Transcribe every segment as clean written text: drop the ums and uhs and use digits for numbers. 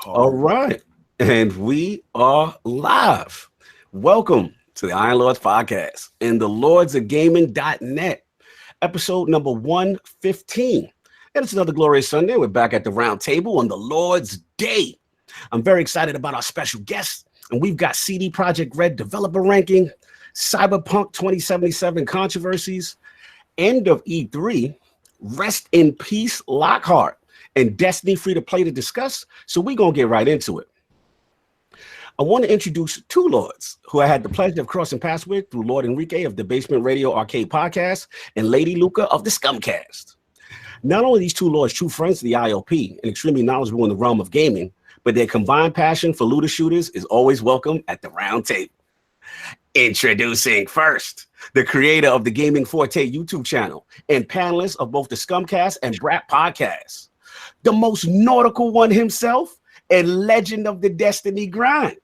All right. And we are live. Welcome to the Iron Lords podcast in the lordsofgaming.net, episode number 115. And it's another glorious Sunday. We're back at the round table on the Lord's Day. I'm very excited about our special guests. And we've got CD Projekt Red developer ranking, Cyberpunk 2077 controversies, end of E3, rest in peace Lockhart, and Destiny free to play to discuss. So we're going to get right into it. I want to introduce two lords who I had the pleasure of crossing paths with through Lord Rique of the Basement Radio Arcade Podcast and Lady Luca of the Scumcast. Not only are these two lords true friends to the ILP and extremely knowledgeable in the realm of gaming, but their combined passion for looter shooters is always welcome at the round table. Introducing first, the creator of the Gaming Forte YouTube channel and panelist of both the Scumcast and B.R.A.P.s podcasts, the most nautical one himself and legend of the Destiny grind.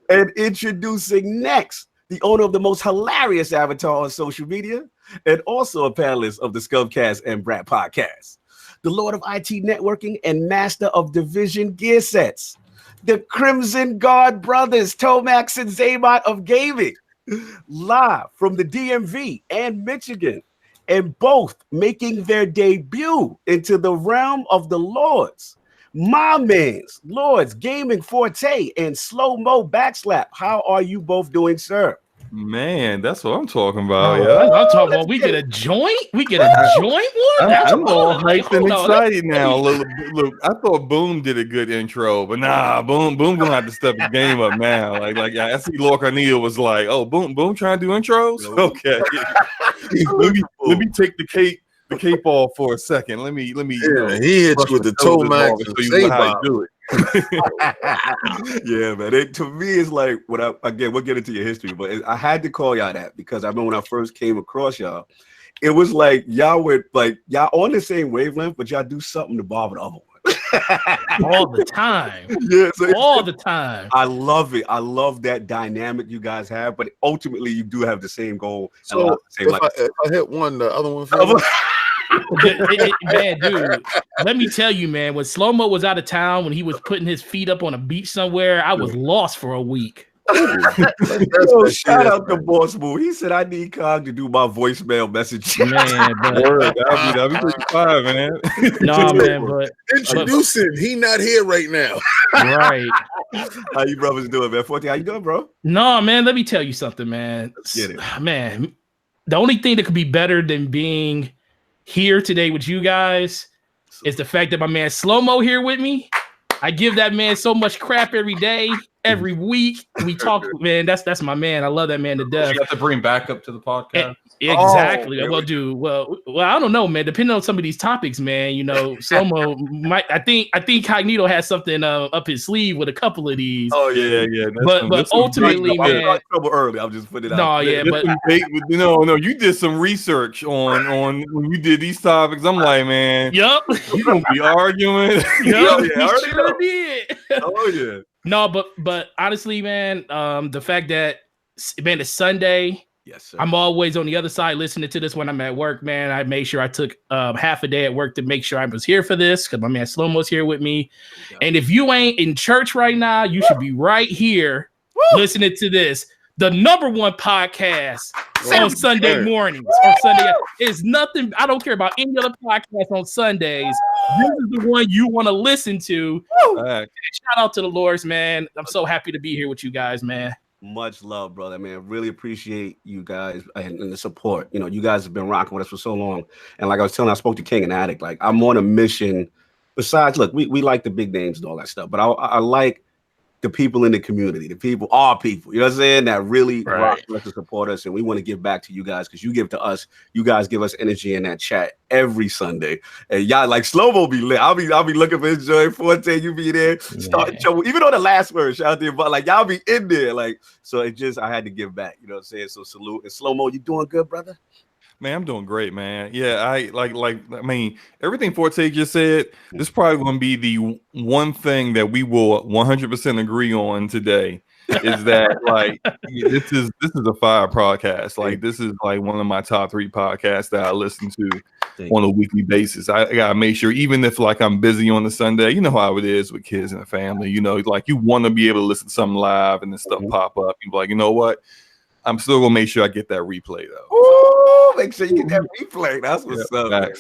And introducing next, the owner of the most hilarious avatar on social media and also a panelist of the Scumcast and B.R.A.P.s podcast, the Lord of IT networking and master of division gear sets, the Crimson Guard brothers, Tomax and Zaymot of gaming, live from the DMV and Michigan, and both making their debut into the realm of the Lords. My man's Lords Gaming Forte and Slomo-Backslap. How are you both doing, sir? Man, that's what I'm talking about. I'm talking about we get a joint. We get a joint one. I'm all hyped and excited now. Look, I thought Boom did a good intro, but nah, Boom gonna have to step his game up now. Like I see LordCognito was like, "Oh, Boom trying to do intros." Okay, let me take the cape off for a second. Let me. Yeah, he hits with the Tomax and show you how to do it. Yeah, man. To me, it's like we'll get into your history, but I had to call y'all that because I remember when I first came across y'all, it was like y'all were like y'all on the same wavelength, but y'all do something to bother the other one. All the time. Yeah, so all the time. I love it. I love that dynamic you guys have, but ultimately you do have the same goal. So if I hit one, the other one fails. Man, dude, let me tell you, man, when Slomo was out of town, when he was putting his feet up on a beach somewhere, I was lost for a week. Shout out to Boss Boo. He said I need Cog to do my voicemail message. Man, that'll be pretty fire, man. No, man, but introducing, he not here right now. Right. How you brothers doing, man? Forte, how you doing, bro? No, man, let me tell you something, man. Get it. Man, the only thing that could be better than being here today with you guys is the fact that my man Slomo here with me. I give that man so much crap every day, every week. We talk, man. That's my man. I love that man to death. You have to bring backup to the podcast. Exactly. Well, I don't know, man. Depending on some of these topics, man. You know, Slomo might. I think Cognito has something up his sleeve with a couple of these. Oh yeah. But ultimately, man. I trouble early. I'll just put it out. No, yeah, but no. You did some research on when you did these topics. I'm like, man. Yup. You gonna be arguing? Yup. Sure did. Oh yeah. No, but honestly, man, the fact that man, it's Sunday. Yes, sir. I'm always on the other side listening to this when I'm at work, man. I made sure I took half a day at work to make sure I was here for this because my man Slomo's here with me. And if you ain't in church right now, you should be right here listening to this. The number one podcast on Sunday mornings or Sunday. It's nothing. I don't care about any other podcast on Sundays. This is the one you want to listen to. Shout out to the Lords, man. I'm so happy to be here with you guys, man. Much love, brother, man. Really appreciate you guys and the support. You know, you guys have been rocking with us for so long. And like I was telling, I spoke to King and Addict. Like, I'm on a mission. Besides, look, we like the big names and all that stuff, but I like the people in the community, our people, you know what I'm saying, that really rock with us to support us. And we want to give back to you guys because you give to us. You guys give us energy in that chat every Sunday. And y'all, like, Slomo be lit. I'll be looking for his joy. Forte, you be there, starting trouble. Even on the last word, shout out there, but like, y'all be in there. Like, so I had to give back, you know what I'm saying? So salute. And Slomo, you doing good, brother? Man, I'm doing great, man. Yeah, I mean, everything Forte just said, this is probably going to be the one thing that we will 100% agree on today is that like this is a fire podcast. Like this is like one of my top 3 podcasts that I listen to. on a weekly basis. I gotta make sure, even if like I'm busy on the Sunday, you know how it is with kids and family. You know, like you want to be able to listen to something live and then stuff pop up. You be like, you know what? I'm still gonna make sure I get that replay though. Ooh, make sure you get that replay. That's what's up, man.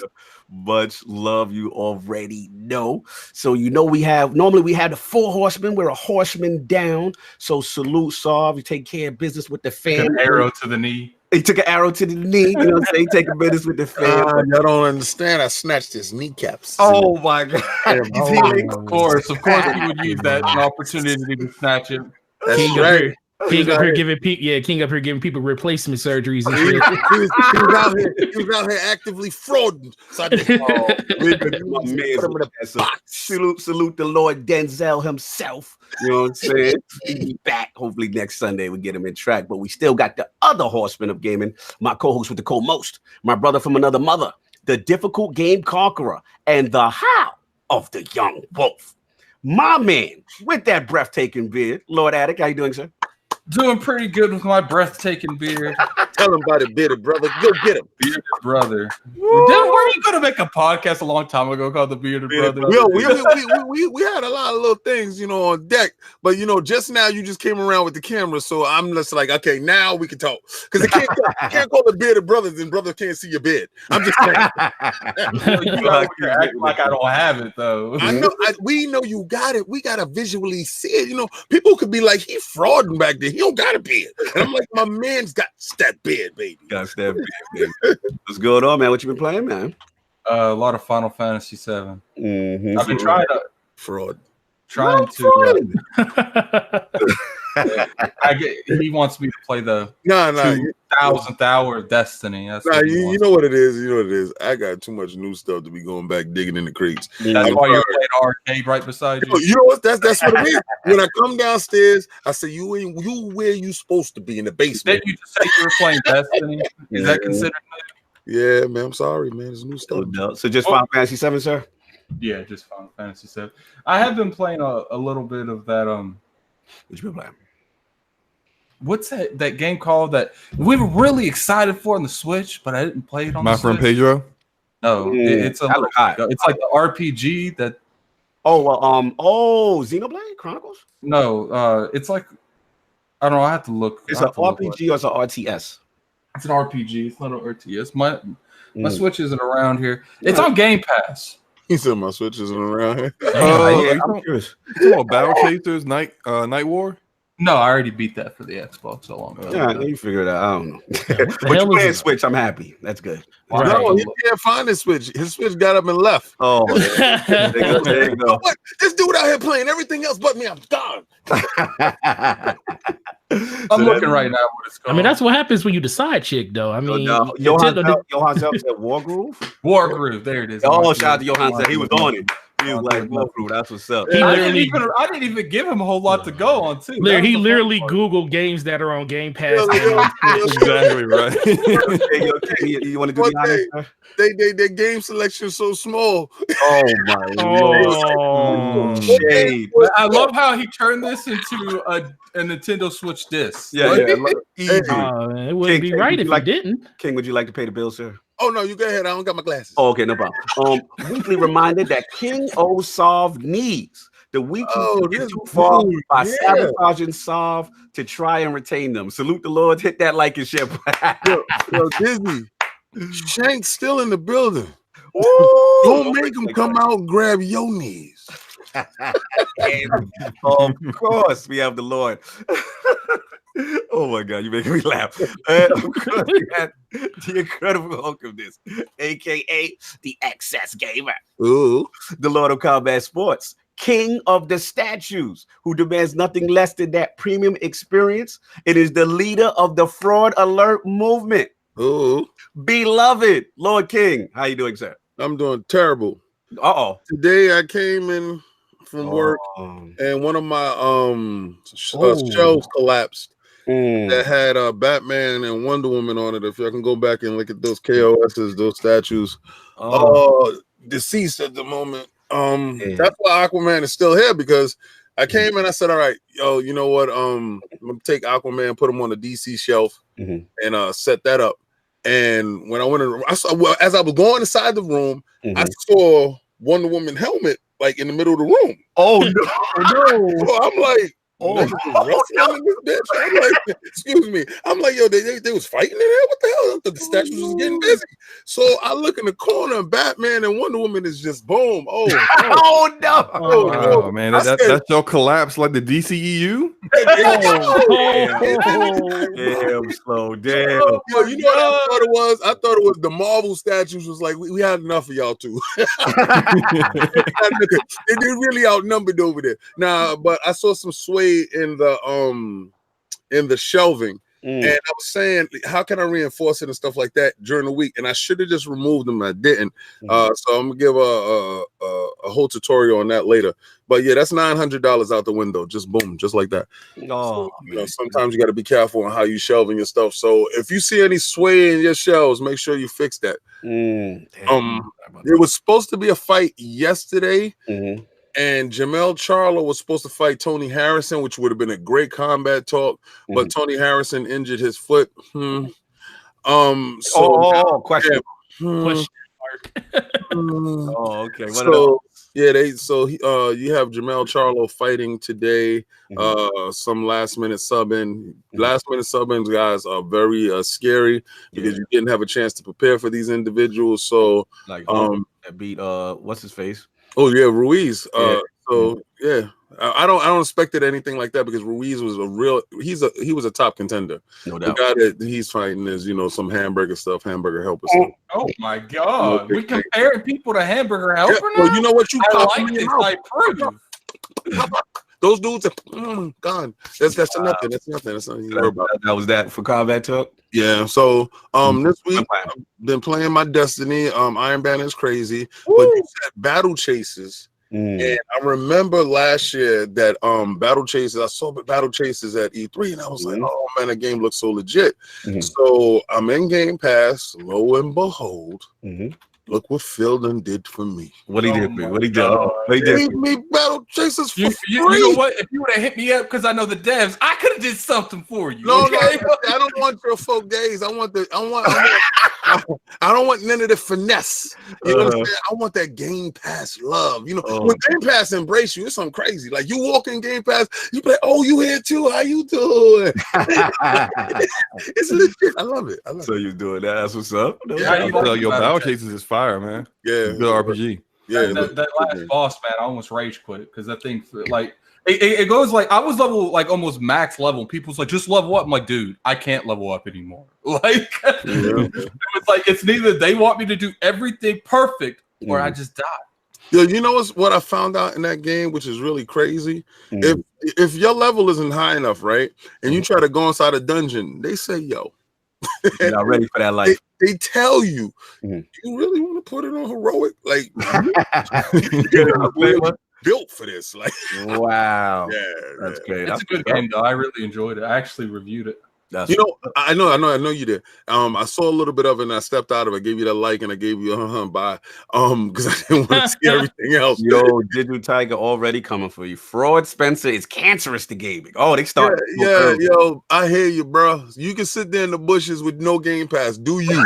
Much love, you already know. So we have the 4 horsemen. We're a horseman down. So salute, Sav. You take care of business with the fam. An arrow to the knee. He took an arrow to the knee. You know what I'm saying? Taking business with the fam. Y'all don't understand. I snatched his kneecaps. Oh my God. He's healing. Of course, he would use that opportunity to snatch it. That's King right. King up here giving people replacement surgeries and shit. He was out here actively frauding. So I did, salute the Lord Denzel himself. You know what I'm saying? He'll be back hopefully next Sunday. We get him in track, but we still got the other horseman of gaming, my co-host with the co-most, my brother from another mother, the difficult game conqueror, and the how of the young wolf. My man with that breathtaking beard, Lord Attic. How you doing, sir? Doing pretty good with my breathtaking beard. Tell him about it, bearded brother. Go get him, bearded brother. Weren't you gonna make a podcast a long time ago called the Bearded Brother? We had a lot of little things, on deck, but just now you just came around with the camera, so I'm just like, okay, now we can talk because you can't call the bearded brothers and brothers can't see your beard. I'm just saying. You act like I don't have it though. I know. We know you got it. We gotta visually see it. People could be like, he frauding back there. He don't got a beard, and I'm like, my man's got that beard, baby. Got that beard, baby. What's going on, man? What you been playing, man? A lot of Final Fantasy VII. Mm-hmm. I've been trying to he wants me to play the 2,000th hour of Destiny. You know what it is. I got too much new stuff to be going back digging in the crates. That's why you're playing arcade right beside you. You know what? That's what it is. When I come downstairs, I say, you where you supposed to be, in the basement. Did you just say you were playing Destiny? Is that considered? Yeah, man. I'm sorry, man. It's new stuff. So just Final Fantasy VII, sir? Yeah, just Final Fantasy VII. I have been playing a little bit of that. What you been playing? What's that game called that we were really excited for on the Switch, but I didn't play it on the Switch? My friend Pedro? No, it's like the RPG that. Xenoblade Chronicles? No, it's like, I don't know. I have to look. It's an RPG or it's an RTS? It's an RPG. It's not an RTS. My Switch isn't around here. It's on Game Pass. He said my Switch isn't around here. I'm curious. Battle Chasers, Night War? No, I already beat that for the Xbox so long ago. Yeah, you figure it out. I don't know. But you playing Switch, I'm happy. That's good. Right. No, he can't find his Switch. His Switch got up and left. Oh, there you go. What? This dude out here playing everything else but me. I'm gone. I'm looking right now what it's called. I mean, that's what happens when you decide chick, though. I mean, Johan Zell said Wargroove? Wargroove, there it is. Oh, shout out to Johan Zell. He was on it. He was like, Wargroove, that's what's up. I didn't even give him a whole lot to go on, too. He literally Googled games that are on Game Pass. Exactly right. You want to do the honors? Their game selection is so small. Oh my Lord. Shade. I love how he turned this into a Nintendo Switch disc. Yeah. It wouldn't be right if you didn't. King, would you like to pay the bill, sir? Oh, no, you go ahead. I don't got my glasses. Oh, okay, no problem. Weekly reminder that King O Solve needs the weekly get too far by sabotaging Solve to try and retain them. Salute the Lord. Hit that like and share. Yo, Disney. Shank's still in the building. Ooh, don't make him come out and grab your knees. And of course, we have the Lord. Oh my God, you making me laugh. Of course, we had the incredible Hulkness, aka the Excess Gamer. Ooh, the Lord of Combat Sports, King of the Statues, who demands nothing less than that premium experience. It is the leader of the Fraud Alert movement. Ooh, beloved Lord King. How you doing, sir? I'm doing terrible. Today I came in from work and one of my shelves collapsed. That had Batman and Wonder Woman on it. If y'all can go back and look at those KOSs, those statues, deceased at the moment. That's why Aquaman is still here, because I came and I said, all right, yo, you know what? I'm gonna take Aquaman, put him on the DC shelf and set that up. And when I went in, I saw, well, as I was going inside the room, I saw Wonder Woman helmet like in the middle of the room. Oh no! So I'm like, oh no. In this bitch. I'm like, excuse me. I'm like, yo, they was fighting in there. What the hell? I thought the statues was getting busy. So I look in the corner, and Batman and Wonder Woman is just boom. Oh no! Oh man, that's your collapse like the DCEU. Damn, slow down. Yo, you know what I thought it was? I thought it was the Marvel statues. Was like we had enough of y'all two. They're really outnumbered over there. Nah, but I saw some suede in the shelving. And I was saying, how can I reinforce it and stuff like that during the week? And I should have just removed them. I didn't. So I'm gonna give a whole tutorial on that later. But yeah, that's $900 out the window. Just boom, just like that. Oh, so, sometimes you got to be careful on how you shelving your stuff. So if you see any sway in your shelves, make sure you fix that. There was supposed to be a fight yesterday. And Jamel Charlo was supposed to fight Tony Harrison, which would have been a great combat talk, but Tony Harrison injured his foot. Question. Question mark. Okay. You have Jamel Charlo fighting today. Some last minute subbing. Last minute subbings, guys, are very scary because you didn't have a chance to prepare for these individuals. So like beat what's his face? Oh yeah, Ruiz. So yeah, I don't expect anything like that because Ruiz was he was a top contender. No doubt. The guy that he's fighting is some hamburger helper stuff. Oh my god, we comparing people to hamburger helper now. Well, you know what you I like this. I prove. Those dudes are gone. That's nothing. That's nothing. That's nothing. That was that for combat talk. Yeah. So this week I've been playing my Destiny. Iron Banner is crazy, but you said battle chases. And I remember last year that battle chases. I saw battle chases at E3, and I was like, "Oh man, that game looks so legit." So I'm in Game Pass. Lo and behold, look what Phil done did for me. What he did for me? What he did? He gave me battle chases for free. You know what? If you would have hit me up because I know the devs, I could have did something for you. No, I don't want your folk days. I don't want none of the finesse. You know what I'm saying? I want that Game Pass love. When Game Pass embrace you, it's something crazy. Like you walk in Game Pass, you be like, "Oh, you here too? How you doing?" It's legit. I love it. So you doing that? That's what's up. Your battle chases is fire, man. Yeah, good RPG. Yeah, that last boss, man, I almost rage quit because that thing like it goes like I was level like almost max level. People's like just level up. I'm like, dude, I can't level up anymore. Like it's like it's neither they want me to do everything perfect or I just die. Yeah, you know what I found out in that game, which is really crazy. If your level isn't high enough, right, and you try to go inside a dungeon, they say, "Yo, you're not ready for that life." They tell you, you really want to put it on heroic? Like, really built for this. Like, wow. Yeah, that's great. It's a good game, though. I really enjoyed it. I actually reviewed it. I know you did. I saw a little bit of it and I stepped out of it. I gave you that like and I gave you bye. Because I didn't want to see everything else. Yo, Digital Tiger already coming for you. Fraud Spencer is cancerous to gaming. Oh, they start. Yeah, yo, I hear you, bro. You can sit there in the bushes with no Game Pass. Do you?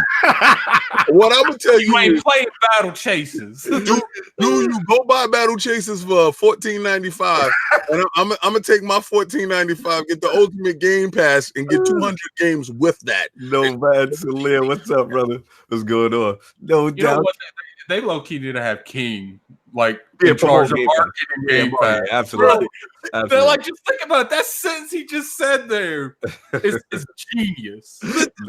What I'm gonna tell you ain't playing battle chases. Do you go buy battle chases for $14.95? And I'm gonna take my $14.95, get the ultimate Game Pass, and get 200 games with that. No man, Salir, what's up, brother? What's going on? No doubt. You know what? They low key need to have King like in charge of marketing Game Pass. Yeah, absolutely. They're like, just think about it. That sentence he just said there is genius.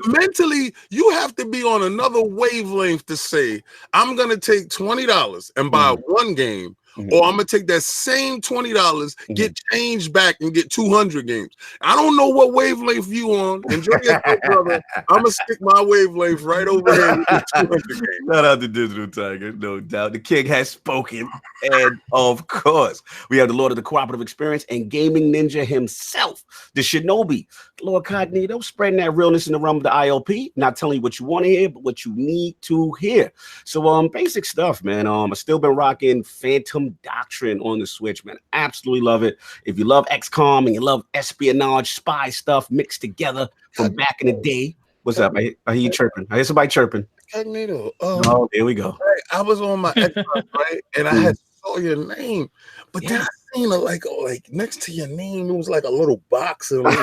Mentally, you have to be on another wavelength to say, I'm gonna take $20 and buy one game. Or I'm gonna take that same $20, get change back, and get 200 games. I don't know what wavelength you on. Enjoy yourself, brother. I'm gonna stick my wavelength right over here with 200 games. Shout out to Digital Tiger, no doubt. The king has spoken, and of course, we have the Lord of the Cooperative Experience and Gaming Ninja himself, the Shinobi, LordCognito, spreading that realness in the realm of the ILP. Not telling you what you want to hear, but what you need to hear. So, basic stuff, man. I've still been rocking Phantom Doctrine on the Switch, man. Absolutely love it. If you love XCOM and you love espionage spy stuff mixed together from back in the day, What's up? I hear you chirping. I hear somebody chirping. Cognito. Oh, there we go. I was on my Xbox, right? And I had saw your name, but then I seen like next to your name, it was like a little box. And like,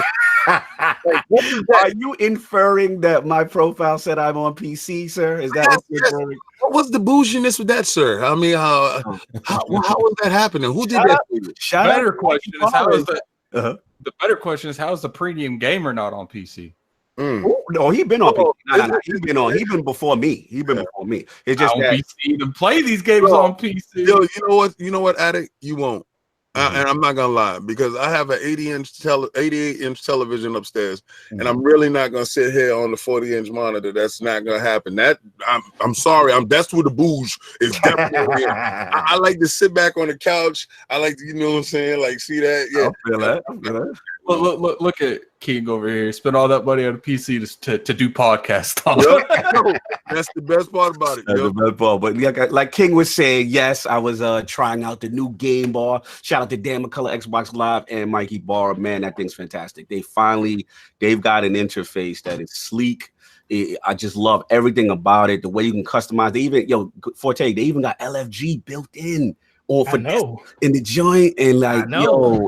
what is that? Are you inferring that my profile said I'm on PC, sir? Is that what you're inferring? What was the bouginess with that, sir? I mean, how was that happening? Who did that? The better question is how is the better question is how is the premium gamer not on PC? No, he's been on PC. No. He's been before me. Before me. It's just that PC to play these games on PC. Yo, you know what, Addict? You won't. And I'm not gonna lie, because I have an 88-inch television upstairs, and I'm really not gonna sit here on the 40-inch monitor. That's not gonna happen. I'm sorry. That's where the bouge is definitely. I like to sit back on the couch. I like to, you know what I'm saying, like see that. Yeah, I feel that. Look at King over here. Spend all that money on a PC to do podcast stuff. That's the best part about it. That's the best part. But like King was saying, yes, I was trying out the new game bar. Shout out to Dan McCullough, Xbox Live, and Mikey Barr. Man, that thing's fantastic. They've got an interface that is sleek. I just love everything about it. The way you can customize. They even Forte. They even got LFG built in. In the joint, and like,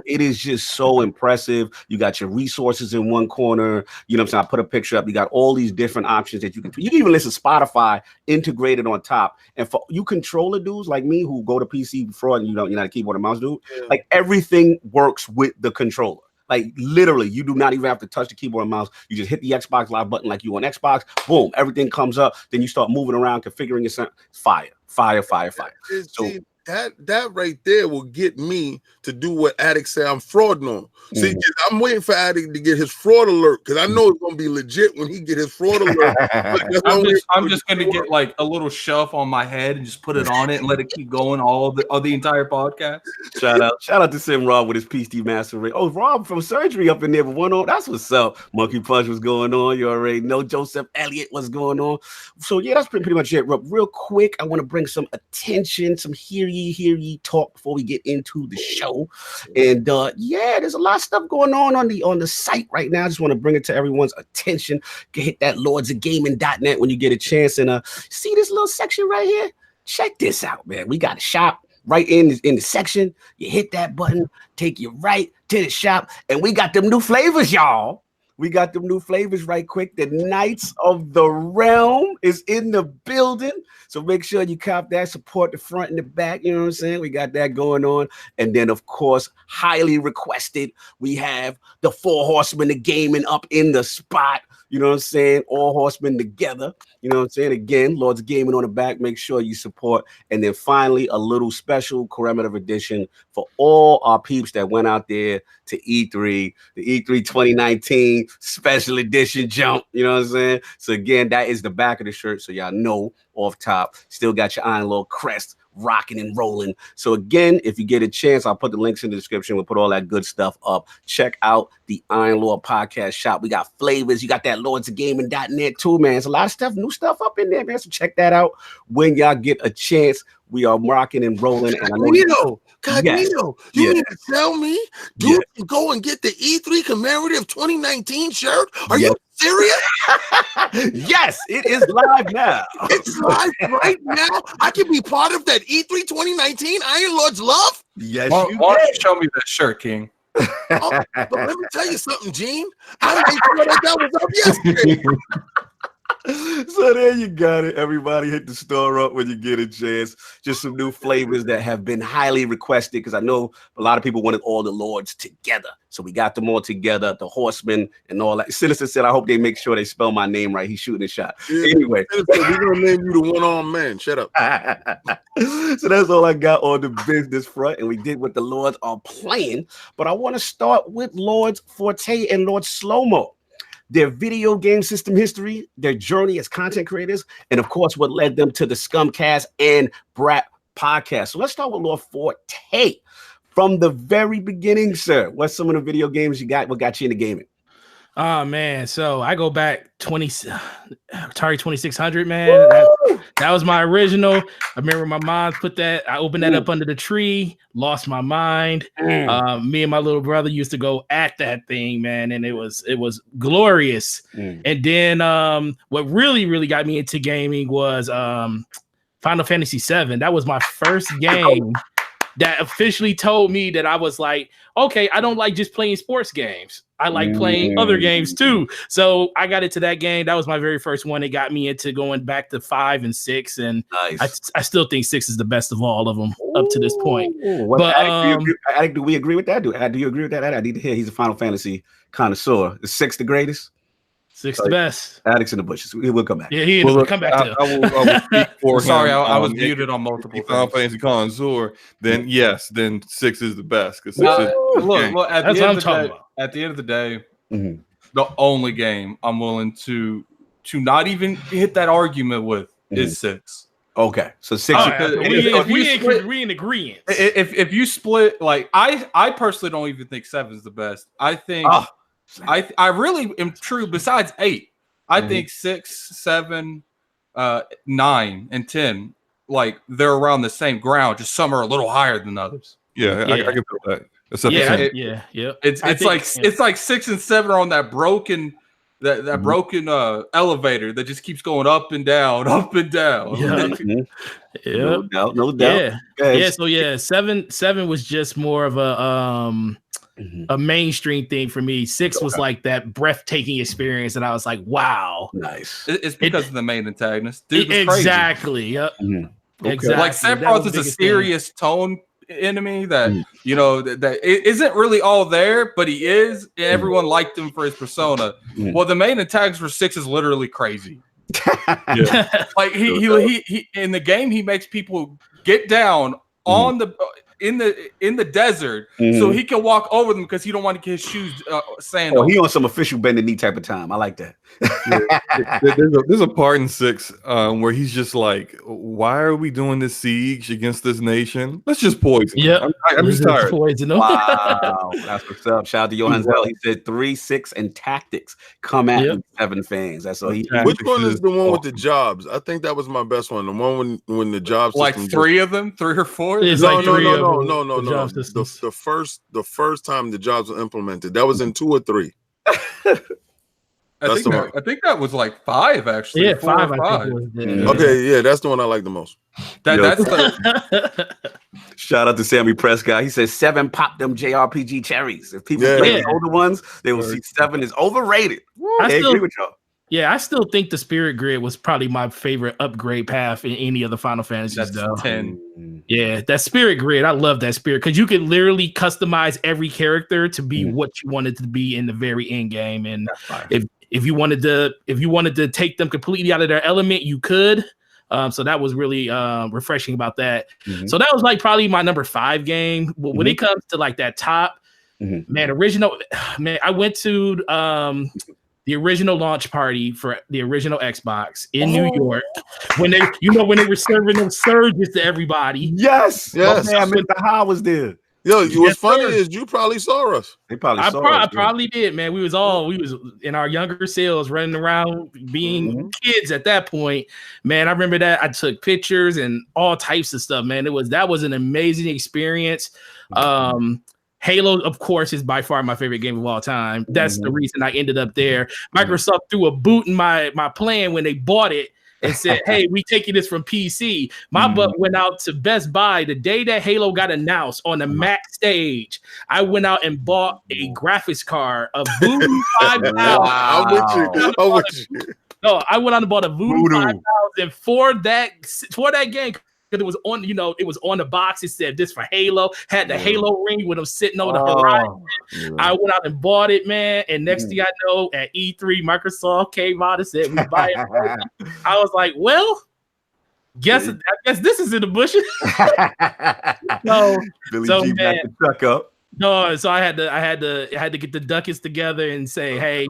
it is just so impressive. You got your resources in one corner. You know what I'm saying? I put a picture up. You got all these different options that you can even listen to Spotify integrated on top. And for you controller dudes like me who go to PC before and you're not a keyboard and mouse dude, like everything works with the controller. Like literally, you do not even have to touch the keyboard and mouse. You just hit the Xbox Live button like you on Xbox. Boom, everything comes up. Then you start moving around, configuring your sound. Fire. So that right there will get me to do what Addict say I'm frauding on. See, I'm waiting for Addict to get his fraud alert because I know it's gonna be legit when he get his fraud alert. I'm just gonna get like a little shelf on my head and just put it on it and let it keep going all the entire podcast. Shout out to Sim Rob with his PC Master Ring. Oh, Rob from Surgery up in there with one on. That's what's up. Monkey Punch was going on. You already know Joseph Elliott was going on. So yeah, that's pretty much it. Real quick, I want to bring some attention, some hear ye talk before we get into the show. And there's a lot of stuff going on the site right now. I just want to bring it to everyone's attention. Hit that lordsofgaming.net when you get a chance, and see this little section right here. Check this out, man. We got a shop right in the section. You hit that button, take you right to the shop, and we got them new flavors, y'all. We got them new flavors right quick. The Knights of the Realm is in the building. So make sure you cop that, support the front and the back. You know what I'm saying? We got that going on. And then, of course, highly requested, we have the 4 Horsemen of Gaming up in the spot. You know what I'm saying? All horsemen together. You know what I'm saying? Again, Lords of Gaming on the back. Make sure you support. And then finally, a little special commemorative edition for all our peeps that went out there to E3, the E3 2019 special edition jump. You know what I'm saying? So again, that is the back of the shirt. So y'all know off top, still got your Iron Lord crest rocking and rolling. So again, if you get a chance, I'll put the links in the description. We'll put all that good stuff up. Check out the Iron Lord podcast shop. We got flavors. You got that lordsofgaming.net too, man. There's a lot of stuff, new stuff up in there, man. So check that out when y'all get a chance. We are rocking and rolling. And Cognito, you need to tell me, dude, you go and get the E3 commemorative 2019 shirt? Are you serious? Yes, it is live now. It's live right now. I can be part of that E3 2019 Iron Lord's love. Yes, why don't you show me that shirt, King? But let me tell you something, Gene. I made sure that was up yesterday. So there you got it. Everybody hit the store up when you get a chance. Just some new flavors that have been highly requested because I know a lot of people wanted all the lords together. So we got them all together, the horsemen and all that. Citizen said, I hope they make sure they spell my name right. He's shooting a shot. Yeah, anyway. We're going to name you the one-armed man. Shut up. So that's all I got on the business front. And we did what the lords are playing. But I want to start with Lords Forte and Lord Slomo. Their video game system history, their journey as content creators, and of course, what led them to the Scumcast and B.R.A.P. podcast. So let's start with Lord Forte. From the very beginning, sir, what's some of the video games you got? What got you into gaming? Oh man, so I go back Atari 2600, man. That was my original. I remember my mom put that. I opened that up under the tree, lost my mind. Me and my little brother used to go at that thing, man, and it was glorious. And then what really got me into gaming was Final Fantasy VII. That was my first game that officially told me that I was like, okay, I don't like just playing sports games. I like playing other games too. So I got into that game. That was my very first one. It got me into going back to 5 and 6. And I still think 6 is the best of all of them up to this point. But do we agree with that? Do you agree with that? I need to hear. He's a Final Fantasy connoisseur. Is 6 the greatest? 6 the best. Addicts in the bushes. We'll come back. Yeah, he will come back to I will speak for Sorry, him. I was muted on multiple Final Fantasy connoisseur. Then yes, then 6 is the best. Because look, at that's the what end I'm of talking the day, about. at the end of the day, the only game I'm willing to not even hit that argument with is 6. Okay, so 6. We in agreement. If you split, like I personally don't even think 7 is the best. I think I really am true. Besides 8, I think 6, 7, 9, and 10, like they're around the same ground. Just some are a little higher than others. Yeah. I can feel that. It's like 6 and 7 are on that broken broken elevator that just keeps going up and down, up and down. No doubt. So 7 was just more of a mainstream thing for me. 6 was like that breathtaking experience, and I was like, wow, nice. It's because of the main antagonist. Dude was exactly. crazy. Yep. Exactly. Like Sephiroth is a serious tone enemy that that isn't really all there, but he is, and everyone liked him for his persona. Well, the main antagonist for 6 is literally crazy. Like he in the game, he makes people get down on the in the desert so he can walk over them because he don't want to get his shoes sandals. Oh, he on some official bend the knee type of time. I like that. There's a part in 6 where he's just like, why are we doing this siege against this nation? Let's just poison. Yeah, I'm just tired. Wow, that's what's up. Shout out to Johan Zell. He said 3, 6, and tactics come at 7 fans. That's all he. Which one is the one with the jobs? I think that was my best one. The one when the jobs like 3 of them, 3 or 4. No. The first time the jobs were implemented, that was in 2 or 3. I think that was like 5 actually. Yeah, 5. I think okay, yeah, that's the one I like the most. That's the shout out to Sammy Prescott. He says 7 pop them JRPG cherries. If people play the older ones, they will see 7 is overrated. I agree with y'all. Yeah, I still think the Spirit Grid was probably my favorite upgrade path in any of the Final Fantasies. That's 10. Yeah, that Spirit Grid, I love that Spirit because you can literally customize every character to be what you wanted to be in the very end game. And if you wanted to take them completely out of their element, you could. So that was really refreshing about that. So that was like probably my number 5 game. When it comes to like that top, man, I went to the original launch party for the original Xbox in New York when they were serving those surges to everybody. Yes. I mean, Taha was there. Yo, what's funny is you probably saw us. They probably saw us. I probably did, man. We was in our younger selves running around being kids at that point. Man, I remember that. I took pictures and all types of stuff, man. That was an amazing experience. Halo, of course, is by far my favorite game of all time. That's the reason I ended up there. Microsoft threw a boot in my plan when they bought it and said, hey, we taking this from PC. My butt went out to Best Buy the day that Halo got announced on the Mac stage. I went out and bought a graphics card, a Voodoo 5000. I'm with you. No, I went out and bought a Voodoo 5000 for that game. It was on, it was on the box. It said this for Halo. Had the Halo ring with them sitting on the horizon. I went out and bought it, man. And next thing I know, at E3, Microsoft came out and said we buy it. I was like, well, I guess this is in the bushes. Billy G backed the truck up. No, so I had to get the ducats together and say, hey,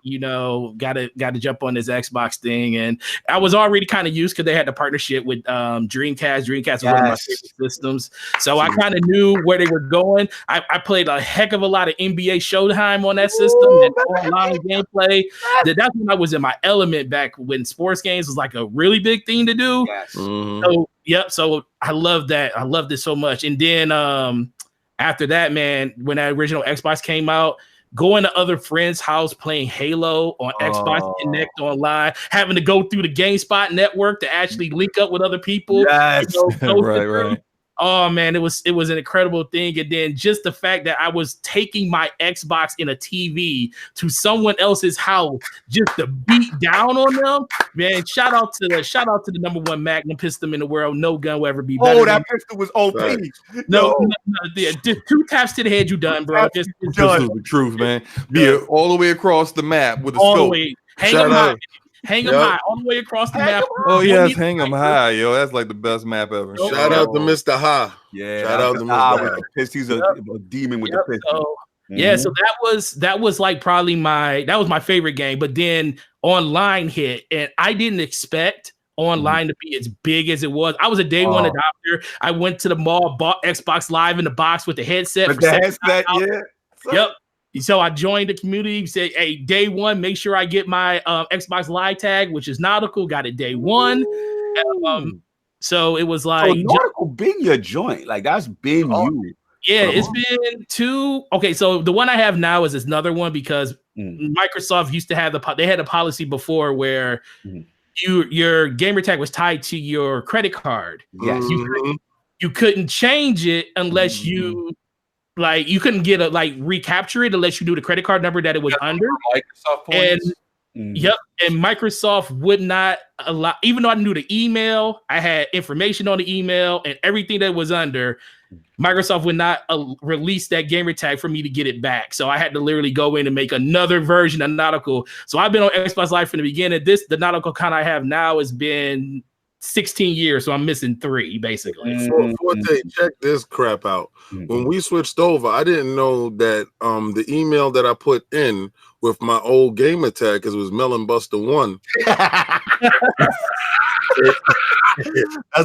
gotta jump on this Xbox thing. And I was already kind of used because they had the partnership with Dreamcast. Dreamcast was one of my favorite systems. So I kind of knew where they were going. I played a heck of a lot of NBA Showtime on that system and online gameplay. That's when I was in my element back when sports games was like a really big thing to do. Yes. So so I love that. I loved it so much. And then after that, man, when that original Xbox came out, going to other friends' house playing Halo on Xbox Connect online, having to go through the GameSpot network to actually link up with other people. Yes. Right. Oh man, it was an incredible thing. And then just the fact that I was taking my Xbox in a TV to someone else's house just to beat down on them, man. Shout out to the number one Magnum pistol in the world. No gun will ever be better. Oh, that pistol was OP. No, just 2 taps to the head, you done, bro. Just done. The truth, man. Be it all the way across the map with a scope. Hang them high all the way across the map. Oh yes, hang them high, yo. That's like the best map ever. Shout out to Mr. Ha. Yeah, shout out to Mr. Ha. He's a demon with the pistol. So that was like probably my favorite game. But then online hit, and I didn't expect online to be as big as it was. I was a day one adopter. I went to the mall, bought Xbox Live in the box with the headset. Yep. So I joined the community, said, hey, day one, make sure I get my Xbox Live tag, which is Nautical, got it day one. So it was like... So Nautical been your joint. Like, that's been you. Yeah, it's been 2. Okay, so the one I have now is another one because Microsoft used to have they had a policy before where your gamer tag was tied to your credit card. Yes. You couldn't change it unless you... Like you couldn't get recapture it unless you knew the credit card number that it was under. Microsoft points. And Microsoft would not allow, even though I knew the email, I had information on the email and everything that was under. Microsoft would not release that gamer tag for me to get it back. So I had to literally go in and make another version of Nautical. So I've been on Xbox Live from the beginning. The Nautical kind I have now has been 16 years, so I'm missing 3 basically. Forte, check this crap out. When we switched over, I didn't know that the email that I put in with my old gamer tag, because it was Melon Buster 1. That's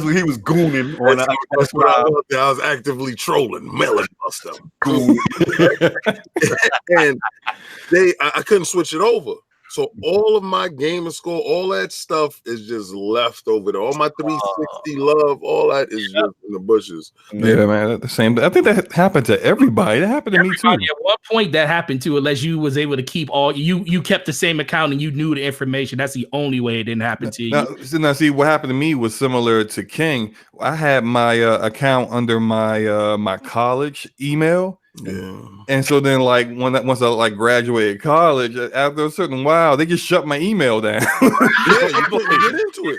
what he was gooning on. That's what I was actively trolling Melon Buster. And I couldn't switch it over. So all of my gamer score, all that stuff is just left over there. All my 360 love, all that is just in the bushes. Yeah, man, the same. I think that happened to everybody. That happened to me too. At one point, that happened too. Unless you was able to keep you kept the same account and you knew the information. That's the only way it didn't happen to you. Now, see, what happened to me was similar to King. I had my account under my my college email. Yeah. And so then once I graduated college, after a certain while, they just shut my email down. You couldn't get into it.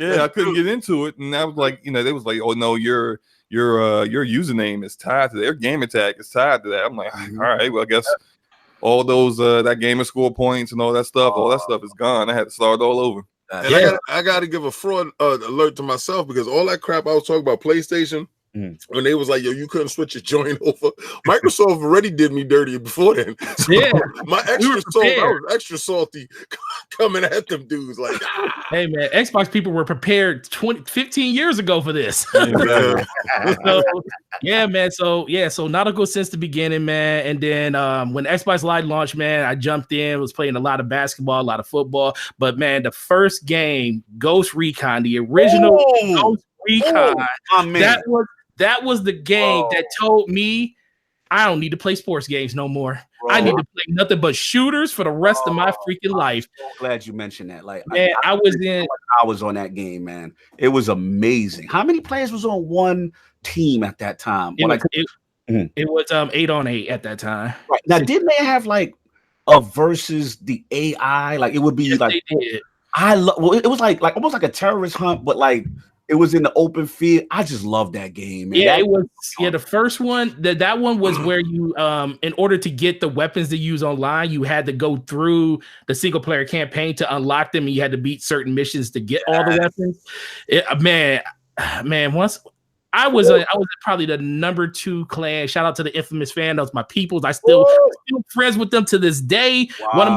Yeah, I couldn't get into it. And I was like, they was like, oh no, your username is tied to their gamer tag is tied to that. I'm like, all right, well, I guess all those that gamer score points and all that stuff is gone. I had to start all over. And I got to give a fraud alert to myself because all that crap I was talking about PlayStation. When they was like, yo, you couldn't switch your joint over. Microsoft already did me dirty before then. So my extra salt, I was extra salty coming at them dudes. Like, hey man, Xbox people were prepared 15 years ago for this. So Nautical since the beginning, man. And then when Xbox Live launched, man, I jumped in, was playing a lot of basketball, a lot of football. But man, the first game, Ghost Recon, the original Ghost Recon, that was the game that told me I don't need to play sports games no more. I need to play nothing but shooters for the rest of my freaking life. I'm so glad you mentioned that. Like, man, I was on that game, man. It was amazing. How many players was on one team at that time? It was 8 on 8 at that time. Right. Now, didn't they have like a versus the AI? Like it would be like they did. it was like almost like a terrorist hunt, but like it was in the open field. I just love that game, man. Yeah, it was. Yeah, the first one, that one was where you, in order to get the weapons to use online, you had to go through the single player campaign to unlock them, and you had to beat certain missions to get all the weapons. Man, once I was probably the number 2 clan. Shout out to the infamous fan. Those my peoples. I still friends with them to this day. Wow. One of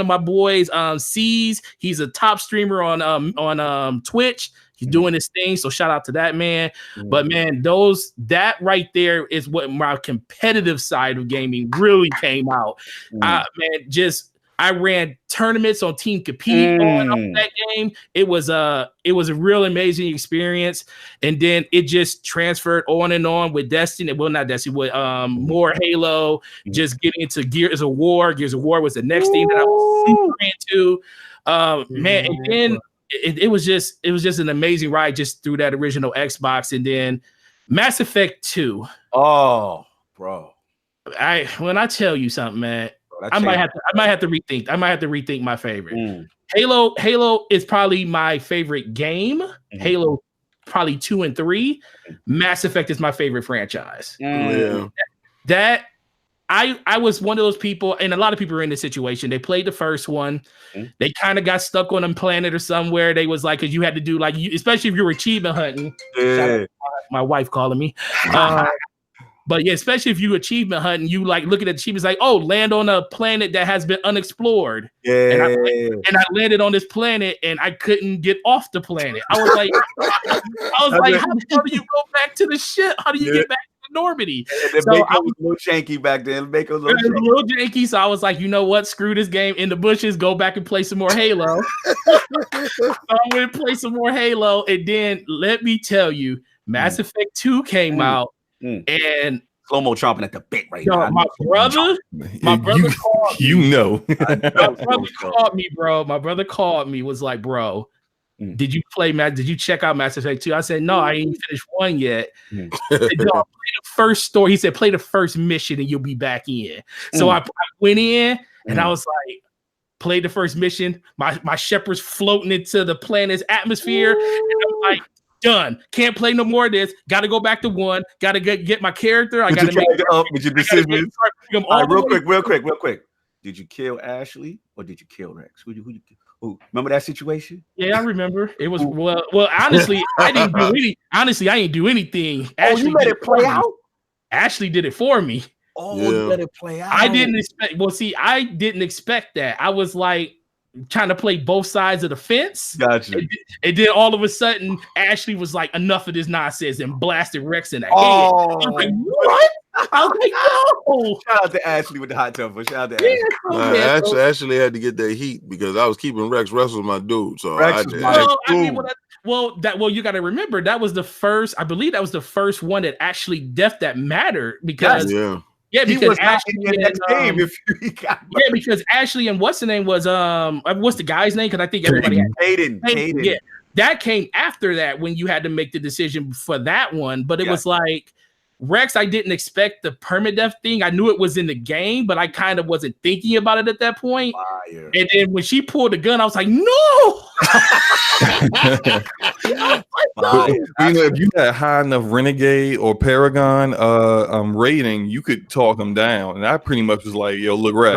my boys, C's. He's a top streamer on Twitch. He's doing his thing. So shout out to that man. But man, that right there is what my competitive side of gaming really came out. I ran tournaments on Team Compete on that game. It was a real amazing experience, and then it just transferred on and on with Destiny. Well, not Destiny, with more Halo. Just getting into Gears of War. Gears of War was the next thing that I was super into. Man, and then it was just an amazing ride just through that original Xbox, and then Mass Effect 2. Oh, bro! When I tell you something, man. I might have to rethink my favorite. Halo is probably my favorite game. Halo probably 2 and 3. Mass Effect is my favorite franchise. That I was one of those people, and a lot of people are in this situation. They played the first one. They kind of got stuck on a planet or somewhere. They was like, because you had to do especially if you were achievement hunting. My wife calling me. But yeah, especially if you achievement hunting, you like looking at achievements like, oh, land on a planet that has been unexplored. Yeah. And I landed on this planet and I couldn't get off the planet. I was like, how do you go back to the ship? How do you get back to Normandy? And so I was a little janky back then. It was a little janky. So I was like, you know what? Screw this game. In the bushes, go back and play some more Halo. So I'm going to play some more Halo. And then let me tell you, Mass Effect 2 came out. And Slomo chomping at the bit right now. My brother called me. My brother called me, bro. My brother called me, was like, bro, did you check out Mass Effect 2? I said, no, I ain't finished 1 yet. He said, play the first story. He said, play the first mission and you'll be back in. So I went in and I was like, played the first mission. My shepherd's floating into the planet's atmosphere. And I'm like, done. Can't play no more of this. Got to go back to 1. Got to get my character. I got to make it up with your decisions. Real quick. Did you kill Ashley or did you kill Rex? Who you kill? Remember that situation? Yeah, I remember. It was well. Honestly, I didn't do anything. Ashley, you let it play out. Ashley did it for me. You let it play out. I didn't expect that. I was like, trying to play both sides of the fence. Gotcha. And then all of a sudden, Ashley was like, enough of this nonsense, and blasted Rex in the head. I was like, what? I was like, no. Shout out to Ashley with the hot temper. Shout out to Ashley. Ashley had to get that heat because I was keeping Rex. Rex was my dude. So you got to remember that was the first. I believe that was the first one that actually death that mattered because. Yeah, because Ashley in the next game because Ashley and what's the name was what's the guy's name? Because I think everybody had Hayden. Yeah, that came after that when you had to make the decision for that one. But it was like Rex, I didn't expect the permadeath thing. I knew it was in the game, but I kind of wasn't thinking about it at that point. Fire. And then when she pulled the gun, I was like, no. If you had high enough Renegade or Paragon rating, you could talk them down. And I pretty much was like, yo, look, Rex.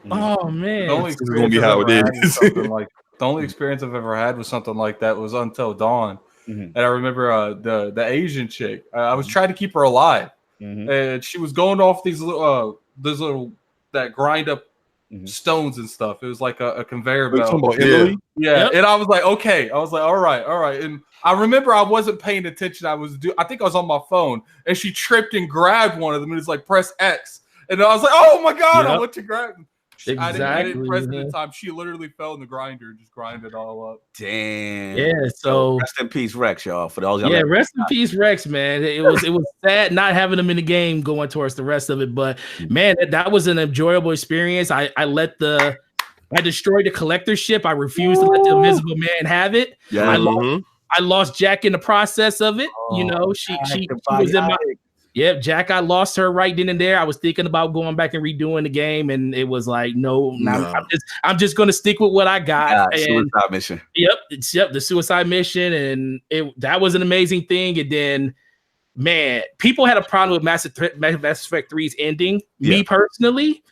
Oh man, this is gonna be how it is. The only experience I've ever had with something like that was Until Dawn. And I remember the Asian chick. I was trying to keep her alive, and she was going off these little that grind up stones and stuff. It was like a conveyor belt. Yeah. Yep. And I was like, okay. I was like, all right. And I remember I wasn't paying attention. I think I was on my phone, and she tripped and grabbed one of them, and it's like press X, and I was like, oh my god, I went to grab. Exactly. I didn't press it in time. She literally fell in the grinder and just grinded all up. Damn. Yeah. So rest in peace, Rex, y'all. For those. Yeah. Rest in peace, Rex. Man, it was sad not having him in the game going towards the rest of it. But man, that was an enjoyable experience. I destroyed the collector ship. I refused to let the Invisible Man have it. Yeah. I lost Jack in the process of it. You know, she was in my. Yep, Jack, I lost her right then and there. I was thinking about going back and redoing the game, and it was like, no. I'm just gonna stick with what I got. Suicide mission. Yep, the suicide mission, and that was an amazing thing. And then, man, people had a problem with Mass Effect 3's ending. Me personally,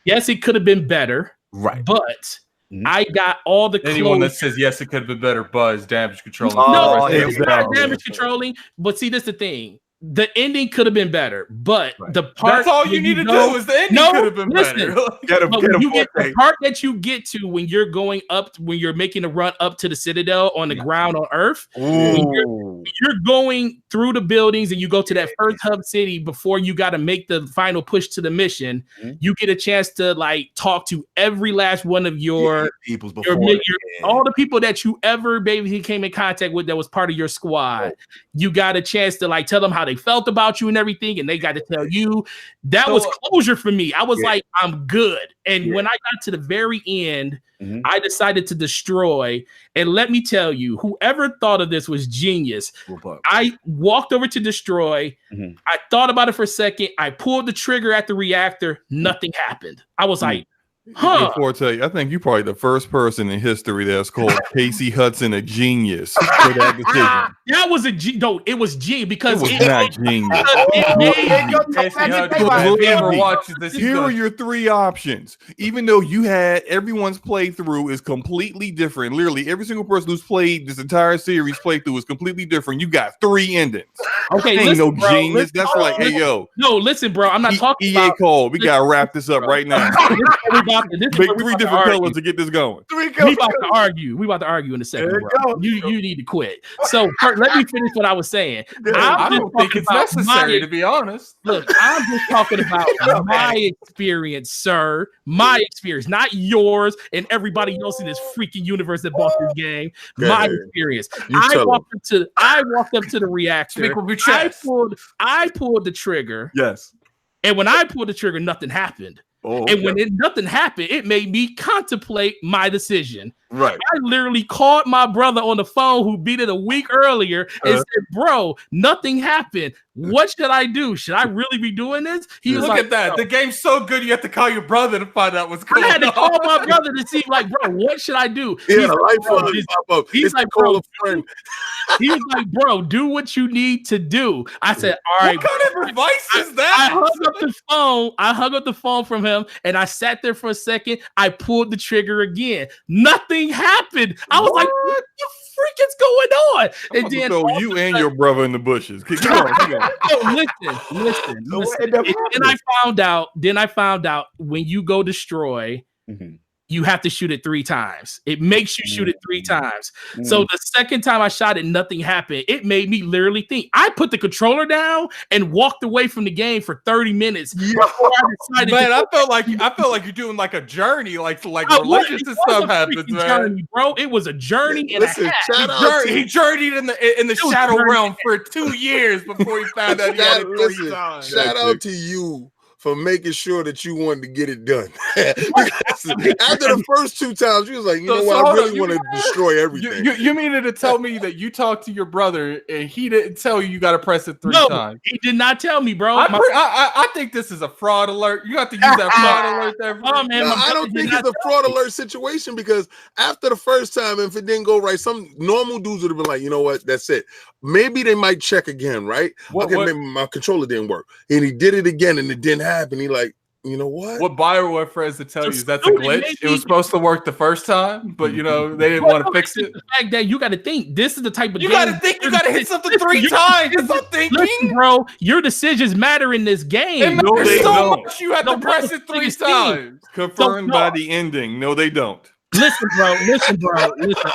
yes, it could have been better. Right. But I got all the anyone that says yes, it could have been better. Buzz, damage controlling. No, it's not damage controlling. But see, that's the thing. The ending could have been better, but the part that's all you need to do is the ending could have been better. The part that you get to when you're going up, when you're making a run up to the Citadel on the ground on Earth, you're going through the buildings and you go to that first hub city before you got to make the final push to the mission. You get a chance to like talk to every last one of your peoples before all the people that you ever basically came in contact with that was part of your squad. You got a chance to like tell them how they felt about you and everything, and they got to tell you. That was closure for me. I was like, I'm good. And when I got to the very end, I decided to destroy. And let me tell you, whoever thought of this was genius. I walked over to destroy. I thought about it for a second. I pulled the trigger at the reactor. Nothing happened. I was like, Before I tell you, I think you're probably the first person in history that's called Casey Hudson a genius for that decision. That was a G. No, it was G because it was not genius. Here are your three options. Even though you had everyone's playthrough is completely different. Literally, every single person who's played this entire series playthrough is completely different. You got three endings. Okay, ain't no genius. That's like, hey yo. No, listen, bro. I'm not talking about call. We gotta wrap this up right now. Make three different colors to get this going. We about to argue. We about to argue in a second, bro. You need to quit. So let me finish what I was saying. I don't think it's necessary, to be honest. Look, I'm just talking about my experience, sir. My experience, not yours and everybody else in this freaking universe that bought this game. My experience. I walked up to the reactor. I pulled the trigger. Yes. And when I pulled the trigger, nothing happened. And when nothing happened, it made me contemplate my decision. Right. I literally called my brother on the phone who beat it a week earlier and said, bro, nothing happened. What should I do? Should I really be doing this? He was like, at that. The game's so good, you have to call your brother to find out what's going on. I had to call my brother to see, like, bro, what should I do? He's like, bro, do what you need to do. I said, all right. What kind of advice is that? I hung up the phone from him and I sat there for a second. I pulled the trigger again. Nothing happened. I was like, what the freak is going on? And then you and your brother in the bushes. Keep going. Listen. Then I found out when you go destroy, you have to shoot it 3 times. It makes you shoot it 3 times. So the second time I shot it, nothing happened. It made me literally think. I put the controller down and walked away from the game for 30 minutes. Before I decided I felt like you're doing like a journey, like religious and stuff happens, man. Journey, bro. It was a journey and a half. He journeyed in the shadow realm for 2 years before he found out he had it 3 times. Shout out to you for making sure that you wanted to get it done. After the first 2 times, you was like, you know what, I really want to destroy everything. You mean to tell me that you talked to your brother and he didn't tell you got to press it 3 times? He did not tell me, bro. I think this is a fraud alert. You have to use that fraud alert there. I don't think it's a fraud alert situation because after the first time, if it didn't go right, some normal dudes would have been like, you know what, that's it. Maybe they might check again, right? Maybe my controller didn't work. And he did it again and it didn't happen. He like, you know what? What Bioware friends to tell you is that's a glitch. It was supposed to work the first time, but you know they didn't want to fix it. The fact that you got to think this is the type of you got to think you got to hit something 3 times. That's not thinking, listen, bro. Your decisions matter in this game. It matters so much. You have to press it 3 times. Confirmed by the ending. No, they don't. Listen, bro.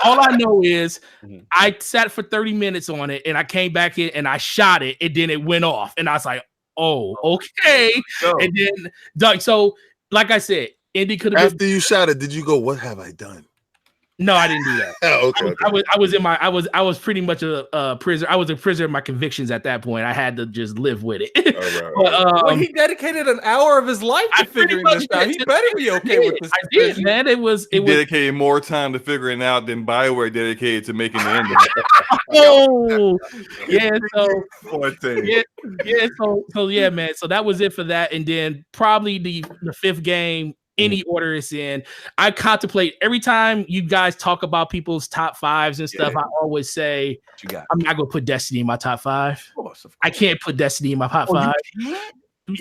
All I know is I sat for 30 minutes on it, and I came back in and I shot it, and then it went off, and I was like, "Oh, okay." And then, Doug. So, like I said, Indy could have. After you shot it, did you go, "What have I done"? No, I didn't do that. Okay. I was pretty much a prisoner. I was a prisoner of my convictions at that point. I had to just live with it. Well, he dedicated an hour of his life to figuring this out. He better be okay with this. I did, man. It was dedicated more time to figuring it out than Bioware dedicated to making the ending. So yeah, man. So that was it for that, and then probably the 5th game. Any order it's in, I contemplate every time you guys talk about people's top 5s and stuff. I always say, I'm not gonna put Destiny in my top 5. Of course. I can't put Destiny in my top 5.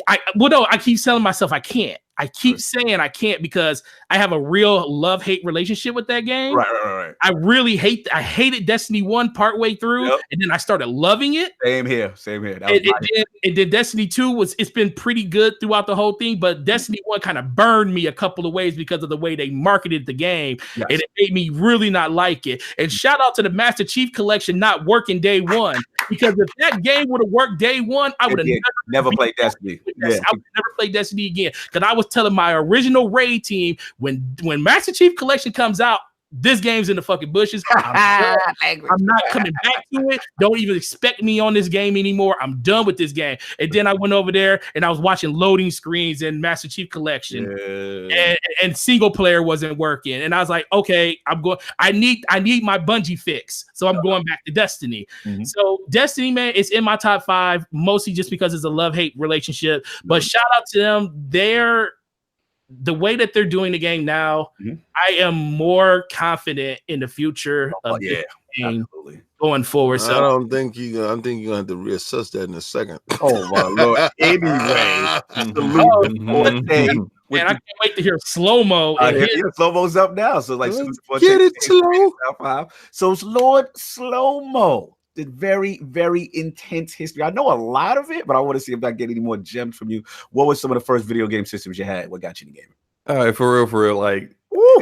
I keep telling myself I can't. I keep saying I can't because I have a real love-hate relationship with that game. Right. I really hated Destiny 1 partway through, and then I started loving it. Same here. And then Destiny 2 it's been pretty good throughout the whole thing, but Destiny 1 kind of burned me a couple of ways because of the way they marketed the game, and it made me really not like it. And shout out to the Master Chief Collection not working day one, because if that game would have worked day one, I would have never played Destiny. I would never play Destiny again, because I was telling my original raid team when Master Chief Collection comes out, this game's in the fucking bushes. I'm not coming back to it. Don't even expect me on this game anymore. I'm done with this game. And then I went over there and I was watching loading screens in Master Chief Collection, and single player wasn't working. And I was like, okay, I need my Bungie fix. So I'm going back to Destiny. So Destiny, man, it's in my top 5, mostly just because it's a love-hate relationship. But shout out to them. The way that they're doing the game now, I am more confident in the future of the game going forward. So I think you're gonna have to reassess that in a second. Oh my Lord. Anyway, man, I can't wait to hear Slow-Mo. Slow-Mo's up now. So like, get it slow. So it's Lord Slomo. The very, very intense history. I know a lot of it, but I want to see if I get any more gems from you. What was some of the first video game systems you had? What got you in the game? All right, for real. Like,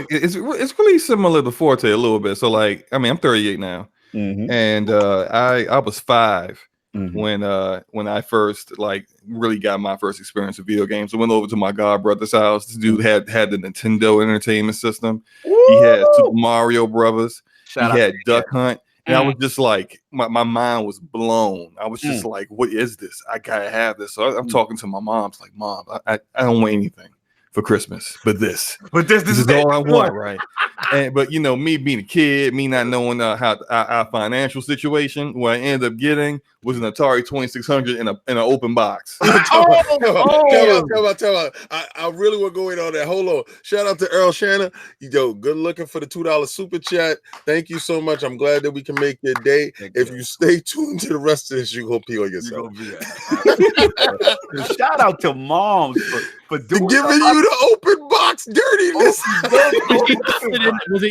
it's really similar to Forte a little bit. So like, I mean, I'm 38 now, and I was 5 when I first like really got my first experience with video games. I went over to my god brother's house. This dude had the Nintendo Entertainment System. He had Super Mario Brothers. He had Duck Hunt. And I was just like, my mind was blown. I was just like, what is this? I gotta have this. So I'm talking to my mom. It's like, Mom, I don't want anything for Christmas, but this is all I want, right? But you know, me being a kid, me not knowing how our financial situation, what I ended up getting was an Atari 2600 in an open box. Tell me. I really want to go in on that. Hold on. Shout out to Earl Shanna. Yo, good looking for the $2 super chat. Thank you so much. I'm glad that we can make your day. If you stay tuned to the rest of this, you're gonna pee on yourself. Shout out to moms for doing giving you the open box dirtiness. Was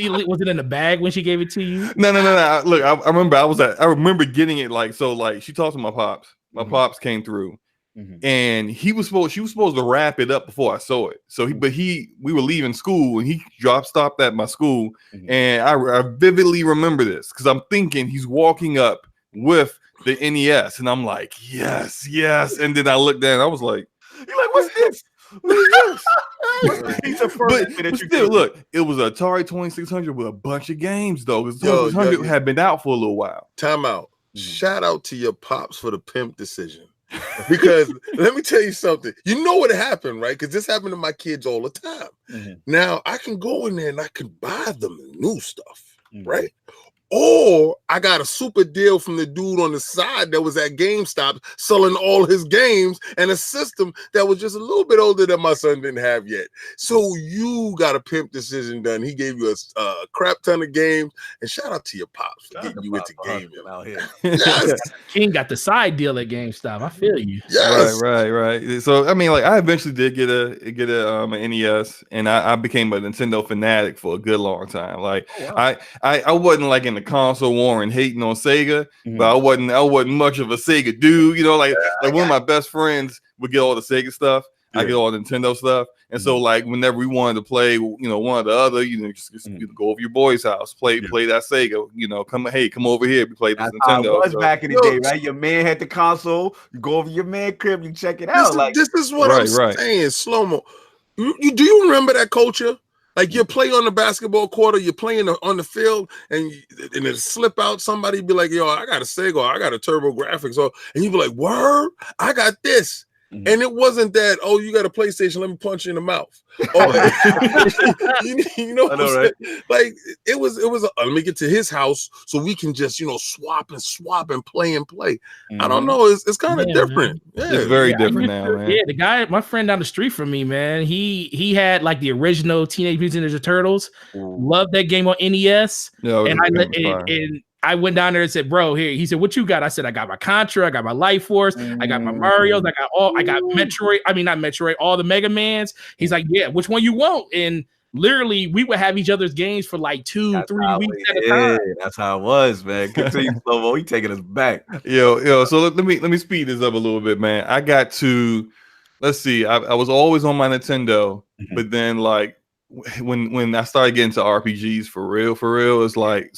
it in the bag when she gave it to you? No. Look, I remember getting it like so. Like she talked to my pops. My pops came through, and she was supposed to wrap it up before I saw it. So we were leaving school, and he stopped at my school, and I vividly remember this because I'm thinking he's walking up with the NES, and I'm like, yes. And then I looked down, and I was like, you're like, what's this? But still, look, it was an Atari 2600 with a bunch of games though, because 2600 had been out for a little while. Time out. Shout out to your pops for the pimp decision, because let me tell you something. You know what happened, right? Because this happened to my kids all the time. Now I can go in there and I can buy them new stuff, right? Or I got a super deal from the dude on the side that was at GameStop selling all his games and a system that was just a little bit older than my son didn't have yet. So you got a pimp decision done. He gave you a crap ton of games. And shout out to your pops for getting you into gaming out here. Yes. King got the side deal at GameStop. I feel you. Yes. Right. So I mean, like, I eventually did get an NES, and I became a Nintendo fanatic for a good long time. Like, I wasn't like in the console war and hating on Sega, but I wasn't much of a Sega dude. You know, like one of my best friends would get all the Sega stuff. I get all the Nintendo stuff, and so like whenever we wanted to play, you know, one or the other, you know, just go over your boy's house, play that Sega. You know, come over here, we play this Nintendo. It was back in the day, right? Your man had the console. You go over your man crib, you check it out. This is what I'm saying, Slow-Mo. Do you remember that culture? Like, you play on the basketball court, or you're playing on the field, and it slip out. Somebody be like, "Yo, I got a Sega, or I got a Turbo Graphics," and you be like, "Word, I got this." And it wasn't that, "Oh, you got a PlayStation, let me punch you in the mouth." You know what I'm saying? Like, it was let me get to his house so we can just, swap and play. I don't know. It's kind of different. Yeah. It's very different now, man. Yeah, the guy, my friend down the street from me, man, he had like the original Teenage Mutant Ninja Turtles. Loved that game on NES. I went down there and said, bro, here. He said, what you got? I said, I got my Contra, I got my Life Force, I got my Marios, I got Metroid. I mean, not Metroid, all the Mega Mans. He's like, yeah, which one you want? And literally, we would have each other's games for like 2-3 weeks at a time. That's how it was, man. Continue, Slomo. He taking us back. Yo. So let me speed this up a little bit, man. I got to, let's see. I was always on my Nintendo, but then like when I started getting to RPGs for real, it's like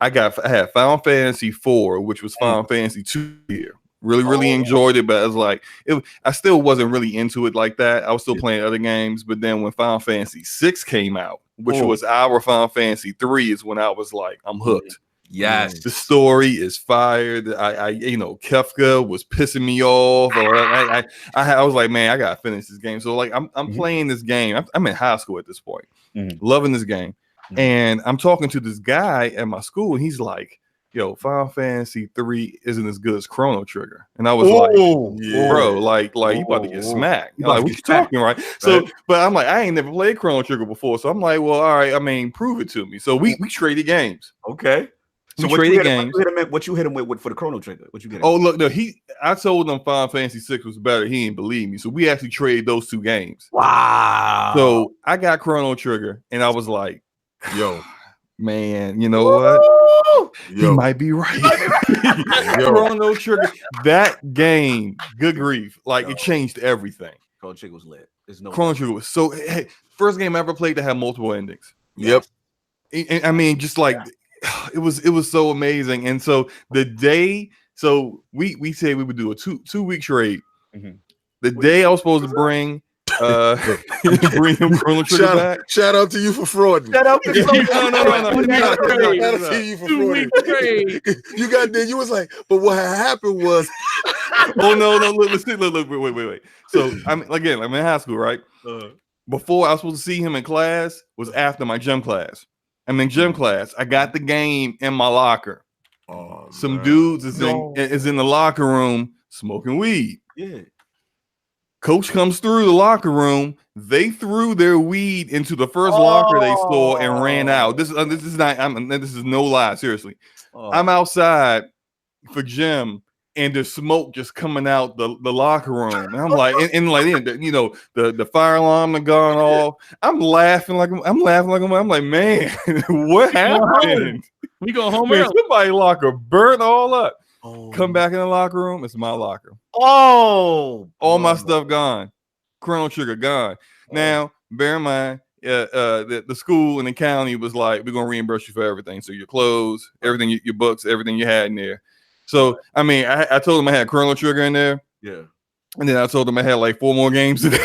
I had Final Fantasy 4, which was Final Fantasy 2 here. Really enjoyed it, but I was like, I still wasn't really into it like that. I was still playing other games, but then when Final Fantasy 6 came out, which was our Final Fantasy 3, is when I was like, I'm hooked. Yes, the story is fired. Kefka was pissing me off. I was like, man, I gotta finish this game. So like, I'm playing this game. I'm in high school at this point, loving this game, and I'm talking to this guy at my school, and he's like, yo, Final Fantasy 3 isn't as good as Chrono Trigger. And I was bro, like you about to get smacked. Like, what you talking, right? So, but I'm like, I ain't never played Chrono Trigger before. So I'm like, well, all right, I mean, prove it to me. So we traded games. Okay. So what you hit him with for the Chrono Trigger? What you get? Oh, look, no, I told him Final Fantasy 6 was better. He didn't believe me. So we actually traded those 2 games. Wow. So I got Chrono Trigger, and I was like, yo, man, you know what? He might be right. Chrono Trigger, that game, good grief, like it changed everything. Chrono Trigger was lit. Chrono Trigger was first game I ever played that had multiple endings. Yep. I mean, just like it was so amazing. And so the day, we said we would do a two week trade. The day I was supposed to bring bring him Chrono Trigger back. Shout out to you for fraud. Shout out to you. No. Shout out to you for fraud. You got there. You was like, but what happened was. Oh no! Look, wait. So I'm in high school, right? Before I was supposed to see him in class was after my gym class. I'm in gym class. I got the game in my locker. Some dudes is in the locker room smoking weed. Yeah. Coach comes through the locker room. They threw their weed into the first locker they saw and ran out. This is no lie. Seriously, I'm outside for gym, and there's smoke just coming out the locker room. And I'm like, the fire alarm had gone off. I'm laughing like I'm like, man, what happened? We go home early. Somebody locker burnt all up. Come back in the locker room. It's my locker. All my stuff gone. Chrono Trigger gone. Now, bear in mind, the school and the county was like, we're gonna reimburse you for everything. So your clothes, everything, your books, everything you had in there. So I mean, I told them I had Chrono Trigger in there. Yeah. And then I told them I had like 4 more games in there.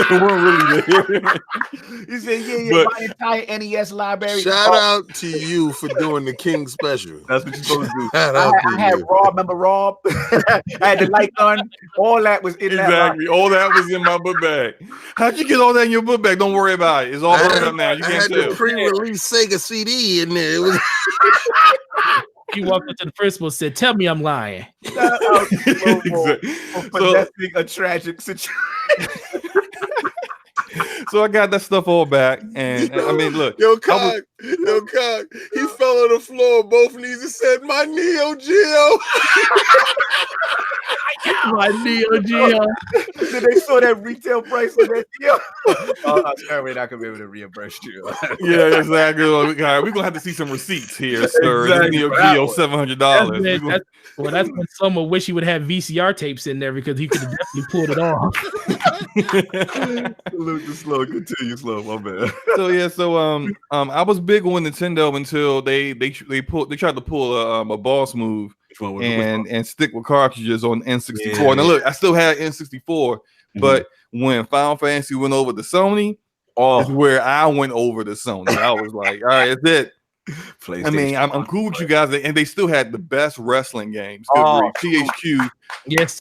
They weren't really there. You said, my entire NES library. Shout out to you for doing the King special. That's what you're supposed to do. I had Rob, remember Rob? I had the light gun. All that was in exactly. All that was in my book bag. How'd you get all that in your book bag? Don't worry about it. It's all burned up now. You can't tell. The pre-release Sega CD in there. It was He walked up to the principal and said, tell me I'm lying. Possessing a tragic situation. So I got that stuff all back. And I mean, look. Yo, Cog. He fell on the floor, both knees, and said, my Neo Geo. My Neo Geo. Did they saw that retail price of that Geo? I'm sorry, not gonna be able to reimburse you. Yeah, exactly. We're gonna have to see some receipts here, sir. Exactly. Neo Geo $700. That's when someone wish he would have VCR tapes in there because he could have definitely pulled it off. Continue slow, my man. So I was big on Nintendo until they tried to pull a boss move and stick with cartridges on N64. Yeah. Now look, I still had N64, but when Final Fantasy went over to Sony, is where I went over to Sony. I was like, all right, that's it. I mean, I'm cool with you guys, and they still had the best wrestling games. THQ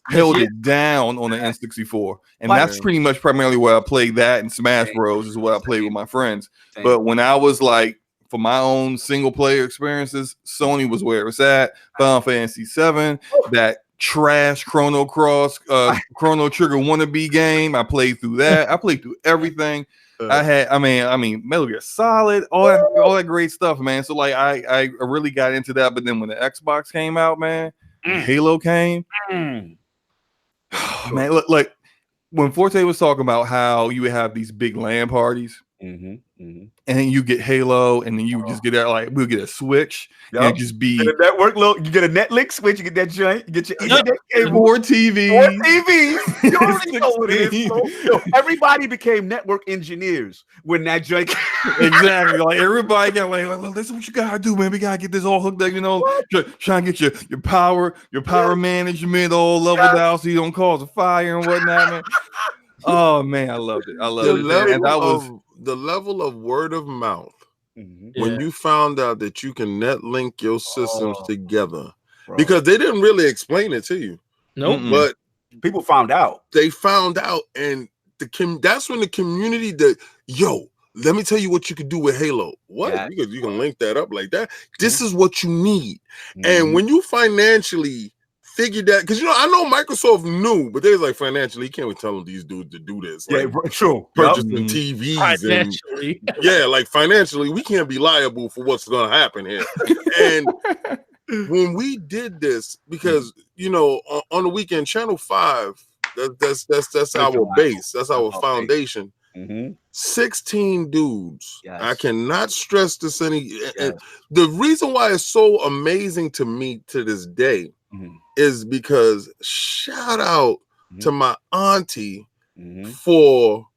held it down on the N64, and that's pretty much primarily where I played that, and Smash Bros is what I played with my friends. But when I was like, for my own single player experiences, Sony was where it's at. Final Fantasy 7, that trash Chrono Cross, Chrono Trigger wannabe game. I played through that. I played through everything. I mean, Metal Gear Solid, all that great stuff, man. So like, I really got into that. But then when the Xbox came out, man, when Halo came, man, look, like when Forte was talking about how you would have these big LAN parties. And you get Halo, and then you just get that, like, we'll get a Switch, and just be get a network. Look, you get a Netflix switch, you get that joint, you get your more TVs. More TVs. You already know what it is. So everybody became network engineers when that joint. Exactly. Like everybody got like, well, this is what you gotta do, man. We gotta get this all hooked up, you know. Trying to get your power management all leveled out so you don't cause a fire and whatnot, man. Oh man, I loved it. I loved it. And that was the level of word of mouth when you found out that you can net link your systems together, because they didn't really explain it to you. Nope. But people found out. They found out, and that's when the community let me tell you what you could do with Halo. What? Yeah. You can link that up like that. This is what you need. And when you financially figured that, because I know Microsoft knew, but they was like, financially, you can't be telling these dudes to do this. Like, true. Purchasing TVs financially. And like financially, we can't be liable for what's gonna happen here. And when we did this, because on the weekend, Channel 5, that's our base, that's our foundation. 16 dudes. Yes. I cannot stress this any. Yes. And the reason why it's so amazing to me to this day is because shout out to my auntie for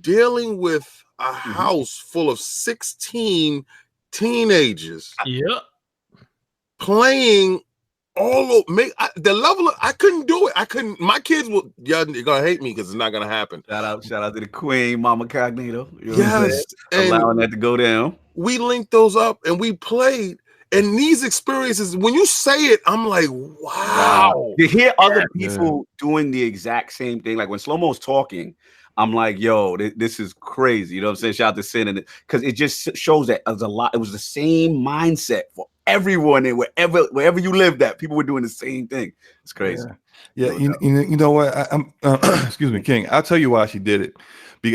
dealing with a house full of 16 teenagers. Playing all of the level of, I couldn't do it. I couldn't. My kids will. You're gonna hate me because it's not gonna happen. Shout out to the queen, Mama Cognito. Yes, allowing that to go down. We linked those up and we played. And these experiences, when you say it, I'm like, wow. You hear other people doing the exact same thing. Like when Slow-Mo's talking, I'm like, yo, this is crazy. You know what I'm saying? Shout out to Sin, because it just shows that it was the same mindset for everyone, and wherever you lived at, people were doing the same thing. It's crazy. Yeah. You know what? I'm excuse me, King. I'll tell you why she did it.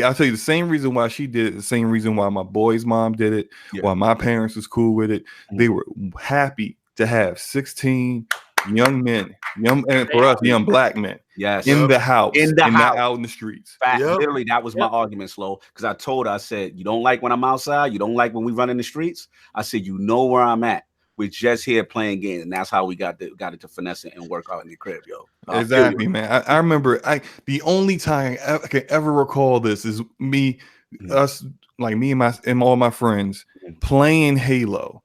I'll tell you the same reason why she did it, the same reason why my boy's mom did it, why my parents was cool with it. They were happy to have 16 young men, and for us, young black men, in the house, not out in the streets. Literally, that was my argument, Slow, because I told her, I said, you don't like when I'm outside, you don't like when we run in the streets. I said, you know where I'm at. We're just here playing games, and that's how we got it to finesse it and work out in the crib, yo. Exactly, man. I remember the only time I can ever recall this is me and all my friends playing Halo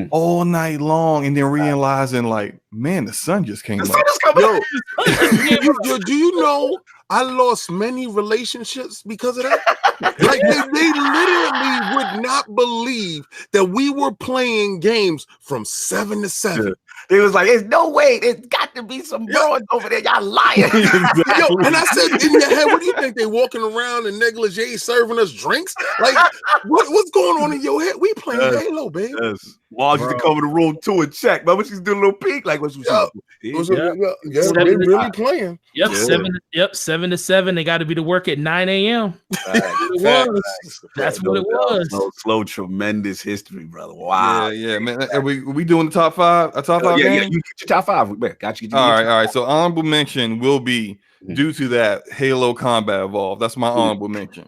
all night long, and then realizing, like, man, the sun just came up. Yo, do you know I lost many relationships because of that? Like they literally would not believe that we were playing games from 7 to 7. Yeah. It was like, there's no way. There's got to be some broads over there. Y'all lying. Yo, and I said, in your head, what do you think? They walking around in negligee serving us drinks? Like, what's going on in your head? We playing Halo, baby. Yes. Wall used to come in the room too and check. But she's doing a little peek, like what she they really playing. Yep, 7 to 7. They got to be to work at 9 a.m. That's what it was. Slow, tremendous history, brother. Wow. Yeah, man. Are we doing the top 5? A top 5 game? Yeah, you get your top 5. Got you. All right. So honorable mention will be due to that Halo Combat Evolved. That's my honorable mention.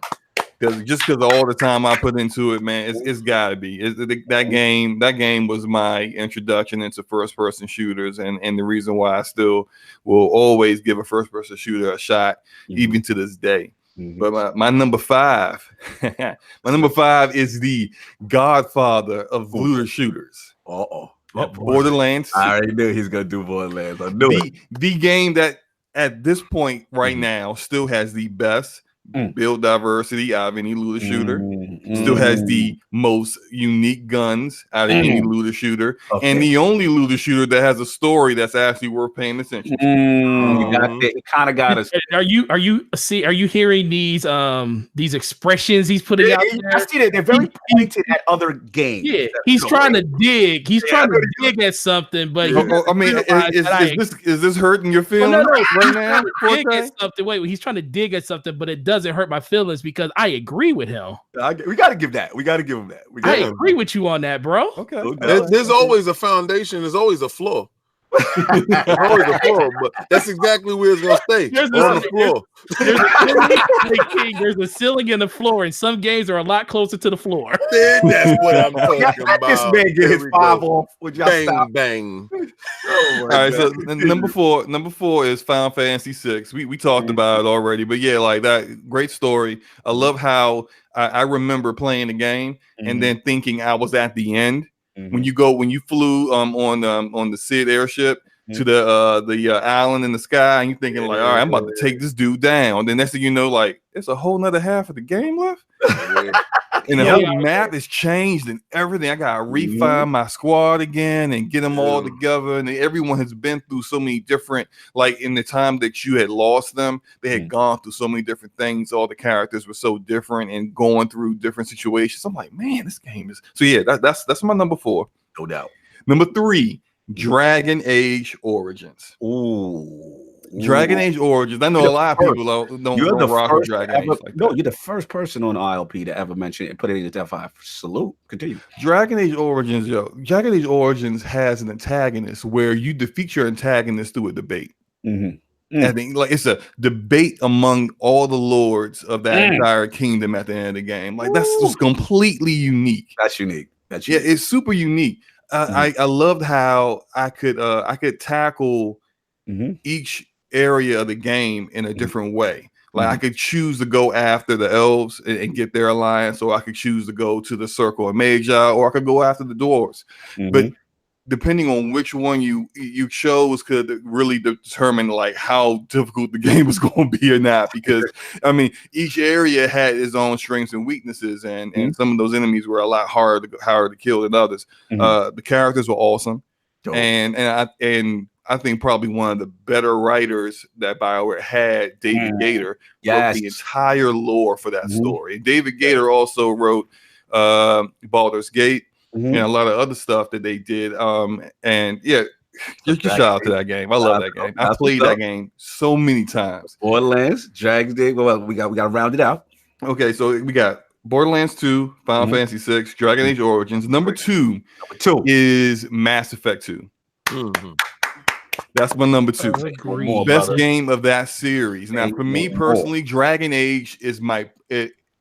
Because all the time I put into it, man, it's got to be. That game was my introduction into first-person shooters, and the reason why I still will always give a first-person shooter a shot, even to this day. But my number 5, is the godfather of looter shooters. Borderlands. I already knew he's gonna do Borderlands. I knew it. The game that at this point right now still has the best build diversity out of any looter shooter. Still has the most unique guns out of any looter shooter, and the only looter shooter that has a story that's actually worth paying attention to. You got it. It kind of got us. Are you hearing these expressions he's putting out there? I see that they're very pointed at other games. Yeah, he's trying to dig. He's trying to dig at something, but I mean, is this hurting your feelings right now? Dig at something. Wait, he's trying to dig at something, but it doesn't hurt my feelings because I agree with him. We got to give that. We got to give him that. I agree with you on that, bro. Okay. There's always a foundation. There's always a flaw. Always a flaw, but that's exactly where it's gonna stay. On the floor. There's a ceiling and a floor, and some games are a lot closer to the floor. That's what I'm talking about. This man get his 5 off. Would y'all bang, stop? bang. All right, so number four is Final Fantasy 6. We talked about it already, but yeah, like that great story. I love how I remember playing the game and then thinking I was at the end. When you flew on the Sid airship to the island in the sky, and you're thinking like, all right, I'm about to take this dude down. Then next thing you know, like there's a whole nother half of the game left. And the whole map is changed and everything. I gotta refine my squad again and get them all together. And everyone has been through so many different, like in the time that you had lost them, they had gone through so many different things. All the characters were so different and going through different situations. I'm like, man, this game is so yeah. That's my number 4, no doubt. Number 3, Dragon Age Origins. Dragon Age Origins. I know a lot of people don't rock with Dragon Age. You're the first person on ILP to ever mention it and put it in the top 5. Salute. Continue. Dragon Age Origins, Dragon Age Origins has an antagonist where you defeat your antagonist through a debate. I think like it's a debate among all the lords of that entire kingdom at the end of the game. Like that's just completely unique. That's unique. Yeah, it's super unique. I loved how I could tackle each area of the game in a different way. Like I could choose to go after the elves and get their alliance, or I could choose to go to the Circle of Magi, or I could go after the dwarves. But depending on which one you chose could really determine like how difficult the game was going to be or not. Because I mean, each area had its own strengths and weaknesses, and some of those enemies were a lot harder to kill than others. The characters were awesome, and I think probably one of the better writers that BioWare had, David Gator, wrote the entire lore for that story. David Gator also wrote Baldur's Gate and a lot of other stuff that they did. And yeah, just shout out to that game. I love that game. I played that game so many times. Borderlands, Dragon's Gate. Well, we got to round it out. Okay, so we got Borderlands 2, Final Fantasy 6, Dragon Age Origins. Number two is Mass Effect 2. That's my number 2. Best game of that series. Now, for me personally, Dragon Age is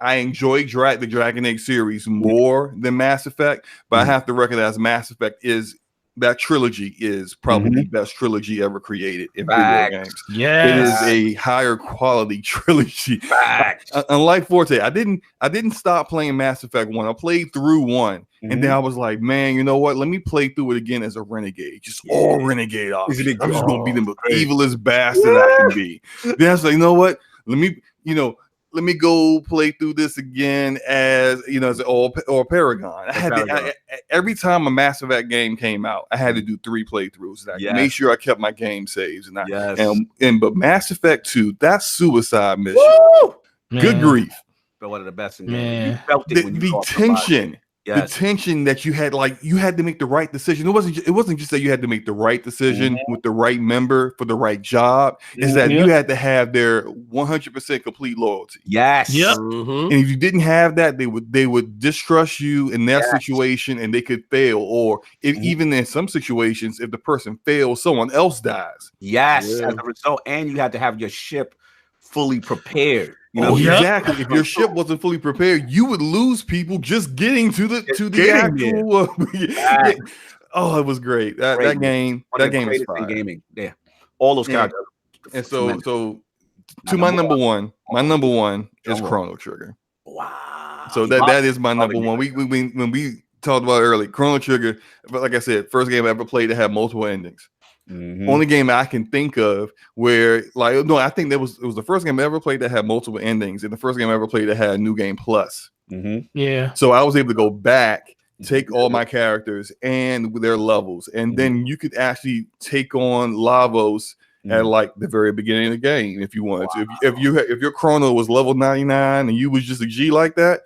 I enjoy the Dragon Age series more than Mass Effect, but I have to recognize Mass Effect that trilogy is probably the best trilogy ever created in video games. Yeah, it is a higher quality trilogy. Unlike Forte, I didn't stop playing Mass Effect 1. I played through 1, and then I was like, man, you know what? Let me play through it again as a renegade, just all renegade options. I'm just gonna be the evilest bastard I can be. Then I was like, you know what? Let me go play through this again as or Paragon. Every time a Mass Effect game came out, I had to do 3 playthroughs. I made sure I kept my game saves. But Mass Effect 2, that suicide mission, good grief. But one of the best in games. You felt it when you the tension. The tension that you had, like you had to make the right decision. It wasn't just that you had to make the right decision with the right member for the right job. It's that you had to have their 100% complete loyalty. And if you didn't have that, they would distrust you in that situation, and they could fail. Or even in some situations, if the person fails, someone else dies. As a result, and you had to have your ship fully prepared. Exactly. If your ship wasn't fully prepared, you would lose people just getting to the actual. It was great. That game is fire. Gaming. Yeah, all those characters. And so to my number one is Chrono Trigger. Wow. So that is my number one. When we talked about it earlier, Chrono Trigger. But like I said, first game I ever played that had multiple endings. Only game I can think of where, I think it was the first game I ever played that had multiple endings, and the first game I ever played that had a new game plus Yeah. So I was able to go back, take all my characters and their levels, and then you could actually take on Lavos at like the very beginning of the game if you wanted to. If your chrono was level 99 and you was just a G like that,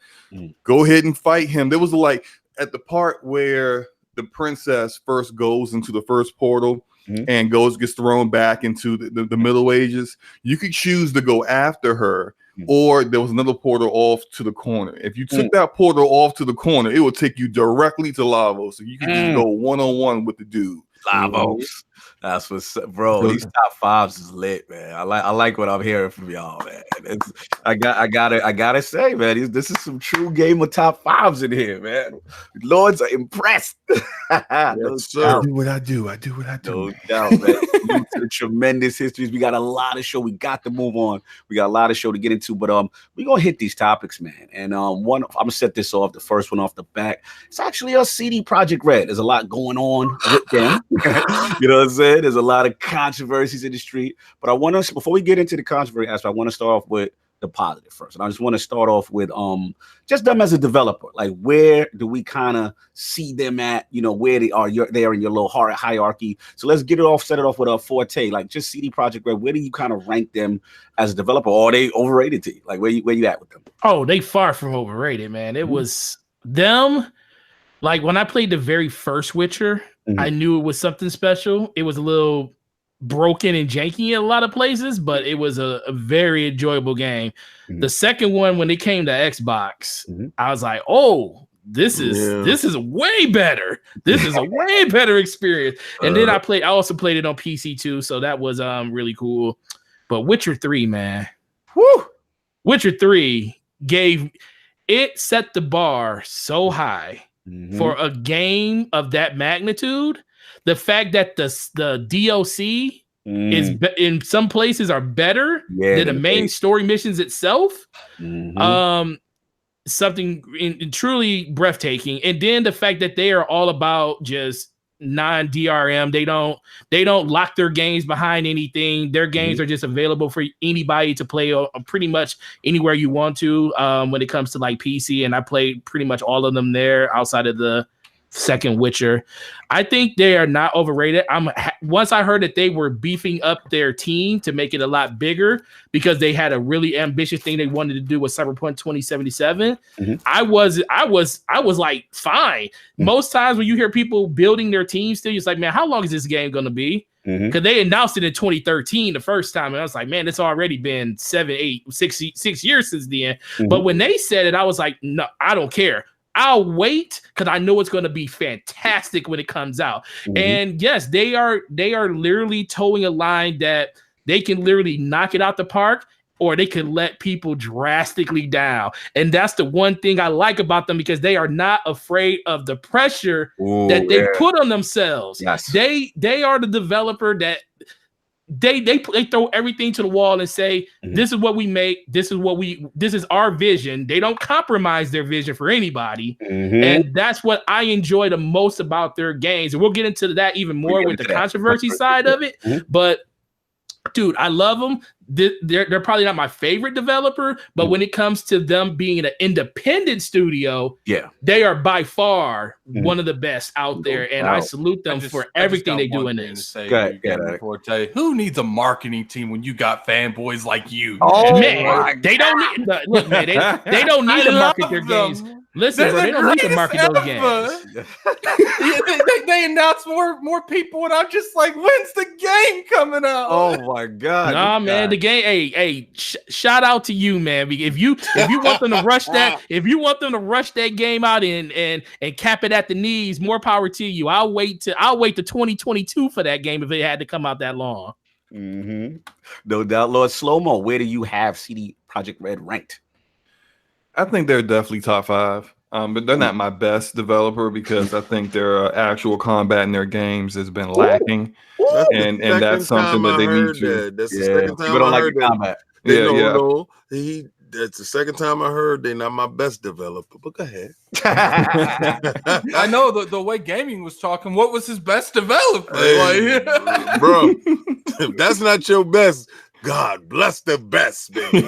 go ahead and fight him. There was like at the part where the princess first goes into the first portal and gets thrown back into the Middle Ages. You could choose to go after her, or there was another portal off to the corner. If you took that portal off to the corner, it would take you directly to Lavos, so you could just go one-on-one with the dude. Lavos. That's what's bro. These top fives is lit, man. I like what I'm hearing from y'all, man. I gotta say, man, this is some true gamer top fives in here, man. Lords are impressed. Yes, sir. I do what I do. I do what I do. No doubt, man. The tremendous histories. We got a lot of show. We got to move on. We got a lot of show to get into, but we're gonna hit these topics, man. And I'm gonna set this off. The first one off the back. It's actually a CD Projekt Red. There's a lot going on with them. You know what I'm saying? There's a lot of controversies in the street, but I want to, before we get into the controversy aspect, I want to start off with the positive first. And I just want to start off with just them as a developer. Like, where do we kind of see them at? You know, where they are in your little hierarchy. So let's get it off, set it off with a Forte, like just CD Projekt Red. Where do you kind of rank them as a developer? Or are they overrated to you? Like, where you at with them? Oh, they far from overrated, man. It was them. Like when I played the very first Witcher, I knew it was something special. It was a little broken and janky in a lot of places, but it was a very enjoyable game. The second one, when it came to Xbox, I was like, oh, this is way better. This is a way better experience. And then I also played it on PC too, so that was really cool. But Witcher 3, man. Woo! Witcher 3 set the bar so high. For a game of that magnitude, the fact that the DLC is in some places are better than the main story missions itself, something truly breathtaking. And then the fact that they are all about just non-DRM. They don't lock their games behind anything. Their games are just available for anybody to play pretty much anywhere you want to when it comes to like PC. And I played pretty much all of them there outside of the second Witcher. I think they are not overrated. Once I heard that they were beefing up their team to make it a lot bigger because they had a really ambitious thing they wanted to do with Cyberpunk 2077. I was like, fine. Most times when you hear people building their team still, it's like, man, how long is this game going to be? Because they announced it in 2013 the first time, and I was like, man, it's already been 6 years since then. But when they said it, I was like, no, I don't care. I'll wait because I know it's going to be fantastic when it comes out. And yes, they are literally towing a line that they can literally knock it out the park, or they can let people drastically down. And that's the one thing I like about them, because they are not afraid of the pressure that they put on themselves. Yes. They are the developer that they throw everything to the wall and say, this is what we make, this is our vision. They don't compromise their vision for anybody. And that's what I enjoy the most about their games. And we'll get into that even more with the controversy side of it. But dude, I love them. They're probably not my favorite developer, but when it comes to them being an independent studio, they are by far one of the best out there, and I salute them for everything they do in this. Who needs a marketing team when you got fanboys like you? Oh man, they don't need look, man. They don't need to market their games. Listen, bro, they don't need to market those games. They announce more people, and I'm just like, when's the game coming out? Oh my god! Nah, man, the game. Hey, shout out to you, man. If you want them to rush that, game out and cap it at the knees, more power to you. I'll wait to 2022 for that game if it had to come out that long. No doubt, Lord Slomo. Where do you have CD Projekt Red ranked? I think they're definitely top 5, but they're not my best developer because I think their actual combat in their games has been lacking, and that's something that they need to. That's the second time I heard combat. That's the second time I heard they're not my best developer. But go ahead. I know the way Gaming was talking. What was his best developer? Hey, bro, if that's not your best, God bless the best, baby.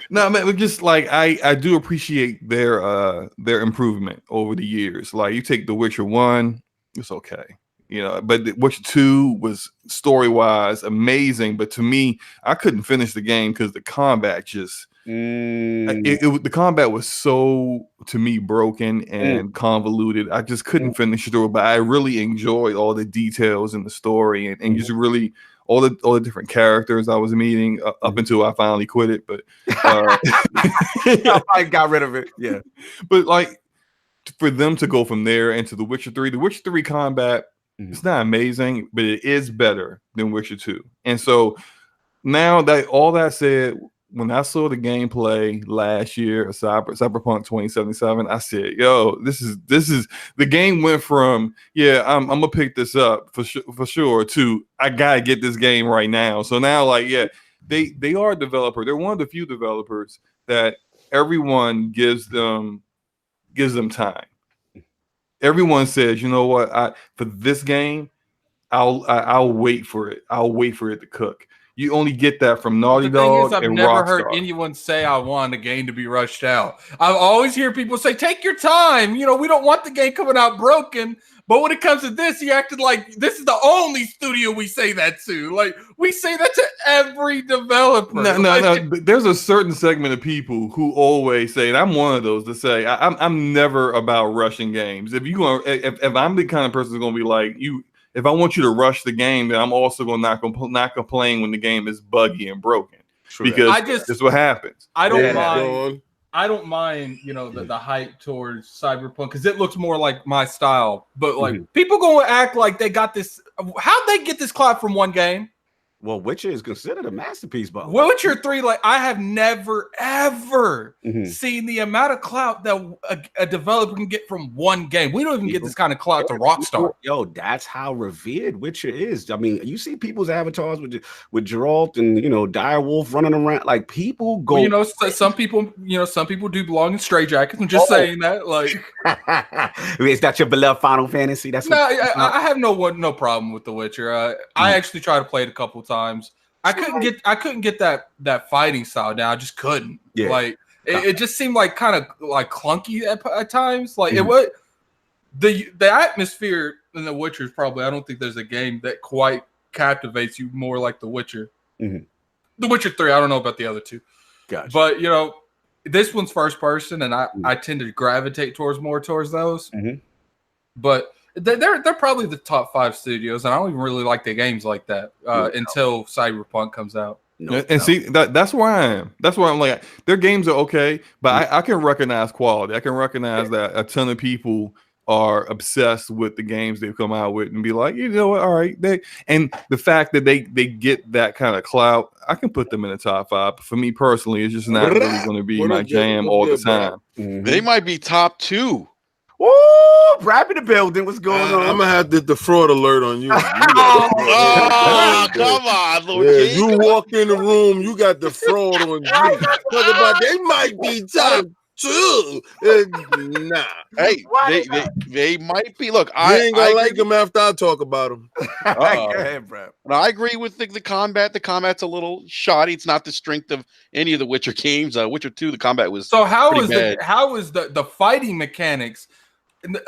No, man, just like I do appreciate their improvement over the years. Like you take The Witcher 1, it's okay. But The Witcher 2 was story-wise amazing, but to me, I couldn't finish the game because the combat just the combat was so, to me, broken and convoluted. I just couldn't finish through it, but I really enjoyed all the details in the story and just really all the different characters I was meeting up until I finally quit it. But I got rid of it. Yeah. But like for them to go from there into The Witcher 3 combat, it's not amazing, but it is better than Witcher 2. And so now that all that said, when I saw the gameplay last year of Cyberpunk 2077, I said, "Yo, this is the game went from I'm gonna pick this up for sure to I gotta get this game right now." So now, like, they are a developer. They're one of the few developers that everyone gives them time. Everyone says, you know what, for this game, I'll wait for it. I'll wait for it to cook. You only get that from Naughty Dog and Rockstar. I've never heard anyone say I want a game to be rushed out. I always hear people say, take your time. We don't want the game coming out broken. But when it comes to this, he acted like this is the only studio we say that to. Like, we say that to every developer. No. There's a certain segment of people who always say, and I'm one of those to say, I'm never about rushing games. If I'm the kind of person who's going to be like, if I want you to rush the game, then I'm also going to not complain when the game is buggy and broken. True. Because that's what happens. I don't mind. I don't mind, the hype towards Cyberpunk because it looks more like my style. But like people going to act like they got this. How'd they get this clout from one game? Well, Witcher is considered a masterpiece, but Witcher 3, like I have never ever seen the amount of clout that a developer can get from one game. We don't even get this kind of clout to Rockstar. Yo, that's how revered Witcher is. I mean, you see people's avatars with Geralt and Direwolf running around. Like people go. Well, some people do belong in straitjackets. I'm just saying that. Like, is that your beloved Final Fantasy? That's I have no problem with The Witcher. I actually tried to play it a couple of times. I couldn't get that fighting style down. I just couldn't. Yeah. Like it just seemed like kind of like clunky at times. Like it was the atmosphere in The Witcher is probably, I don't think there's a game that quite captivates you more like The Witcher. The Witcher 3, I don't know about the other two. Gotcha. But this one's first person, and I tend to gravitate towards those. But they're probably the top 5 studios, and I don't even really like their games like that until Cyberpunk comes out. See, that's where I am. That's where I'm like, their games are okay, but I can recognize quality. I can recognize that a ton of people are obsessed with the games they've come out with and be like, you know what, all right. And the fact that they get that kind of clout, I can put them in the top 5. But for me personally, it's just not really going to be my jam all the time. They might be top 2. Woo! Rap in the building. What's going on? I'm gonna have the fraud alert on you. Come on, Lord. You walk in the room, you got the fraud on you. Talk about they might be top 2. Nah. Hey, they might be. Look, I ain't gonna like them after I talk about them. Go ahead, bro. I agree with the combat. The combat's a little shoddy. It's not the strength of any of the Witcher games. Witcher 2, the combat was how is the fighting mechanics? The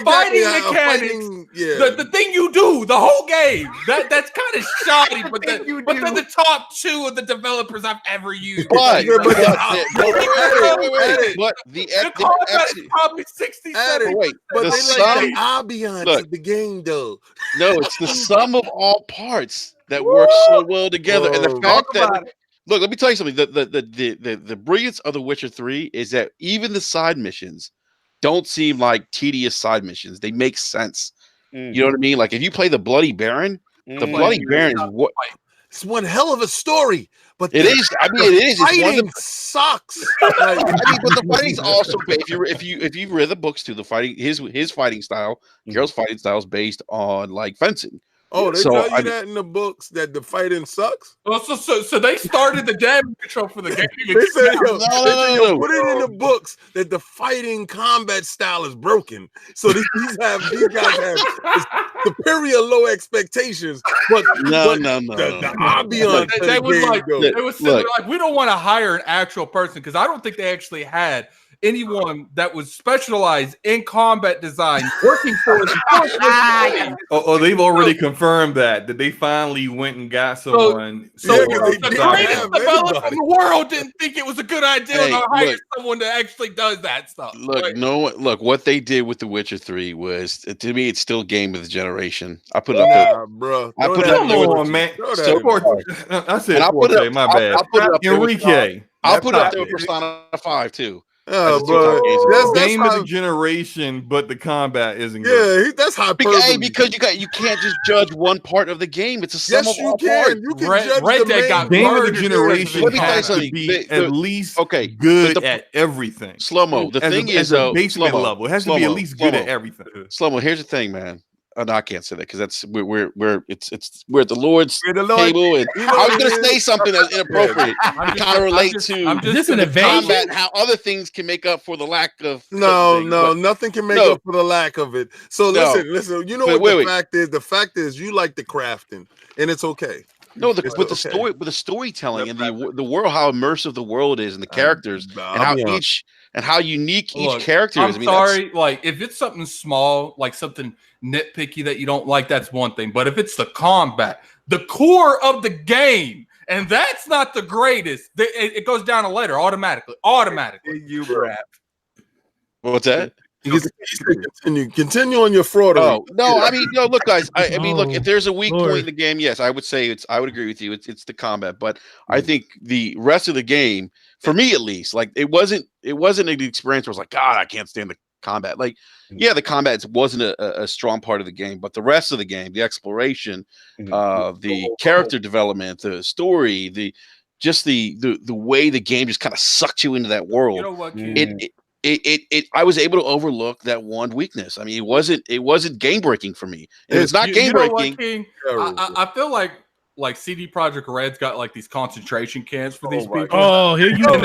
fighting mechanics, the thing you do the whole game, that's kind of shoddy, but they're the top 2 of the developers I've ever used. But the combat is probably 67. But they like the ambiance of the game, though. No, it's the sum of all parts that works so well together, and the fact that. Look, let me tell you something. The brilliance of The Witcher 3 is that even the side missions don't seem like tedious side missions. They make sense. You know what I mean? Like if you play the Bloody Baron, the Bloody Baron is what. It's one hell of a story, but it is. I mean, it is. Fighting sucks. But the fighting's also. If you read the books too, the fighting his fighting style, Geralt's fighting style is based on like fencing. Oh, they tell you that in the books that the fighting sucks. Well, so they started the damage control for the game. They say, put it in the books that the fighting combat style is broken. So these guys have superior low expectations, but the ambiance. They was like, we don't want to hire an actual person because I don't think they actually had anyone that was specialized in combat design working for the they've already confirmed that they finally went and got someone. The greatest developer in the world didn't think it was a good idea to hire someone that actually does that stuff. Look, what they did with The Witcher 3 was, to me, it's still game of the generation. I put it up there, bro. I put it up there, man. I said, my bad. I'll put it up there. Enrique. I'll put it up there with Persona 5 too. Oh, bro. That's game of the generation, but the combat isn't good. Yeah, that's high. Because you can't just judge one part of the game. It's a sum of all parts. You can judge Red Dead got game of the generation. Let me tell you something. Be at least good at everything. Slow-mo. The thing is, though, basement level, it has to be at least good at everything. Slow-mo. Here's the thing, man. Oh, no, I can't say that because that's we're at the Lord's table, and I was going to say something that's inappropriate. Kind of relate to this an combat and how other things can make up for the lack of. Nothing can make up for the lack of it. So listen. You know what the fact is? The fact is, you like the crafting, and it's okay. No, with the storytelling and the world, how immersive the world is, and the characters, and how unique each character is. I'm sorry, like if it's something small, like something nitpicky that you don't like, that's one thing. But if it's the combat, the core of the game, and that's not the greatest, it goes down a letter automatically. You rap. What's that? Continue on your fraud. Oh no, I mean, look, guys. I mean, look. If there's a weak point in the game, yes, I would say I would agree with you. It's the combat, but I think the rest of the game, for me at least, like it wasn't an experience where I was like, God, I can't stand the combat. Like, yeah, the combat wasn't a strong part of the game, but the rest of the game, the exploration, the character development, the story, the way the game just kind of sucked you into that world. You know what, I was able to overlook that one weakness. I mean, it wasn't game breaking for me. And it's not game breaking. I feel like CD Projekt Red's got like these concentration camps for these people. Oh, here you go.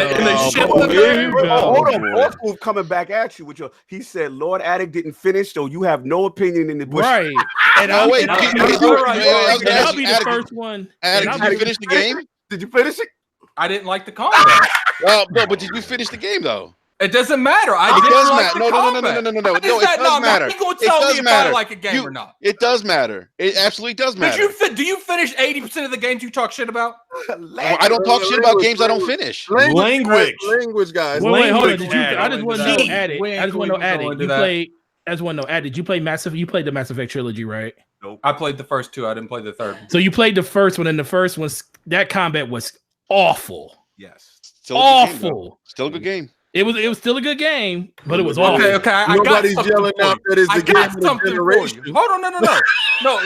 Hold on, Orphan coming back at you with your. He said Lord Addict didn't finish, so you have no opinion in the bush. Right. And I'll be the first one. Addict, did you finish the game? Did you finish it? I didn't like the combat. No, but did you finish the game though? It doesn't matter. No. It does matter. You gonna tell me if I like a game or not? It does matter. It absolutely does matter. Do you finish 80% of the games you talk shit about? I don't talk shit about games I don't finish. Language, guys. Wait, hold on. I just want to know, Addict. Did you play Massive? You played the Mass Effect trilogy, right? Nope. I played the first two. I didn't play the third one. So you played the first one, and the first one, that combat was awful. Yes. Awful. Still a good game. It was still a good game, but it was awful. Okay. Nobody's yelling out that it's the game of the generation. Hold on, no.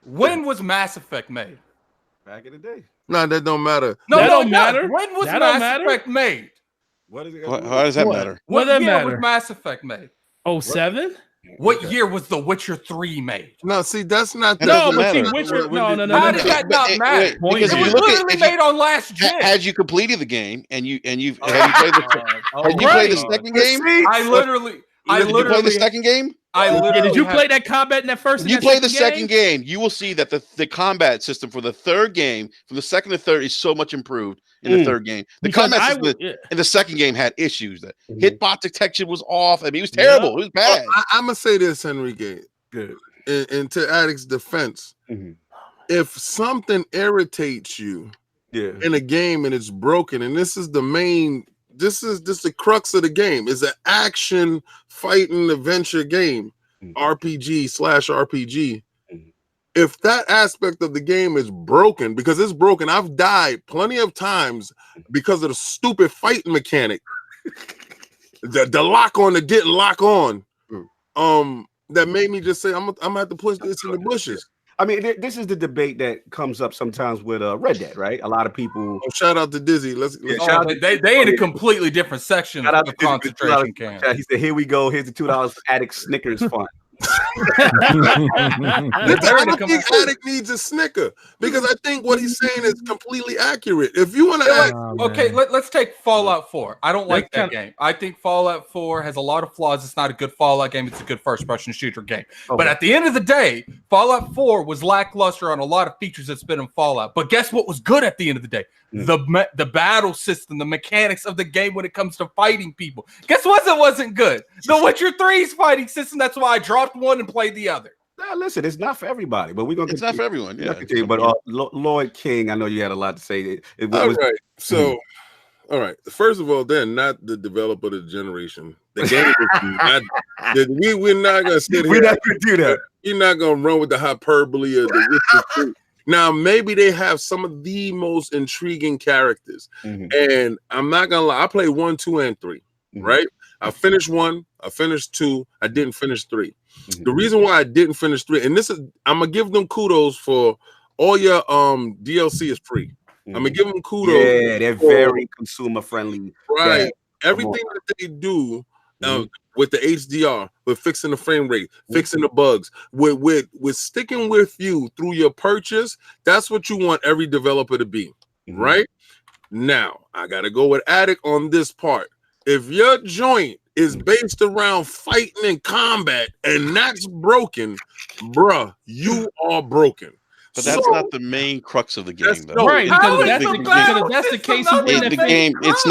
When was Mass Effect made? Back in the day. No, that don't matter. That don't matter. When was Mass Effect made? How does that matter? What year was Mass Effect made? 07? What year was The Witcher 3 made? No, see, that's not Witcher. No. How did that not matter? Because it was literally made on last gen. Had you completed the game and you played the second game? I literally did you play the second game? Did you play that combat in that first? You play the second game, you will see that the combat system for the third game, from the second to third, is so much improved in the third game. The combat system in the second game had issues. That hitbox detection was off. I mean, it was terrible. It was bad. I'm gonna say this, Enrique. Good. And to Addict's defense, if something irritates you in a game and it's broken, and this is the crux of the game, is an action fighting adventure game, RPG/RPG. If that aspect of the game is broken, because it's broken, I've died plenty of times because of the stupid fighting mechanic. the lock on that didn't lock on. That made me just say, I'm gonna have to push this in the bushes. I mean, this is the debate that comes up sometimes with Red Dead, right? A lot of people. Shout out to Dizzy. They in a completely different section of the concentration camp. He said, "Here we go. Here's the $2 for Addict Snickers fund." I don't think Addict needs a snicker because I think what he's saying is completely accurate. If you want to ask, okay, let's take Fallout 4. I don't like that game. I think Fallout 4 has a lot of flaws. It's not a good Fallout game. It's a good first-person shooter game. Okay. But at the end of the day, Fallout 4 was lackluster on a lot of features that's been in Fallout. But guess what was good at the end of the day? The battle system, the mechanics of the game when it comes to fighting people. Guess what? It wasn't good. The Witcher 3's fighting system. That's why I dropped one and played the other. Nah, listen, it's not for everybody, but we're gonna. It's not for everyone. Yeah. But Lord King, I know you had a lot to say. All right. So, all right. First of all, they're not the developer of the generation. The game is not. We're not gonna sit here. We're not gonna do that. You're not gonna run with the hyperbole of the Witcher 3. Now, maybe they have some of the most intriguing characters, and I'm not gonna lie. I played 1, 2, and 3. Right? I finished 1. I finished 2. I didn't finish 3. The reason why I didn't finish 3, and this is, I'm gonna give them kudos for all your DLC is free. I'm gonna give them kudos. Yeah, they're very consumer friendly. Right. Everything that they do with the HDR, with fixing the frame rate, fixing the bugs, with sticking with you through your purchase, that's what you want every developer to be. Right? Now, I gotta go with Addict on this part. If your joint is based around fighting and combat and that's broken, bruh, you are broken. But that's not the main crux of the game, though. Right, because that's the case. The game, it's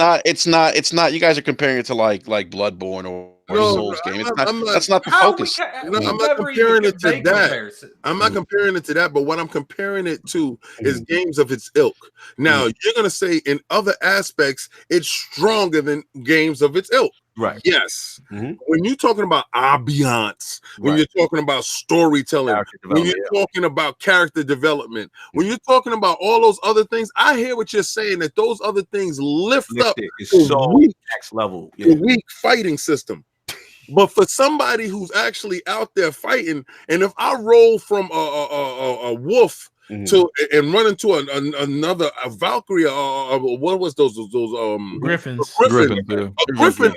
not. You guys are comparing it to like Bloodborne or Souls game. It's not. That's not the focus. I'm not comparing it to that. I'm not comparing it to that. But what I'm comparing it to is games of its ilk. Now you're gonna say in other aspects it's stronger than games of its ilk. Right. Yes. When you're talking about ambiance, when you're talking about storytelling, when you're talking about character development, when you're talking about all those other things, I hear what you're saying, that those other things lift up the next level, the weak fighting system. But for somebody who's actually out there fighting, and if I roll from a wolf to and run into another Valkyrie, what was those Griffins? A Griffin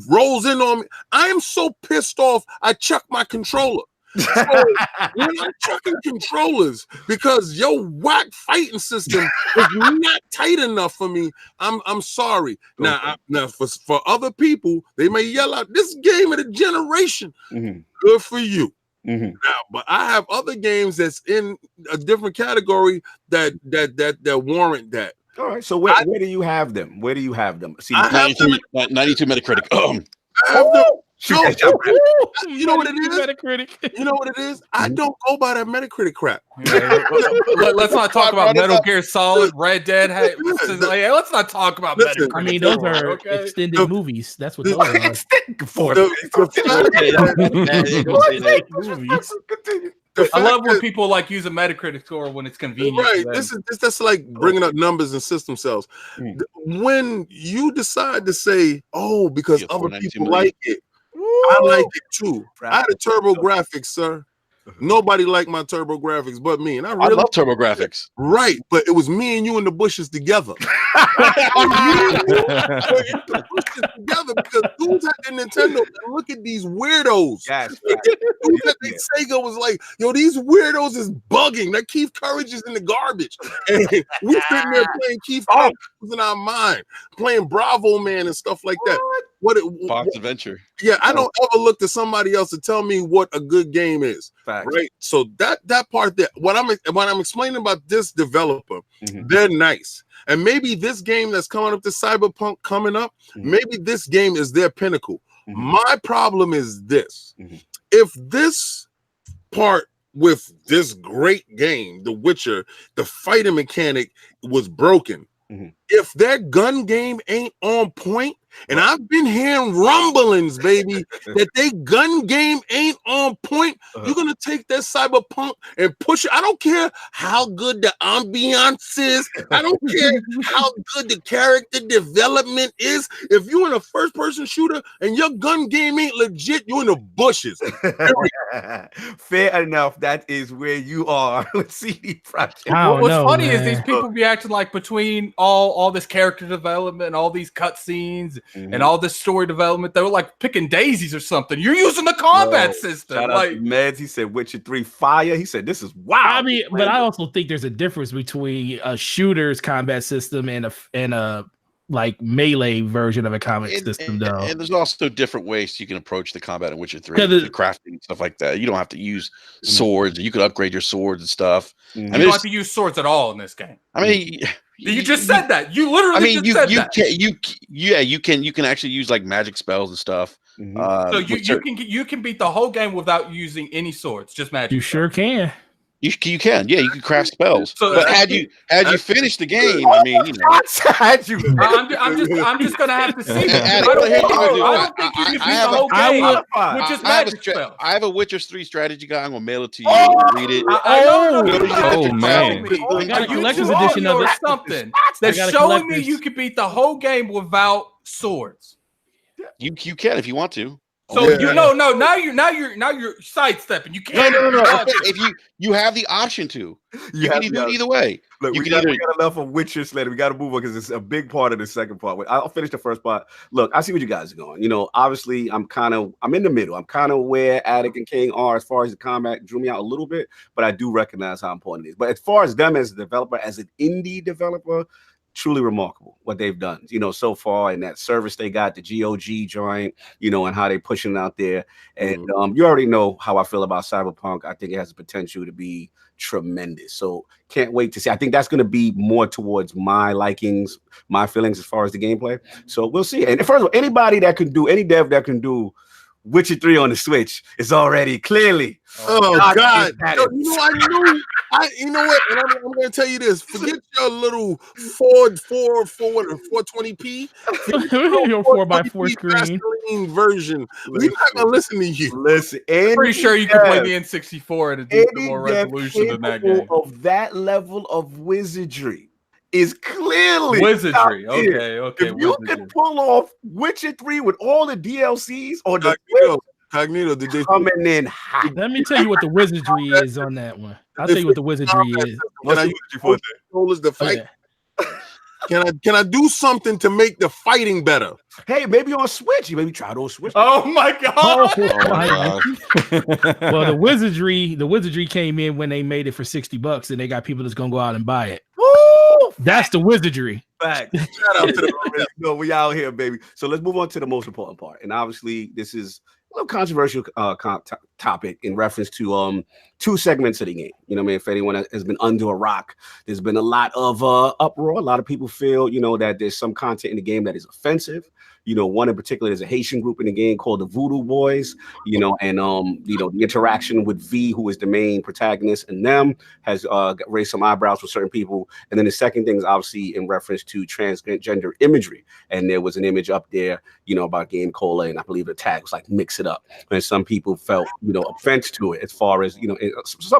rolls in on me. I am so pissed off. I chuck my controller. So when I'm chucking controllers because your whack fighting system is not tight enough for me, I'm sorry. Now for other people, they may yell out, "This game of the generation." Good for you. Now, but I have other games that's in a different category that warrant that. All right. So where do you have them? Where do you have them? See, 92 Metacritic. I have them. You know what it is? Metacritic. You know what it is? I don't go by that Metacritic crap. Let's not talk about Metal Gear Solid, Red Dead. Hey, let's not talk about Metacritic. I mean, those are extended movies. That's what those are. I love when people like use a Metacritic score when it's convenient. Right. That's like bringing up numbers and system cells. When you decide to say, "Oh, because other people like it," I like it too. I had a Turbo Graphics, sir. Nobody liked my Turbo Graphics but me, and I love Turbo Graphics. Right, but it was me and you in the bushes together. Together because dudes at the Nintendo and look at these weirdos. Yes, dudes at the Sega was like, "Yo, these weirdos is bugging. That Keith Courage is in the garbage." And we sitting there playing Keith Courage in our mind, playing Bravo Man and stuff like that. Fox Adventure. Yeah, I don't ever look to somebody else to tell me what a good game is. Facts. Right. So that part that what I'm explaining about this developer, they're nice. And maybe this game that's coming up, the Cyberpunk coming up, maybe this game is their pinnacle. My problem is this. If this part with this great game, The Witcher, the fighting mechanic was broken, if their gun game ain't on point, and I've been hearing rumblings, baby, that they gun game ain't on point, you're gonna take that Cyberpunk and push it. I don't care how good the ambiance is. I don't care how good the character development is. If you're in a first-person shooter and your gun game ain't legit, you're in the bushes. Fair enough. That is where you are with CD Projekt. What's funny is these people be acting like between all this character development and all these cutscenes and all this story development. They were like picking daisies or something. You're using the combat system. Shout out to Meds. He said Witcher 3 fire. He said this is wild. I mean, but I also think there's a difference between a shooter's combat system and a like melee version of a combat system, though. And there's also different ways you can approach the combat in Witcher 3, the crafting and stuff like that. You don't have to use swords. You can upgrade your swords and stuff. You don't have to use swords at all in this game. I mean, you just said that. You literally said that. You can actually use like magic spells and stuff. So you can beat the whole game without using any swords, just magic. You sure can. You can, yeah, you can craft spells. So, but had you finished the game, I mean, you know, I'm just gonna have to see. I don't think you can beat the whole game with just magic spells. I have a Witcher 3 strategy guide. I'm gonna mail it to you. You can read it. Man, I got a collector's edition of it. Something that's showing me you can beat the whole game without swords. You can if you want to. So now you're sidestepping. You can't. No. If you have the option to, you can do it either way. Look, we got enough of Witcher later. We got to move on because it's a big part of the second part. I'll finish the first part. Look, I see what you guys are going. You know, obviously, I'm in the middle. I'm kind of where Attic and King are as far as the combat drew me out a little bit, but I do recognize how important it is. But as far as them as a developer, as an indie developer, truly remarkable what they've done, you know, so far in that service they got, the GOG joint, you know, and how they pushing it out there. And you already know how I feel about Cyberpunk. I think it has the potential to be tremendous. So can't wait to see. I think that's going to be more towards my likings, my feelings as far as the gameplay. So we'll see. And first of all, anybody that can do, any dev that can do Witcher 3 on the Switch is already clearly. Oh God! You know what? And I'm going to tell you this: forget your little 420p, your 4x4 screen version. We're not going to listen to you. Listen, I'm pretty sure you can play the N64 and a more resolution than that game. Of that level of wizardry is clearly wizardry. Okay. If you can pull off Witcher 3 with all the DLCs or the Cognito, did they coming in hot? Let me tell you what the wizardry is on that one. I'll tell you what the wizardry is. The fight? Can I do something to make the fighting better? Hey, maybe on Switch. You maybe try it on Switch. Oh my God! Oh my God. Well, the wizardry came in when they made it for $60, and they got people that's gonna go out and buy it. Woo! That's the wizardry. Fact. Shout out to the no, we out here, baby. So let's move on to the most important part. And obviously, this is a little controversial topic in reference to two segments of the game. You know what I mean? If anyone has been under a rock, there's been a lot of uproar. A lot of people feel, you know, that there's some content in the game that is offensive. You know, one in particular, there's a Haitian group in the game called the Voodoo Boys, you know, and, you know, the interaction with V, who is the main protagonist, and them has raised some eyebrows for certain people. And then the second thing is obviously in reference to transgender imagery. And there was an image up there, you know, about Game Cola, and I believe the tag was like, mix it up. And some people felt, you know, offense to it as far as, you know,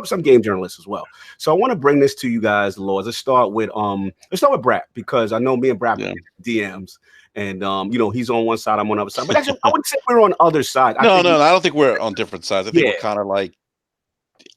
some game journalists as well. So I want to bring this to you guys, Lords. Let's start with B.R.A.P., because I know me and B.R.A.P. DMs. And you know, he's on one side, I'm on the other side. But actually, I wouldn't say we're on other sides. I don't think we're on different sides. I think we're kind of like,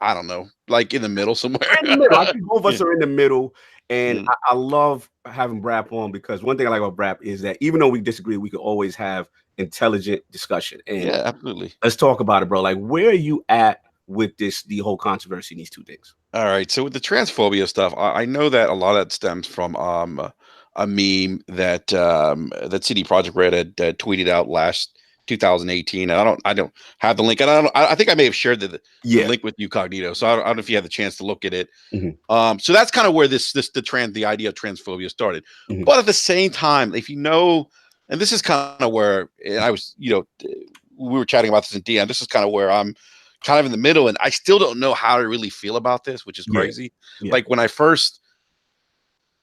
I don't know, like in the middle somewhere. In the middle. I think both of us are in the middle. And I love having B.R.A.P. on, because one thing I like about B.R.A.P. is that even though we disagree, we can always have intelligent discussion. And yeah, absolutely. Let's talk about it, bro. Like, where are you at with the whole controversy in these two things? All right. So with the transphobia stuff, I know that a lot of that stems from a meme that that CD Projekt Red had tweeted out last 2018. And I don't have the link. And I think I may have shared the link with you, Cognito. So I don't know if you had the chance to look at it. So that's kind of where the idea of transphobia started. But at the same time, if you know, and this is kind of where, and I was, you know, we were chatting about this in DM. This is kind of where I'm kind of in the middle, and I still don't know how to really feel about this, which is crazy. Like when I first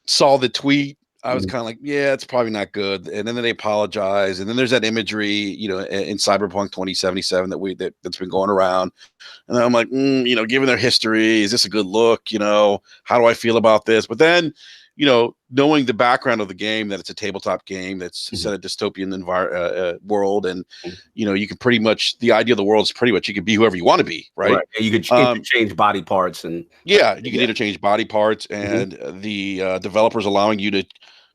saw the tweet, I was kind of like, yeah, it's probably not good. And then they apologize. And then there's that imagery, you know, in Cyberpunk 2077 that's been going around. And then I'm like, you know, given their history, is this a good look? You know, how do I feel about this? But then, you know, knowing the background of the game, that it's a tabletop game that's set a dystopian world, and you know, you can pretty much, the idea of the world is pretty much you can be whoever you want to be, right? And you can interchange body parts, and you can interchange body parts, and the developers allowing you to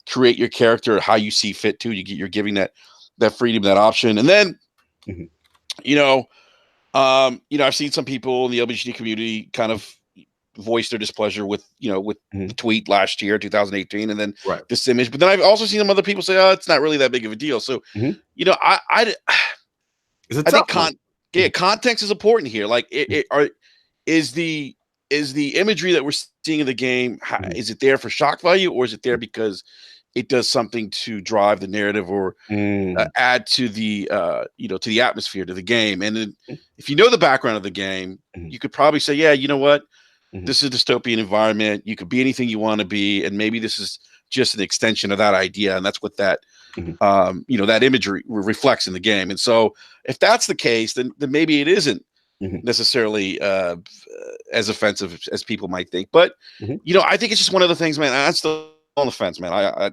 create your character how you see fit too. You're giving that freedom, that option. And then, I've seen some people in the LGBT community kind of voice their displeasure with the tweet last year, 2018, and then this image. But then I've also seen some other people say, "Oh, it's not really that big of a deal." So, I think context is important here. Like, is the imagery that we're seeing in the game, is it there for shock value, or is it there because it does something to drive the narrative or add to the to the atmosphere, to the game? And then, if you know the background of the game, you could probably say, yeah, you know what, this is a dystopian environment. You could be anything you want to be, and maybe this is just an extension of that idea, and that's what that that imagery reflects in the game. And so, if that's the case, then maybe it isn't necessarily as offensive as people might think. But I think it's just one of the things, man. I'm still on the fence, man.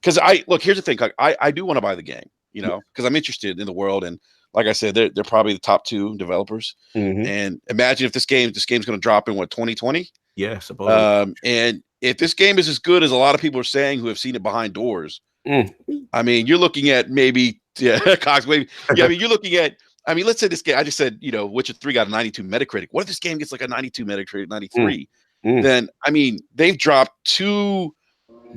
Because look, here's the thing. I do want to buy the game, because I'm interested in the world, and like I said, they're probably the top 2 developers. And imagine if this game's going to drop in 2020. Yeah, supposedly. And if this game is as good as a lot of people are saying who have seen it behind doors, I mean, you're looking at maybe Cox. Maybe I mean, you're looking at. I mean, let's say this game. I just said, Witcher 3 got a 92 Metacritic. What if this game gets like a 92 Metacritic, 93? Then I mean, they've dropped 2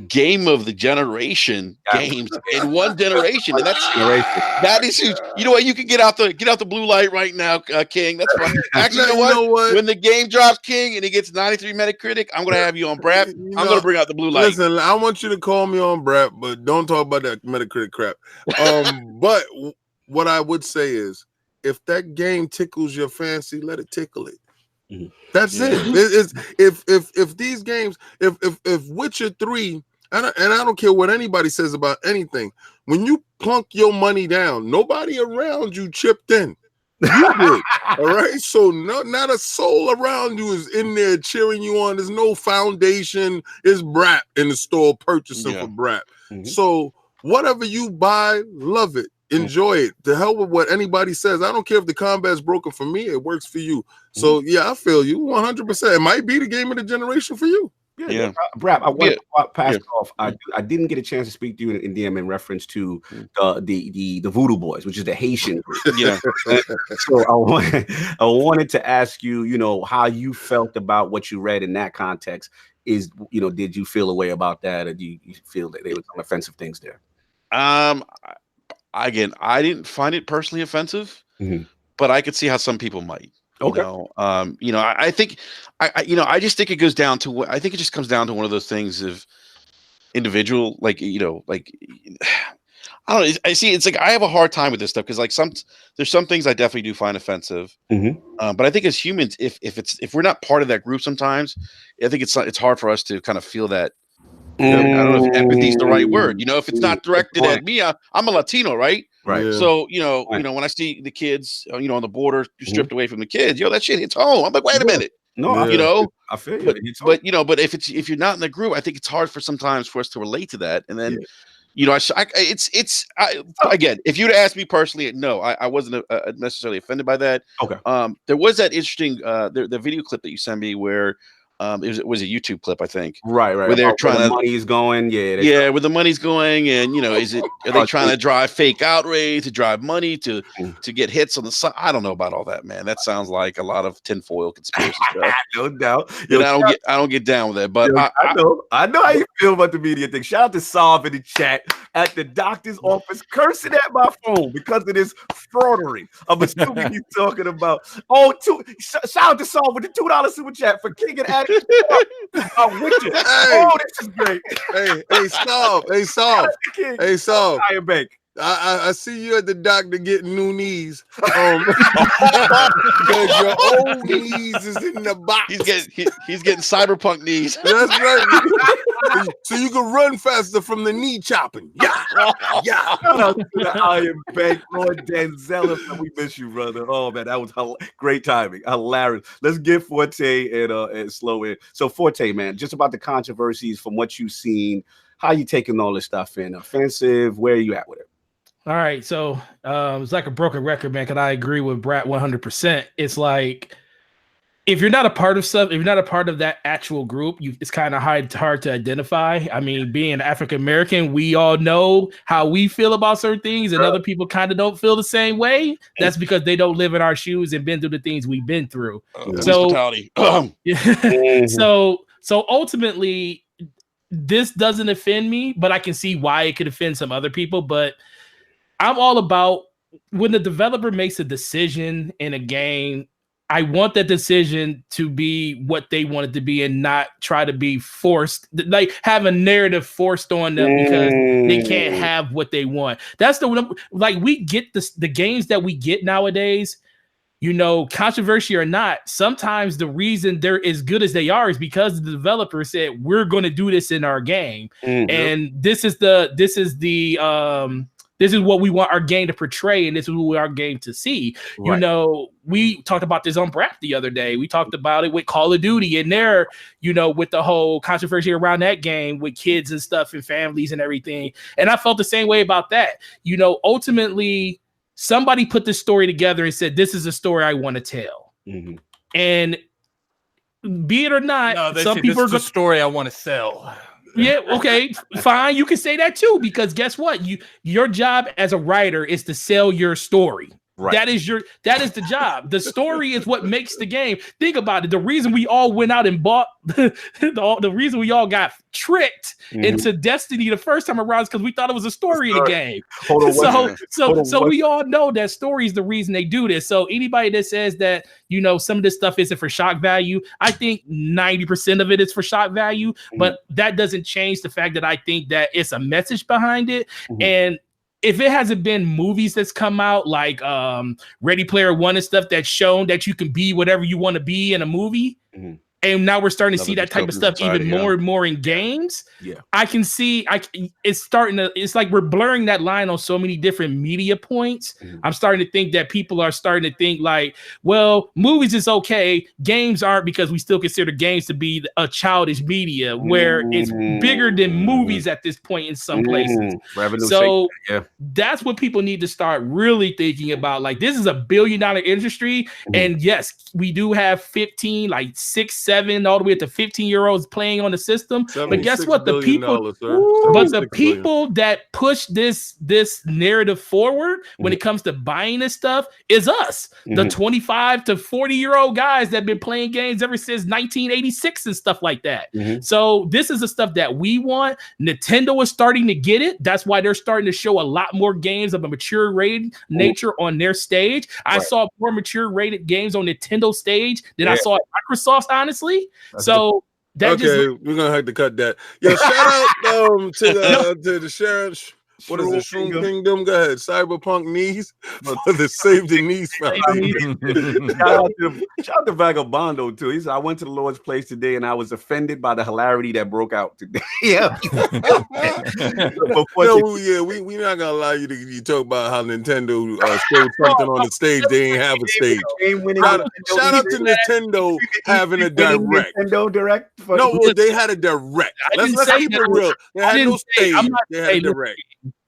game of the generation games in one generation, and that is huge. You know what? You can get out the blue light right now, King. That's fine. Actually, you know what? When the game drops, King, and it gets 93 Metacritic, I'm gonna have you on B.R.A.P.s. I'm gonna bring out the blue light. Listen, I want you to call me on B.R.A.P.s, but don't talk about that Metacritic crap. But what I would say is, if that game tickles your fancy, let it tickle it. That's it. It's if these games, if Witcher 3, and I don't care what anybody says about anything, when you plunk your money down, nobody around you chipped in. You did. All right. So not a soul around you is in there cheering you on. There's no foundation. It's B.R.A.P. in the store purchasing for B.R.A.P. So whatever you buy, love it. Enjoy it. To hell with what anybody says. I don't care if the combat's broken for me. It works for you. So yeah, I feel you 100%. It might be the game of the generation for you. Yeah. B.R.A.P., I want to pass it off. I didn't get a chance to speak to you in DM in reference to the Voodoo Boys, which is the Haitian group. So I wanted to ask you, how you felt about what you read in that context. Is did you feel a way about that, or do you feel that they were some offensive things there? Again, I didn't find it personally offensive, but I could see how some people might. Okay. I think, I just think it goes down to I think it just comes down to one of those things of individual, I don't know. I see. It's like I have a hard time with this stuff because there's some things I definitely do find offensive. But I think as humans, if we're not part of that group, sometimes I think it's hard for us to kind of feel that. I don't know if empathy is the right word. If it's not directed at me, I'm a Latino, right? Right. Yeah. So when I see the kids, on the border stripped away from the kids, that shit hits home. I'm like, wait a minute. No, I feel you. But if you're not in the group, I think it's hard sometimes for us to relate to that. And then, again, if you'd asked me personally, no, I wasn't necessarily offended by that. Okay. There was that interesting the video clip that you sent me where. It was a YouTube clip, I think. Right. Where they're trying where the money's going. Where the money's going, and are they trying to drive fake outrage, to drive money, to get hits on the side? I don't know about all that, man. That sounds like a lot of tinfoil conspiracy stuff. No doubt. I don't get down with that. But I know how you feel about the media thing. Shout out to Solve in the chat at the doctor's office, cursing at my phone because of this fraudery. I'm assuming he's talking about. Shout out to Solve with the $2 super chat for King and Addy. Witcher. Oh, this is great. Hey, Saul. Iron Bank. I see you at the doctor getting new knees. Because your old knees is in the box. He's getting Cyberpunk knees. That's right. So you can run faster from the knee chopping. Yeah. Shout out to the Iron Bank, Lord Denzel. We miss you, brother. Oh man, that was great timing. Hilarious. Let's get Forte and Slow in. So Forte, man, just about the controversies from what you've seen. How you taking all this stuff in? Offensive? Where are you at with it? All right, so it's like a broken record, man. Because I agree with B.R.A.P. 100%. It's like if you're not a part of stuff, if you're not a part of that actual group, it's kind of hard to identify. I mean, being African American, we all know how we feel about certain things, and other people kind of don't feel the same way. That's because they don't live in our shoes and been through the things we've been through. So ultimately, this doesn't offend me, but I can see why it could offend some other people. But I'm all about when the developer makes a decision in a game, I want that decision to be what they want it to be and not try to be forced, like have a narrative forced on them because they can't have what they want. That's we get the games that we get nowadays, controversy or not, sometimes the reason they're as good as they are is because the developer said, we're going to do this in our game. And this is what we want our game to portray, and this is what we want our game to see. Right. We talked about this on B.R.A.P.s the other day. We talked about it with Call of Duty, and there, with the whole controversy around that game with kids and stuff and families and everything. And I felt the same way about that. Ultimately, somebody put this story together and said, this is a story I want to tell. And be it or not, some people this is a story I want to sell. Yeah, okay, fine. You can say that too, because guess what? Your job as a writer is to sell your story. Right. That is the job. The story is what makes the game. Think about it. The reason we all went out and bought the reason we all got tricked into Destiny the first time around is because we thought it was a story in the game. So we all know that story is the reason they do this. So anybody that says that some of this stuff isn't for shock value, I think 90% of it is for shock value. But that doesn't change the fact that I think that it's a message behind it. And if it hasn't been movies that's come out like Ready Player One and stuff that's shown that you can be whatever you want to be in a movie, and now we're starting to see that type of stuff even more and more in games. Yeah, I can see. It's like we're blurring that line on so many different media points. I'm starting to think that people are starting to think like, well, movies is okay, games aren't, because we still consider games to be a childish media where it's bigger than movies at this point in some places. So that's what people need to start really thinking about. Like, this is $1 billion industry, and yes, we do have 15, like 6, 7, all the way to 15-year-olds playing on the system. But guess what? The people that push this narrative forward when it comes to buying this stuff is us, the 25 to 40-year-old guys that have been playing games ever since 1986 and stuff like that. So this is the stuff that we want. Nintendo is starting to get it. That's why they're starting to show a lot more games of a mature rated nature on their stage. I saw more mature rated games on Nintendo stage than I saw at Microsoft, honestly. So we're gonna have to cut that. Yeah, shout out to the sheriff. What is the Shroom Kingdom? Go ahead. Cyberpunk knees for the Save the Knees Foundation. Shout out to Vagabondo too. He said, I went to the Lord's place today and I was offended by the hilarity that broke out today. We're not gonna allow you to talk about how Nintendo showed something on the stage. They ain't have a stage. Shout out to Nintendo having a direct. Nintendo direct. They had a direct. Let's keep it real. They had no stage. They had a direct.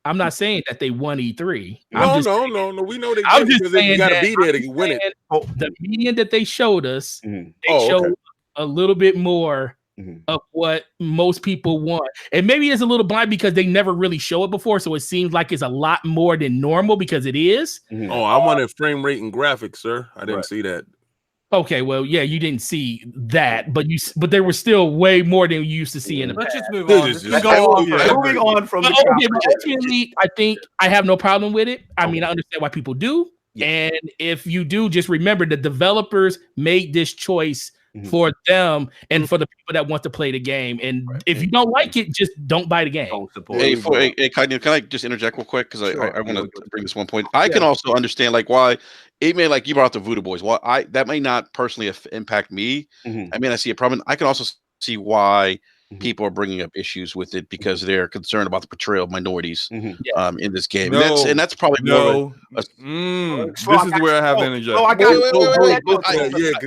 I'm not saying that they won E3. No. We know they did because you got to be there to win it. The media that they showed us, they showed a little bit more of what most people want. And maybe it's a little blind because they never really show it before, so it seems like it's a lot more than normal because it is. I wanted frame rate and graphics, sir. I didn't see that. Okay, well, yeah, you didn't see that, but there was still way more than you used to see in the past. Let's just move on. Moving on from but ultimately, I think I have no problem with it. I mean, I understand why people do. Yeah. And if you do, just remember the developers made this choice for them and for the people that want to play the game. And if you don't like it, just don't buy the game. Can I just interject real quick? Because I want to bring this one point. I can also understand like why it may, like you brought up the Voodoo Boys. Well, that may not personally impact me. I mean, I see a problem. I can also see why people are bringing up issues with it because they're concerned about the portrayal of minorities in this game. And that's probably more. This is where I have to interject.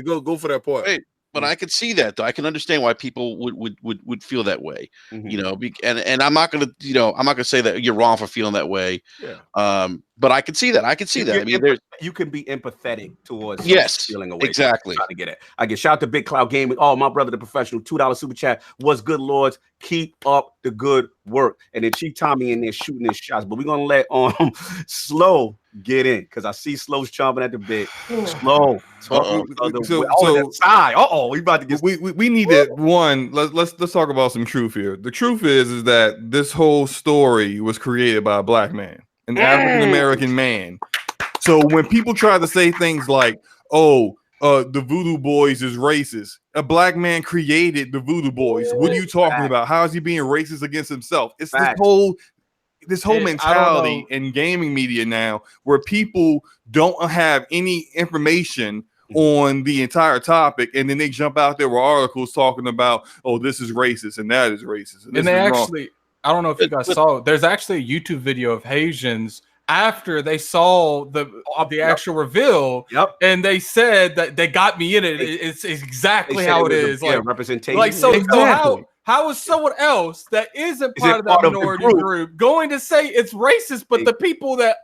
Go for that point. But I could see that, though. I can understand why people would feel that way, you know. And I'm not gonna, you know, I'm not gonna say that you're wrong for feeling that way. Yeah. But I can see that. I can see that. I mean, you can be empathetic towards feeling away. Exactly. To get it. I get shout out to Big Cloud Gaming. Oh, my brother, the professional, $2 super chat. What's good, Lords? Keep up the good work. And then Chief Tommy in there shooting his shots. But we're gonna let Slow get in because I see Slow's chomping at the bit. Slow. We about to get. We need that one. Let's talk about some truth here. The truth is that this whole story was created by a black man, an African American man. So when people try to say things like, "Oh, the Voodoo Boys is racist," a black man created the Voodoo Boys. What are you talking about? How is he being racist against himself? It's this whole mentality in gaming media now, where people don't have any information on the entire topic, and then they jump out there with articles talking about, "Oh, this is racist and that is racist." And they actually, I don't know if you guys saw, there's actually a YouTube video of Haitians after they saw the actual reveal, and they said that they got me in it. It's exactly how it is. Like representation. Like so how is someone else that isn't part of that minority group going to say it's racist, but the people that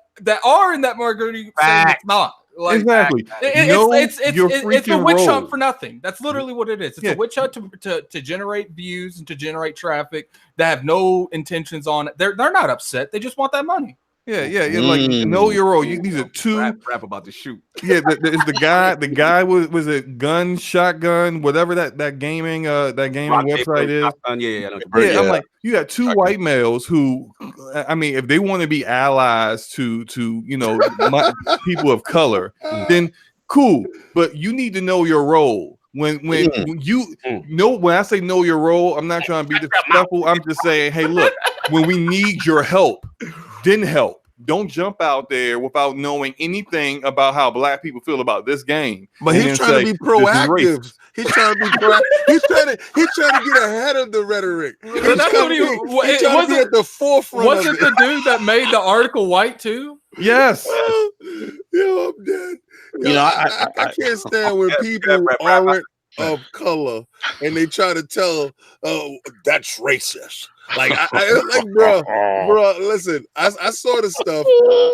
are in that minority say it's not? Like, exactly. It's a witch hunt for nothing. That's literally what it is. It's a witch hunt to generate views and to generate traffic that have no intentions on it. They're not upset. They just want that money. Yeah. Like, know your role. These are two rap about the shoot. Yeah, there's the guy was a gun, shotgun, whatever that gaming website is. I'm like, you got two white males who, I mean, if they want to be allies to you know people of color, then cool. But you need to know your role. When you know, when I say know your role, I'm not trying to be disrespectful. I'm just saying, hey, look, when we need your help, then help. Don't jump out there without knowing anything about how black people feel about this game. But he's trying to be proactive. He's trying to be proactive. He's trying to get ahead of the rhetoric. He's trying to be at the forefront. Was it the dude that made the article white too? Yes. Yo, I'm dead. You know, I can't stand when people aren't of color and they try to tell, "Oh, that's racist." Like, bro, listen, I saw the stuff.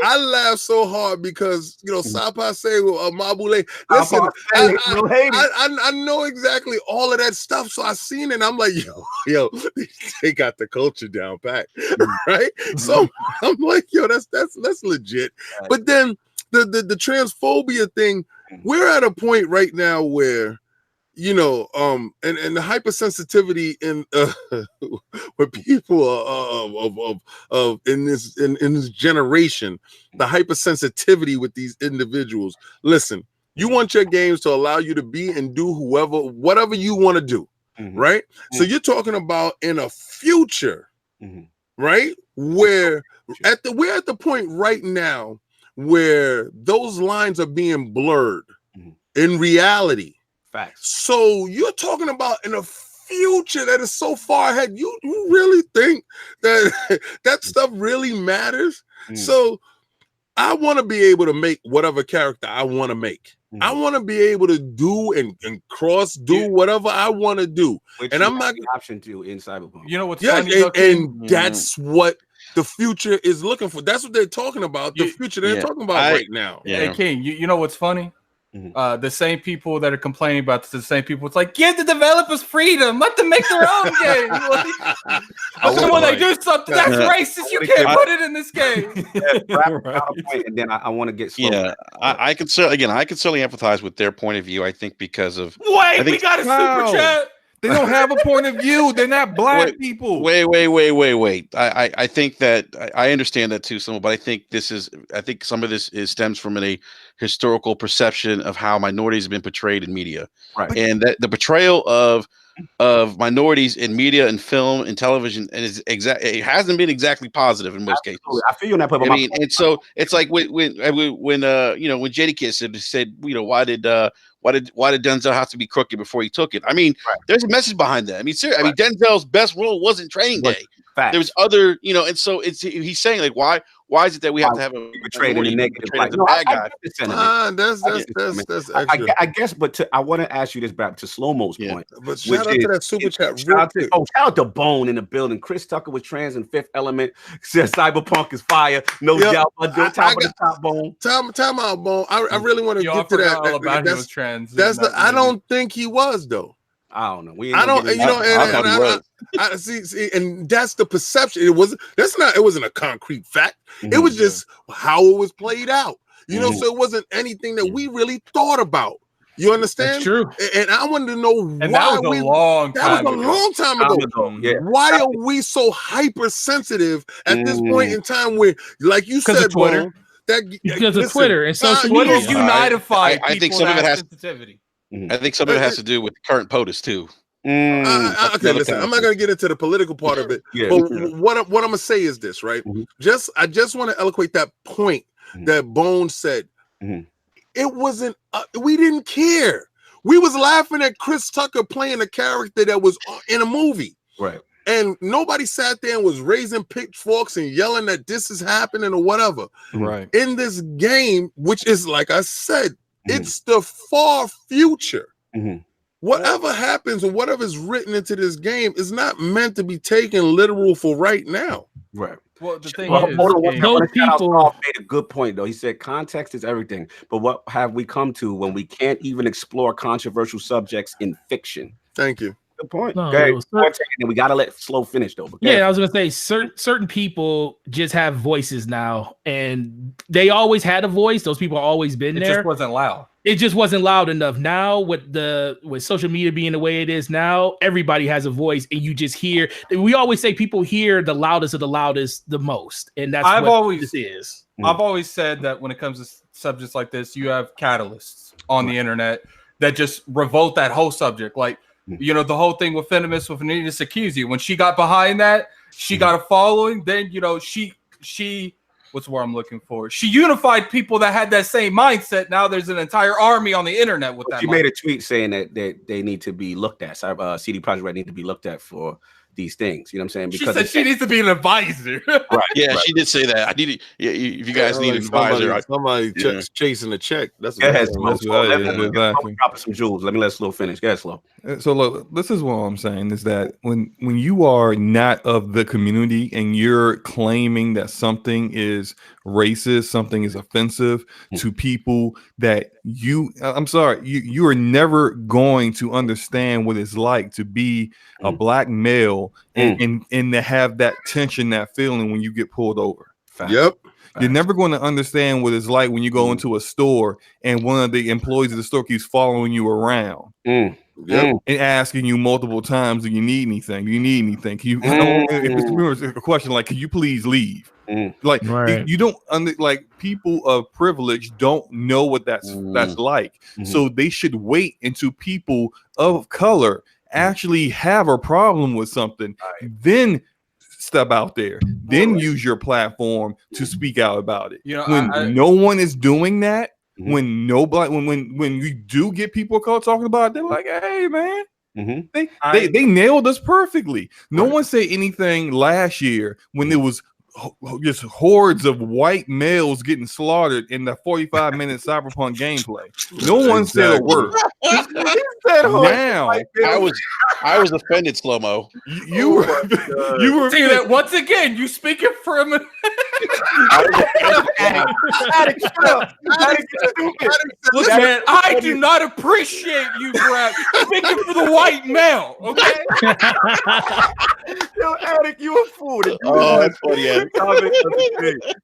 I laughed so hard because, you know, Sapa say Mabule. Listen, I know exactly all of that stuff. So I seen it and I'm like, yo, they got the culture down pat, right? So I'm like, yo, that's legit. But then the transphobia thing, we're at a point right now where, you know, and the hypersensitivity in where people of in this generation, the hypersensitivity with these individuals. Listen, you want your games to allow you to be and do whatever you want to do, right? So you're talking about in a future, right? Where we're at the point right now where those lines are being blurred in reality. Facts. So you're talking about in a future that is so far ahead. You really think that that stuff really matters? So I want to be able to make whatever character I want to make. I want to be able to do and do whatever I want to do. Which and I'm not the option to in Cyberpunk. You know what's funny? And that's what the future is looking for. That's what they're talking about. The future they're talking about right now. Hey, King, you know what's funny? The same people that are complaining about this, the same people. It's like, give the developers freedom, let them make their own game. But when they do something that's racist, you can't put it in this game. And then I want to get slow. Yeah, I could certainly empathize with their point of view. I think because of we got a super chat. They don't have a point of view. They're not black people. Wait. I think that I understand that too, but I think some of this stems from a historical perception of how minorities have been portrayed in media, right? And that the portrayal of minorities in media and film and television it hasn't been exactly positive in most cases. I feel you on that point. I mean, and so it's like when JDKiss said, you know, why did Denzel have to be crooked before he took it? I mean, there's a message behind that. I mean, seriously, I mean, Denzel's best role wasn't Training Day. There was other, and so he's saying like, why is it that we have to have a portrayed in a negative light? No, bad guy. That's extra. I guess, but I want to ask you this back to Slow-Mo's point. But shout out to that super chat. Shout out to Bone in the building. Chris Tucker was trans in Fifth Element. Says Cyberpunk is fire. No doubt. Top of the top, Bone. Time out, Bone. I really want to get to that. All about he was trans. I don't think he was though. I don't know. I see, and that's the perception. It wasn't a concrete fact. It was just how it was played out. So it wasn't anything that we really thought about. You understand? That's true. And I wanted to know why that was a long time ago. Yeah. Why are we so hypersensitive at this point in time where, like you said, Twitter? Because of Twitter and social media. Twitter's unified. I think some of it has sensitivity. I think some of it has to do with current POTUS too. Okay, listen, I'm not going to get into the political part of it, but what I'm going to say is this, right? I just want to eloquate that point that Bone said. It wasn't. We didn't care. We was laughing at Chris Tucker playing a character that was in a movie, right? And nobody sat there and was raising pitchforks and yelling that this is happening or whatever. Right. In this game, which is like I said. It's the far future. Whatever happens or whatever's written into this game is not meant to be taken literal for right now. Right. Well, the thing is, those people made a good point though. He said context is everything. But what have we come to when we can't even explore controversial subjects in fiction? Thank you. Good point. No, okay. We gotta let Slow finish though. Yeah, I was gonna say certain people just have voices now, and they always had a voice. Those people have always been there. It just wasn't loud. It just wasn't loud enough. Now with social media being the way it is now, everybody has a voice, and you just hear. We always say people hear the loudest of the loudest the most, and that's what this is. I've always said that when it comes to subjects like this, you have catalysts on the internet that just revolt that whole subject, like. The whole thing with Venomous with Nina Sakuzi, when she got behind that, she got a following. Then she what's the word I'm looking for? She unified people that had that same mindset. Now there's an entire army on the internet with that. She made a tweet saying that they need to be looked at. CD Projekt Red need to be looked at for these things. You know what I'm saying? Because she said she needs to be an advisor. Right. Yeah, she did say that. I need if you guys need an advisor. Somebody chasing a check. That's Slow. Drop some jewels. Let me let Slow finish. Go ahead, Slow. So look, this is what I'm saying is that when you are not of the community and you're claiming that something is racist, something is offensive to people that you are never going to understand what it's like to be a black male and to have that tension, that feeling when you get pulled over. Yep. You're never going to understand what it's like when you go into a store and one of the employees of the store keeps following you around and asking you multiple times, do you need anything? Do you need anything? Can you if it's a question like, can you please leave? Like you don't like people of privilege don't know what that's like. So they should wait until people of color actually have a problem with something, then step out there, then use your platform to speak out about it. When no one is doing that, when you do get people caught talking about it, they're like, hey man, they nailed us perfectly. No one said anything last year when there was just hordes of white males getting slaughtered in the 45-minute Cyberpunk gameplay. No one said a word. Now I was offended, Slow-Mo. You were see that once again. You speaking from look, man, I do not appreciate you, Brad. Speaking for the white male, okay? Yo, Attic, you a fool. That's funny, Attic.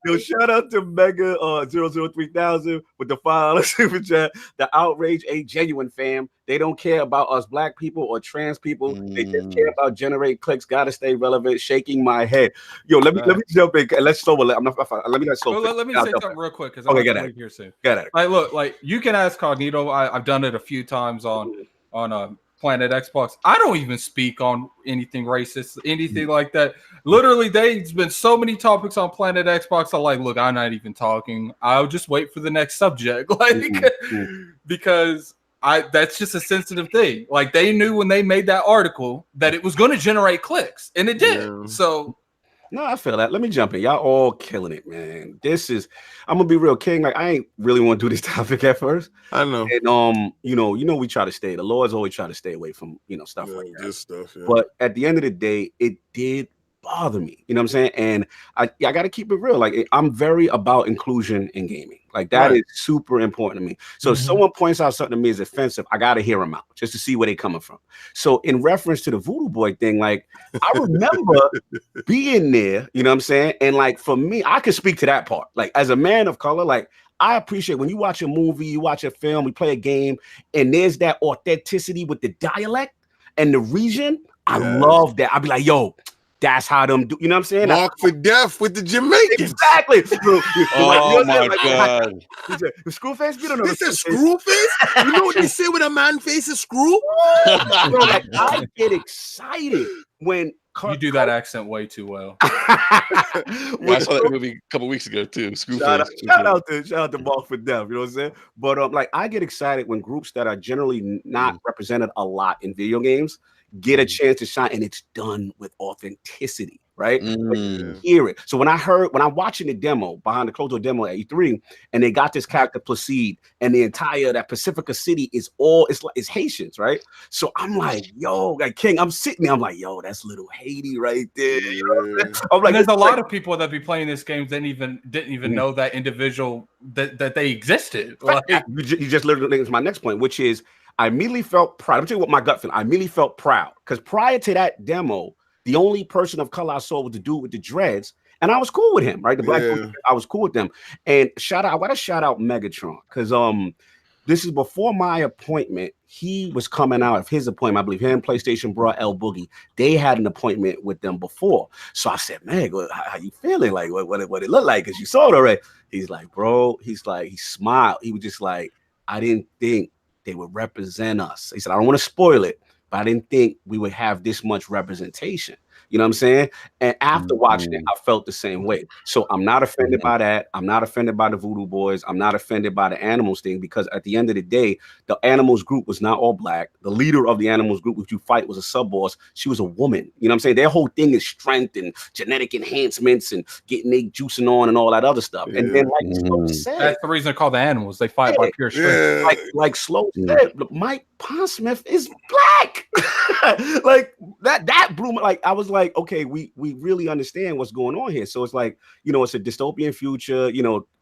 Yo, shout out to Mega 003,000 with the $5 super chat. The outrage ain't genuine, fam. They don't care about us black people or trans people. They just care about generate clicks. Gotta stay relevant. Shaking my head. Yo, let me jump in. Let's slow. Let me not slow. Let me say something real quick because I'm gonna here soon. Get at it. Like, look, like you can ask Cognito. I've done it a few times on Planet Xbox. I don't even speak on anything racist, anything like that. Literally, there's been so many topics on Planet Xbox. I'm like, look, I'm not even talking. I'll just wait for the next subject, because that's just a sensitive thing. Like they knew when they made that article that it was going to generate clicks, and it did. So No, I feel that. Let me jump in. Y'all all killing it, man. I'm gonna be real, King. Like, I ain't really want to do this topic at first. I know. And we try to stay. The Lord's always try to stay away from stuff like that. This stuff. Yeah. But at the end of the day, it did bother me. You know what I'm saying? And I got to keep it real. Like, I'm very about inclusion in gaming. Like, that is super important to me. So if someone points out something to me as offensive, I got to hear them out just to see where they're coming from. So in reference to the Voodoo Boy thing, like, I remember being there, you know what I'm saying? And like, for me, I can speak to that part. Like, as a man of color, like, I appreciate when you watch a movie, you watch a film, we play a game, and there's that authenticity with the dialect and the region. I love that. I'd be like, yo, that's how them do. You know what I'm saying? Mark for death with the Jamaicans. Exactly. Oh my God. Screwface? We don't know. They said screwface? You know what they say when a man faces screw? Like, I get excited when you do that accent way too well. I saw that movie a couple weeks ago too. Screwface. Shout out to Mark for death. You know what I'm saying? But like, I get excited when groups that are generally not represented a lot in video games get a chance to shine, and it's done with authenticity, right? Like, you hear it. So when I'm watching the demo, behind the closed door demo at E3, and they got this character Placide, and the entire that Pacifica City is it's Haitians, right? So I'm like, yo, like, King, I'm sitting there, I'm like, yo, that's little Haiti right there. You know? I'm like, there's a lot of people that be playing this game didn't even know that individual that they existed. Like, you just literally linked to my next point, which is, I immediately felt proud. I'm telling you what my gut feeling. I immediately felt proud because prior to that demo, the only person of color I saw was the dude with the dreads, and I was cool with him, right? The black dude, I was cool with them. And I got to shout out Megatron because this is before my appointment. He was coming out of his appointment. I believe him, PlayStation Bra, El Boogie. They had an appointment with them before. So I said, Meg, how you feeling? Like, what it look like? Because you saw it already. He's like, bro. He's like, he smiled. He was just like, I didn't think they would represent us. He said, I don't want to spoil it, but I didn't think we would have this much representation. You know what I'm saying? And after watching it, I felt the same way. So I'm not offended by that. I'm not offended by the Voodoo Boys. I'm not offended by the Animals thing, because at the end of the day, the Animals group was not all black. The leader of the Animals group, which you fight, was a sub-boss. She was a woman. You know what I'm saying? Their whole thing is strength and genetic enhancements and getting they juicing on and all that other stuff. And then, like Slow said, that's the reason they're called the Animals. They fight by pure strength. Like Slow said, Mike Pondsmith is black. Like that blew me. Like, I was like, okay, we really understand what's going on here. So it's like, it's a dystopian future.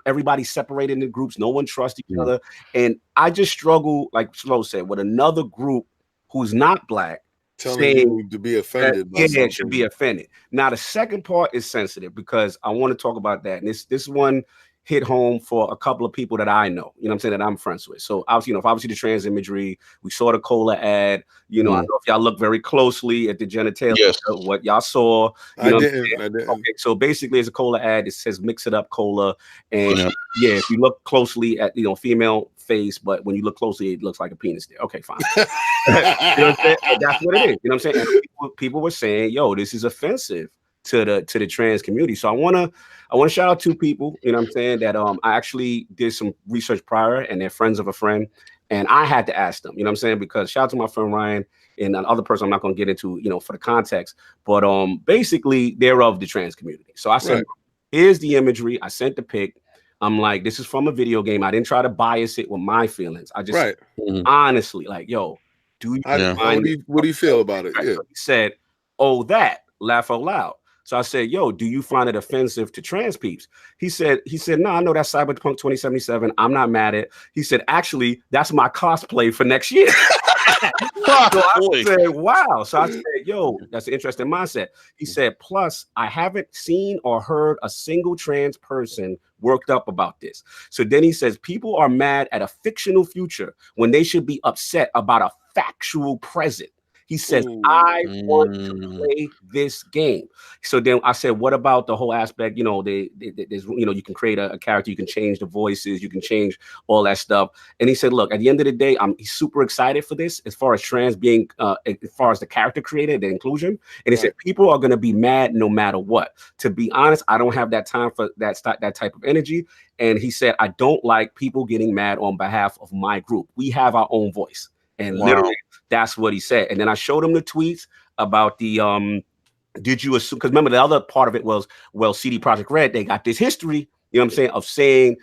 Everybody's separated into groups. No one trusts each other. And I just struggle, like Slow said, with another group who's not black telling you to be offended. It should be offended. Now, the second part is sensitive because I want to talk about that. And this one hit home for a couple of people that I know, you know what I'm saying, that I'm friends with. So obviously, if obviously the trans imagery, we saw the cola ad, I know if y'all look very closely at the genitalia, what y'all saw. I didn't. Okay, so basically it's a cola ad. It says mix it up cola. And if you look closely at, female face, but when you look closely, it looks like a penis there. Okay, fine. You know what I'm saying? That's what it is. You know what I'm saying? And people were saying, yo, this is offensive to the trans community. So I want to shout out two people, you know what I'm saying, that I actually did some research prior, and they're friends of a friend, and I had to ask them, you know what I'm saying, because shout out to my friend Ryan and another person I'm not going to get into, for the context, but basically they're of the trans community. So I said, here's the imagery. I sent the pic. I'm like, this is from a video game. I didn't try to bias it with my feelings. I just honestly, like, yo, do you what do you feel about it? He said, oh, that, laugh out loud. So I said, yo, do you find it offensive to trans peeps? He said, no, I know that's Cyberpunk 2077. I'm not mad at it. He said, actually, that's my cosplay for next year. So I said, wow. So I said, yo, that's an interesting mindset. He said, plus, I haven't seen or heard a single trans person worked up about this. So then he says, people are mad at a fictional future when they should be upset about a factual present. He says, I want to play this game. So then I said, what about the whole aspect? There's, you can create a character, you can change the voices, you can change all that stuff. And he said, look, at the end of the day, he's super excited for this as far as trans being, as far as the character created, the inclusion. And he said, people are going to be mad no matter what. To be honest, I don't have that time for that type of energy. And he said, I don't like people getting mad on behalf of my group. We have our own voice. And literally, that's what he said. And then I showed him the tweets about the did you assume? Because remember, the other part of it was, well, CD Projekt Red, they got this history, you know what I'm saying, of saying,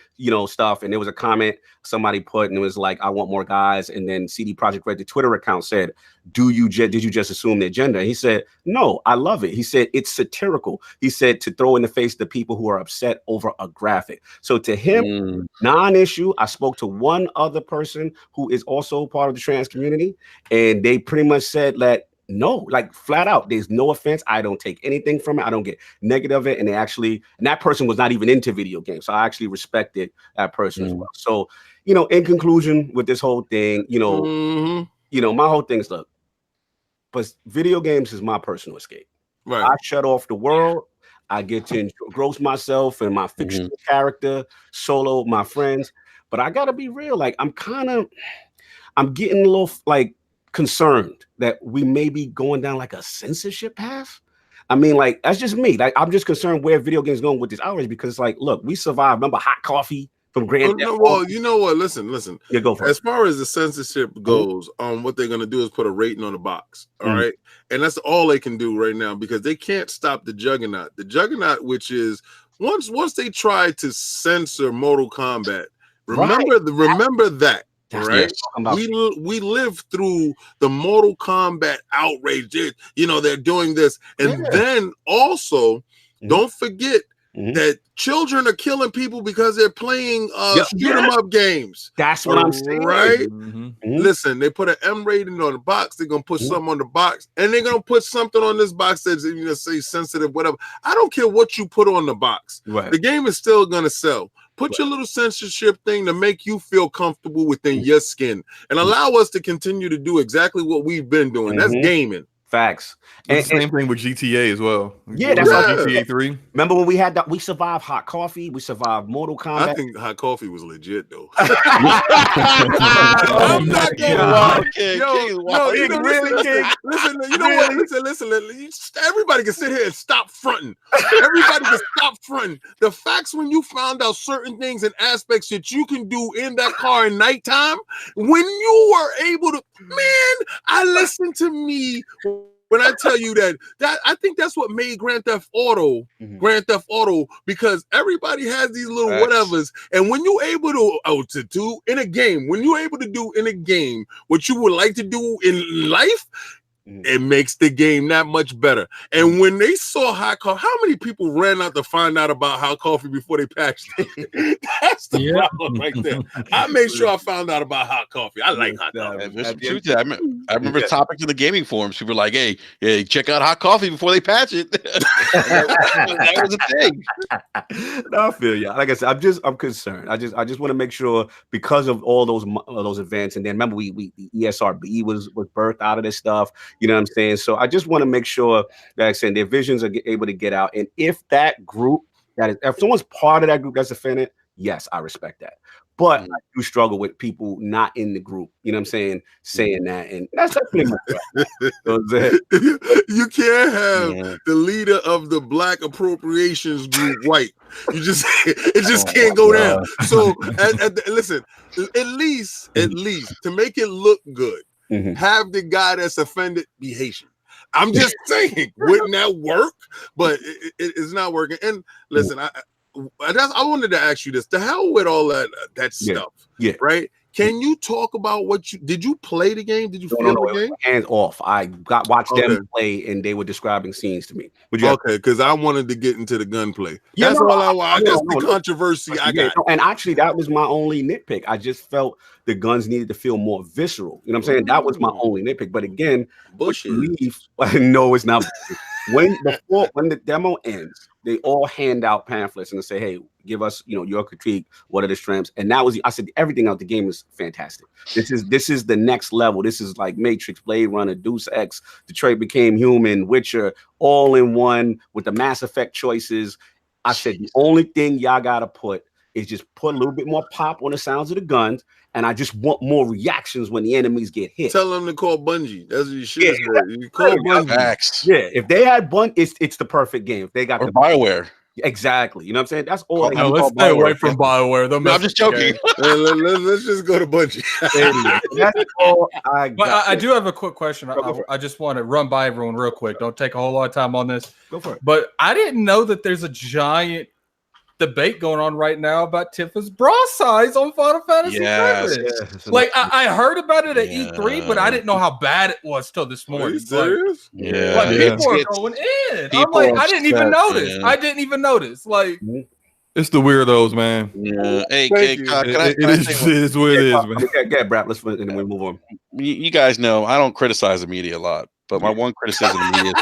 stuff. And there was a comment somebody put, and it was like, I want more guys. And then CD Projekt Red, the Twitter account said, did you just assume their gender? And he said, no, I love it. He said, it's satirical. He said, to throw in the face the people who are upset over a graphic. So to him, non-issue. I spoke to one other person who is also part of the trans community, and they pretty much said that, no, like flat out, there's no offense. I don't take anything from it. I don't get negative of it. And that person was not even into video games. So I actually respected that person as well. So, in conclusion with this whole thing, my whole thing is, look, but video games is my personal escape. Right. I shut off the world. I get to engross myself and my fictional character, solo my friends. But I gotta be real. Like, I'm getting a little like concerned that we may be going down like a censorship path. I mean, like, that's just me. Like, I'm just concerned where video games going with this outrage, because it's like, look, we survived. Remember Hot Coffee from Grand Theft Auto? Well, you know what? Listen. Yeah, go for it. As far as the censorship goes, what they're gonna do is put a rating on the box. All right, and that's all they can do right now, because they can't stop the juggernaut. The juggernaut, which is once they try to censor Mortal Kombat. Remember that. Right, we lived through the Mortal Kombat outrage. They're doing this, and then also don't forget that children are killing people because they're playing shoot 'em up games. That's what I'm saying, right? Listen, they put an M rating on the box. They're gonna put something on the box, and they're gonna put something on this box that's say sensitive, whatever. I don't care what you put on the box. Right. The game is still gonna sell. Put your little censorship thing to make you feel comfortable within your skin, and allow us to continue to do exactly what we've been doing. That's gaming. Facts. And same thing with GTA as well. Yeah, that's GTA 3. Remember when we survived Hot Coffee, we survived Mortal Kombat. I think Hot Coffee was legit though. I'm not getting wild, King. Listen, you know what? Listen. Everybody can sit here and stop fronting. Everybody can stop fronting. The facts when you found out certain things and aspects that you can do in that car in nighttime, when you were able to, I listened to me. When I tell you that I think that's what made Grand Theft Auto, because everybody has these little whatevers, and when you're able to do in a game, what you would like to do in life, it makes the game that much better. And when they saw Hot Coffee, how many people ran out to find out about Hot Coffee before they patched it? That's the problem right there. I made sure I found out about Hot Coffee. I like Hot Coffee. There's some truth to that. I remember topics in the gaming forums. People were like, hey, check out Hot Coffee before they patch it. That was a thing. No, I feel you. Like I said, I'm concerned. I just want to make sure, because of all those events, and then remember the ESRB was birthed out of this stuff. You know what I'm saying? So I just want to make sure that, like I said, their visions are able to get out. And if that group, if someone's part of that group that's offended, yes, I respect that. But I do struggle with people not in the group, you know what I'm saying that. And that's definitely you can't have the leader of the Black appropriations group white. It just can't go down. So listen, at least to make it look good, have the guy that's offended be Haitian. I'm just saying, wouldn't that work? But it's not working. And listen, I wanted to ask you this: to hell with all that stuff, right? Can you talk about did you play the game? Did you feel the game? Hands off. I watched them play, and they were describing scenes to me. Because I wanted to get into the gunplay. That's all I want. That's the controversy I got. And actually, that was my only nitpick. I just felt the guns needed to feel more visceral. You know what I'm saying? That was my only nitpick. But again, no, it's not. When the demo ends, they all hand out pamphlets and they say, "Hey, give us, your critique. What are the strengths?" And that was, I said, everything out the game is fantastic. This is the next level. This is like Matrix, Blade Runner, Deus Ex, Detroit Became Human, Witcher, all in one with the Mass Effect choices. I said the only thing y'all gotta put is just put a little bit more pop on the sounds of the guns. And I just want more reactions when the enemies get hit. Tell them to call Bungie. That's what you should say. You call Bungie. Yeah, if they had Bungie, it's the perfect game. If they got BioWare. Exactly. You know what I'm saying? That's all. No, let's stay away from BioWare. No, I'm just joking. Let's just go to Bungie. That's all I got. But I do have a quick question. I just want to run by everyone real quick. Don't take a whole lot of time on this. Go for it. But I didn't know that there's a giant debate going on right now about Tifa's bra size on Final Fantasy VII. Like I heard about it at E3, but I didn't know how bad it was till this morning. Are you serious? Like people are going in. I'm like, I didn't even notice. I didn't even notice. Like, it's the weirdos, man. Yeah. Hey, it is what it is, man. Okay, Brap, let's and then we move on. You guys know I don't criticize the media a lot. But my one criticism of the media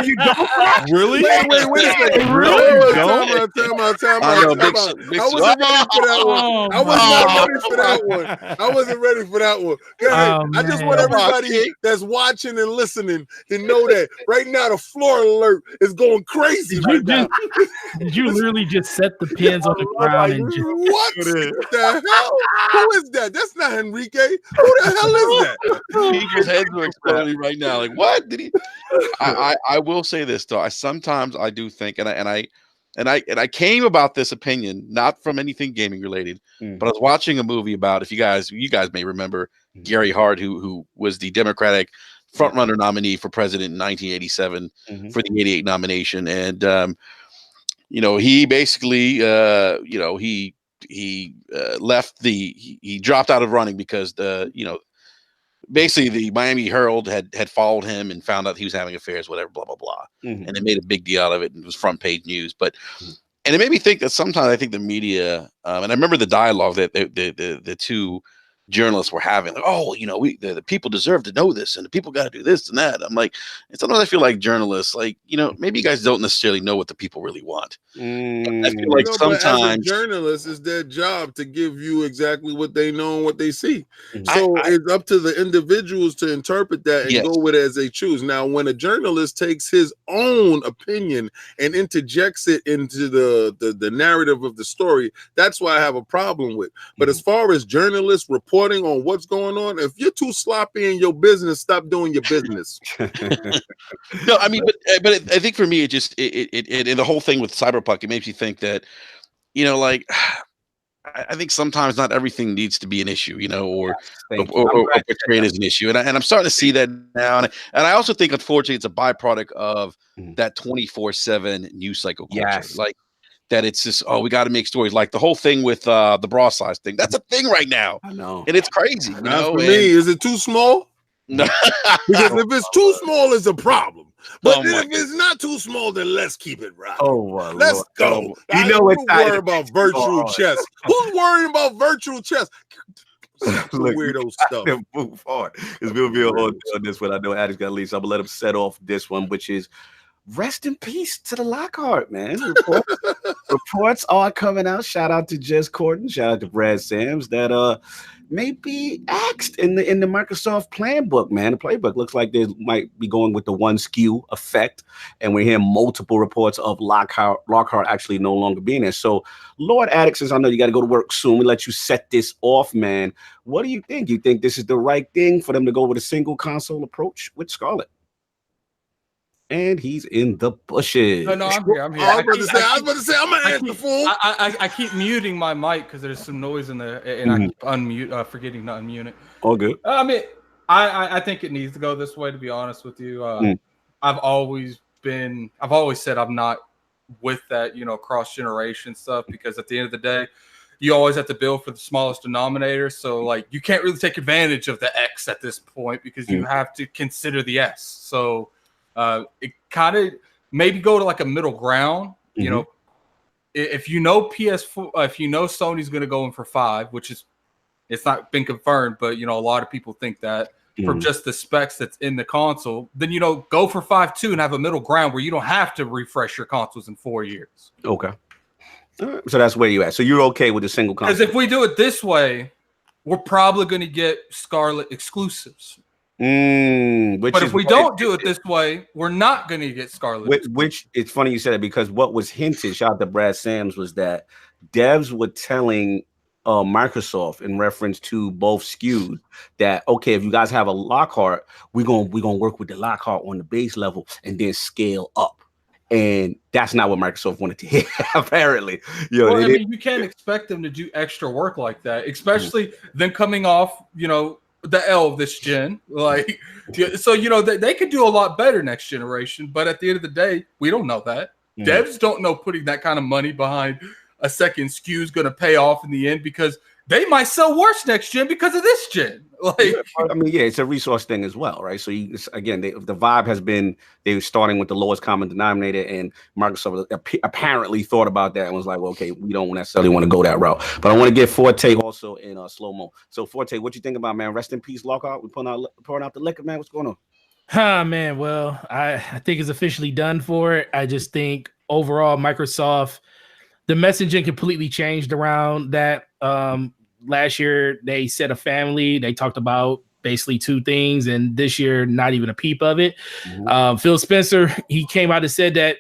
is you don't really? Wait a second. Really? Time out. I wasn't ready for that one. I wasn't ready for that one. I just want everybody that's watching and listening to know that right now the floor alert is going crazy right now. You literally just set the pins on the ground and just what the hell? Who is that? That's not Enrique. Who the hell is that? People's heads are exploding right now. Like, what did he? I will say this though. I sometimes do think, and I came about this opinion not from anything gaming related, but I was watching a movie about, if you guys may remember, Gary Hart, who was the Democratic frontrunner nominee for president in 1987 for the 88 nomination, and he basically he left he dropped out of running because basically the Miami Herald had followed him and found out he was having affairs, whatever, blah, blah, blah. And they made a big deal out of it, and it was front page news. But and it made me think that sometimes I think the media, and I remember the dialogue that the two journalists were having, like, the people deserve to know this, and the people got to do this and that. I'm like, and sometimes I feel like journalists, like, maybe you guys don't necessarily know what the people really want. I feel like sometimes as a journalist, it's their job to give you exactly what they know and what they see. So it's up to the individuals to interpret that and go with it as they choose. Now, when a journalist takes his own opinion and interjects it into the narrative of the story, that's why I have a problem with. But as far as journalists reporting on what's going on, if you're too sloppy in your business, stop doing your business. No, I mean, but I think for me, it just and the whole thing with Cyberpunk, it makes you think that, like, I think sometimes not everything needs to be an issue, or portrayed as an issue, and I'm starting to see that now, and I also think, unfortunately, it's a byproduct of that 24/7 news cycle culture, like that. It's just, we got to make stories, like the whole thing with the bra size thing. That's a thing right now. I know, and it's crazy. For me, is it too small? No, because if it's too small, it's a problem. But if it's not too small, then let's keep it right. Let's go. Who's worried about virtual chess? Who's worrying about virtual chess? Look, weirdo stuff. Move forward. Because we'll be on this one. I know Adam's got to leave, so I'm gonna let him set off this one, which is rest in peace to the Lockhart, man. Reports are coming out. Shout out to Jez Corden. Shout out to Brad Sams that may be axed in the Microsoft plan book, man. The playbook looks like they might be going with the one SKU effect, and we're hearing multiple reports of Lockhart actually no longer being there. So, Lord Addict, since I know you got to go to work soon, we let you set this off, man. What do you think? You think this is the right thing for them to go with a single console approach with Scarlett? And he's in the bushes. No, I'm here. I'm here. I was about to say, I'm gonna answer the phone. I keep muting my mic because there's some noise in there, and I keep forgetting to unmute it. All good. I mean, I think it needs to go this way. To be honest with you, I've always said I'm not with that, cross generation stuff, because at the end of the day, you always have to build for the smallest denominator. So, like, you can't really take advantage of the X at this point because you have to consider the S. So. It kind of maybe go to like a middle ground, if PS4, if Sony's going to go in for 5, which is, it's not been confirmed, but a lot of people think that for just the specs that's in the console, then go for 5 too and have a middle ground where you don't have to refresh your consoles in 4 years. Okay, so that's where you at. So you're okay with the single console? Because if we do it this way, we're probably going to get Scarlett exclusives. But if we don't do it this way, we're not going to get Scarlett. Which it's funny you said it, because what was hinted, shout out to Brad Sams, was that devs were telling Microsoft in reference to both SKUs that, okay, if you guys have a Lockhart, we're gonna work with the Lockhart on the base level and then scale up. And that's not what Microsoft wanted to hear, apparently. Well, I mean, you can't expect them to do extra work like that, especially them coming off, the L of this gen. Like, so, they could do a lot better next generation. But at the end of the day, we don't know that. Devs don't know putting that kind of money behind a second SKU is going to pay off in the end, because they might sell worse next gen because of this gen. Like, I mean, it's a resource thing as well, right? So the vibe has been they're starting with the lowest common denominator, and Microsoft apparently thought about that and was like, well, okay, we don't necessarily want to go that route. But I want to get Forte also in Slow-Mo. So Forte, what you think about, man? Rest in peace, Lockhart. We're pouring out the liquor, man. What's going on? Man, well, I think it's officially done for it. I just think overall Microsoft, the messaging completely changed around that. Last year, they said a family. They talked about basically two things, and this year, not even a peep of it. Phil Spencer, he came out and said that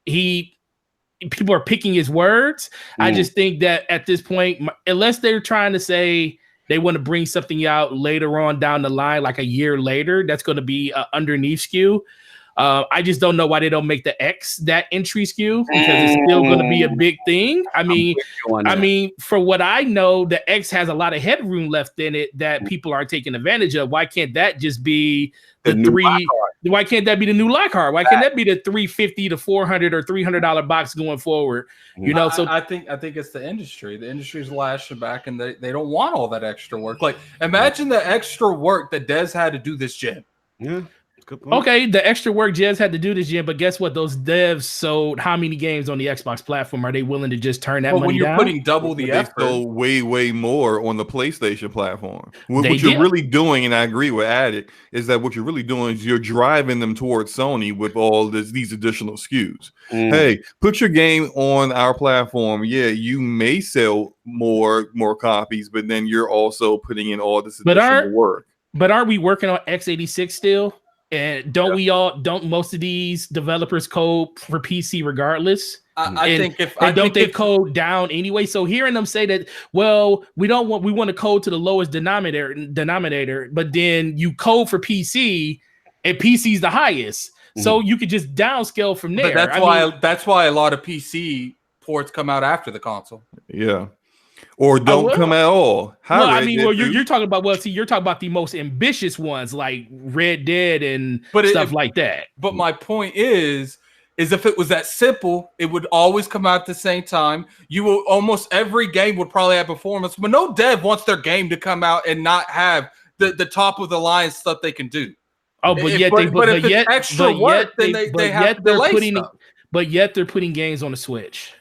people are picking his words. I just think that at this point, unless they're trying to say they want to bring something out later on down the line, like a year later, that's going to be underneath SKU. I just don't know why they don't make the X that entry SKU, because it's still going to be a big thing. I mean, for what I know, the X has a lot of headroom left in it that people aren't taking advantage of. Why can't that just be the three? Why can't that be the new Lockhart? Why can't that be the $350 to $400 or $300 box going forward? So I think it's the industry. The industry's lashing back, and they don't want all that extra work. Like, imagine the extra work that Des had to do this gen. Yeah. Okay, the extra work Jez had to do this year, but guess what? Those devs sold how many games on the Xbox platform? Are they willing to just turn that money when you're down? putting double the effort, they sold way more on the PlayStation platform. What you're really doing, and I agree with Addict, is that what you're really doing is you're driving them towards Sony with all these additional SKUs. Hey, put your game on our platform. Yeah, you may sell more copies, but then you're also putting in all this additional work. But aren't we working on x86 still? And don't most of these developers code for PC regardless? I think they code down anyway. So hearing them say that, well, we want to code to the lowest denominator, but then you code for PC and PC is the highest. So you could just downscale from there. But that's why a lot of PC ports come out after the console. Yeah. Or don't come at all. You're talking about you're talking about the most ambitious ones like Red Dead and stuff like that. But my point is if it was that simple, it would always come out at the same time. Almost every game would probably have performance, but no dev wants their game to come out and not have the top of the line stuff they can do. Oh, but yet they're putting games on the Switch.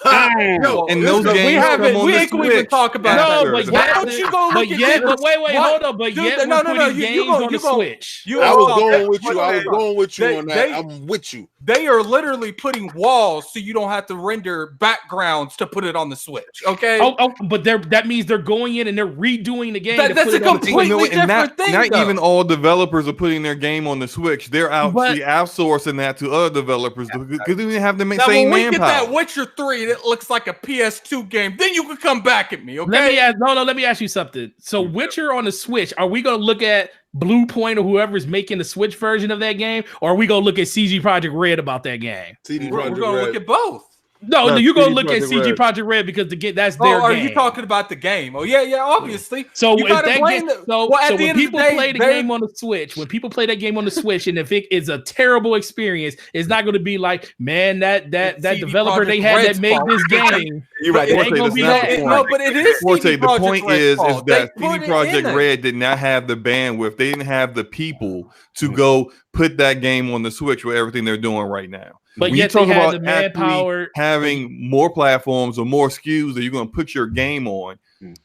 And those games we ain't going to even talk about that. But why don't you go look at hold on. But yet we're putting games on the Switch. I was going with you on that. I'm with you. They are literally putting walls so you don't have to render backgrounds to put it on the Switch. Okay. But that means they're going in and they're redoing the game. That's a completely different thing. Not even all developers are putting their game on the Switch. They're actually outsourcing that to other developers because they didn't have the same manpower. When we get that Witcher 3, it looks like a PS2 game. Then you can come back at me. Okay. Let me ask you something. So Witcher on the Switch, are we going to look at Blue Point or whoever's making the Switch version of that game, or are we gonna look at CD Projekt Red about that game? We're gonna look at both. No, you're gonna look at CD Projekt Red because that's their game. Are you talking about the game? Oh yeah, obviously. So when people play the game on the Switch, and if it is a terrible experience, it's not going to be like, man, that developer they had that made this game. You're right. No, but it is. The point is that CD Projekt Red did not have the bandwidth. They didn't have the people to go put that game on the Switch with everything they're doing right now. But when yet you talk they had about the manpower having more platforms or more SKUs that you're going to put your game on,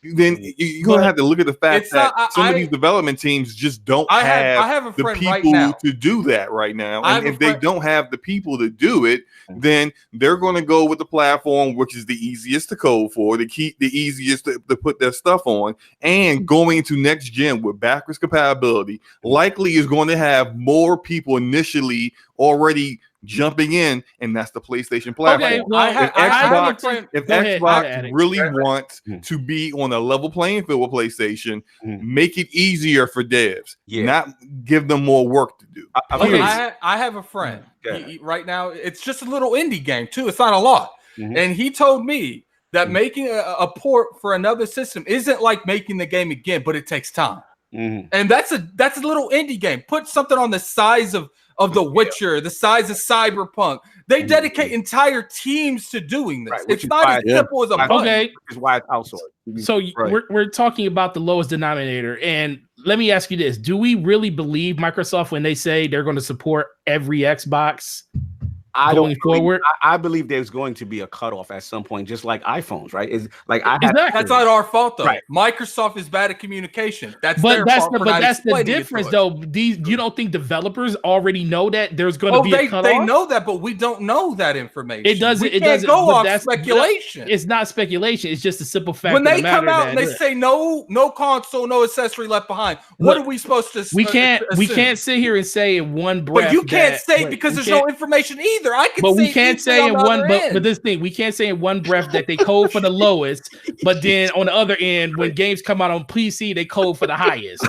then you're going to have to look at the fact that some of these development teams just don't have the people to do that right now. And if they don't have the people to do it, then they're going to go with the platform, which is the easiest to code for, the easiest to put their stuff on, and going to next gen with backwards compatibility likely is going to have more people initially already jumping in, and that's the PlayStation platform. Okay, well, if Xbox really wants to be on a level playing field with PlayStation, make it easier for devs, not give them more work to do. I have a friend right now. It's just a little indie game too. It's not a lot, and he told me that making a port for another system isn't like making the game again, but it takes time. And that's a little indie game. Put something on the size of The Witcher, the size of Cyberpunk. They dedicate entire teams to doing this. It's not as simple as a button. Okay, which is why it's outsourced. So we're talking about the lowest denominator, and let me ask you this: do we really believe Microsoft when they say they're going to support every Xbox? Going forward, I believe there's going to be a cutoff at some point, just like iPhones, right? That's not our fault, though. Right. Microsoft is bad at communication. That's their fault. But that's the difference, though. You don't think developers already know that there's going to be a cutoff? They know that, but we don't know that information. It doesn't. It doesn't go off speculation. It's not speculation. It's just a simple fact. When they come out and they say no console, no accessory left behind, what are we supposed to? We can't sit here and say in one breath. But you can't say because there's no information either. We can't say in one. But this thing, we can't say in one breath that they code for the lowest, but then on the other end, when games come out on PC, they code for the highest.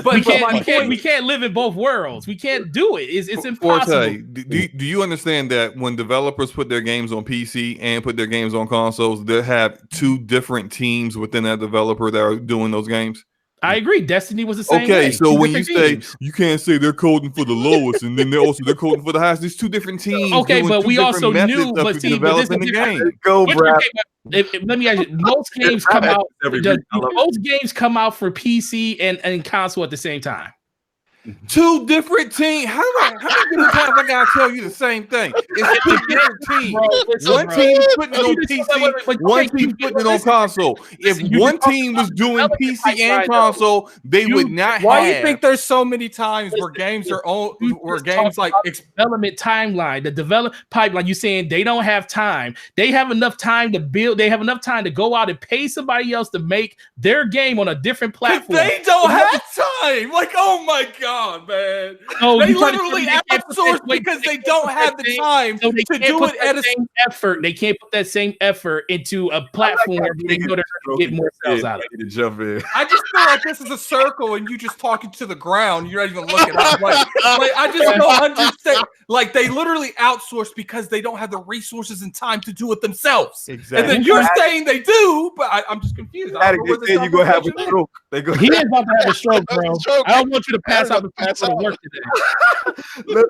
We can't live in both worlds. We can't do it. It's impossible. Do you understand that when developers put their games on PC and put their games on consoles, they have two different teams within that developer that are doing those games? I agree. Destiny was the same. Okay, way. So when you say you can't say they're coding for the lowest and then they're coding for the highest, there's two different teams. Okay, but we also knew. But see, developing the game. Let me ask you. Most games come out. Most games come out for PC and console at the same time. Two different teams. How many times I gotta tell you the same thing? It's two different teams. One team is putting it on PC, one team putting it on console. If one team was doing PC and console, they would not have. Why do you think there's so many times where games are on where games like development timeline, the development pipeline? You saying they don't have time? They have enough time to build. They have enough time to go out and pay somebody else to make their game on a different platform. They don't have time. Like, oh my god. Man, they literally outsource because they don't have the time to do it at the same effort. They can't put that same effort into a platform where they know they're going to get more sales out of it. Jump in. I just feel like this is a circle and you just talking to the ground. You're not even looking up. Like I just don't understand. Like they literally outsource because they don't have the resources and time to do it themselves. Exactly. And then you're saying they do, but I'm just confused. You're gonna have a stroke. He is about to have a stroke, bro. I don't want you to pass out. That's what work today.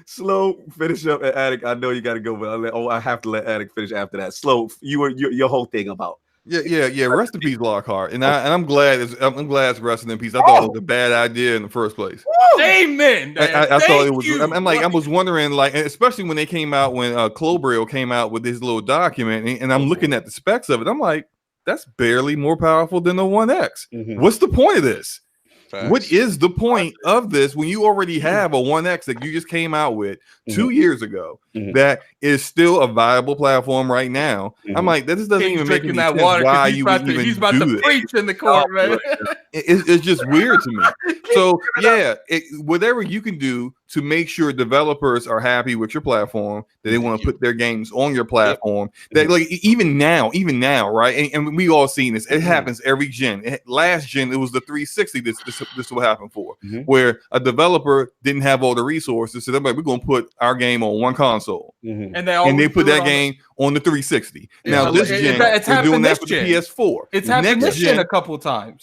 Slow, finish up at Attic. I know you got to go, but I have to let Attic finish after that. Slow, your whole thing about. Yeah. Rest in peace, Lockhart. And I'm glad it's resting in peace. I thought it was a bad idea in the first place. Amen. I thought it was. I was wondering, like, especially when they came out, when Clobril came out with this little document, and I'm looking at the specs of it. I'm like, that's barely more powerful than the One X. What's the point of this? Facts. What is the point of this when you already have a One X that you just came out with 2 years ago that is still a viable platform right now? I'm like, that just doesn't even make any sense why you would even he's about do to this. preach in the court, man. It's just weird to me. So yeah, whatever you can do to make sure developers are happy with your platform, that they want to put their games on your platform, that like even now, right? And we all seen this. It happens every gen. Last gen, it was the 360. This will happen for where a developer didn't have all the resources, so they're like, we're gonna put our game on one console, and they put that game on the 360. Now this gen, they're doing that for the PS4. It's happened this gen a couple of times.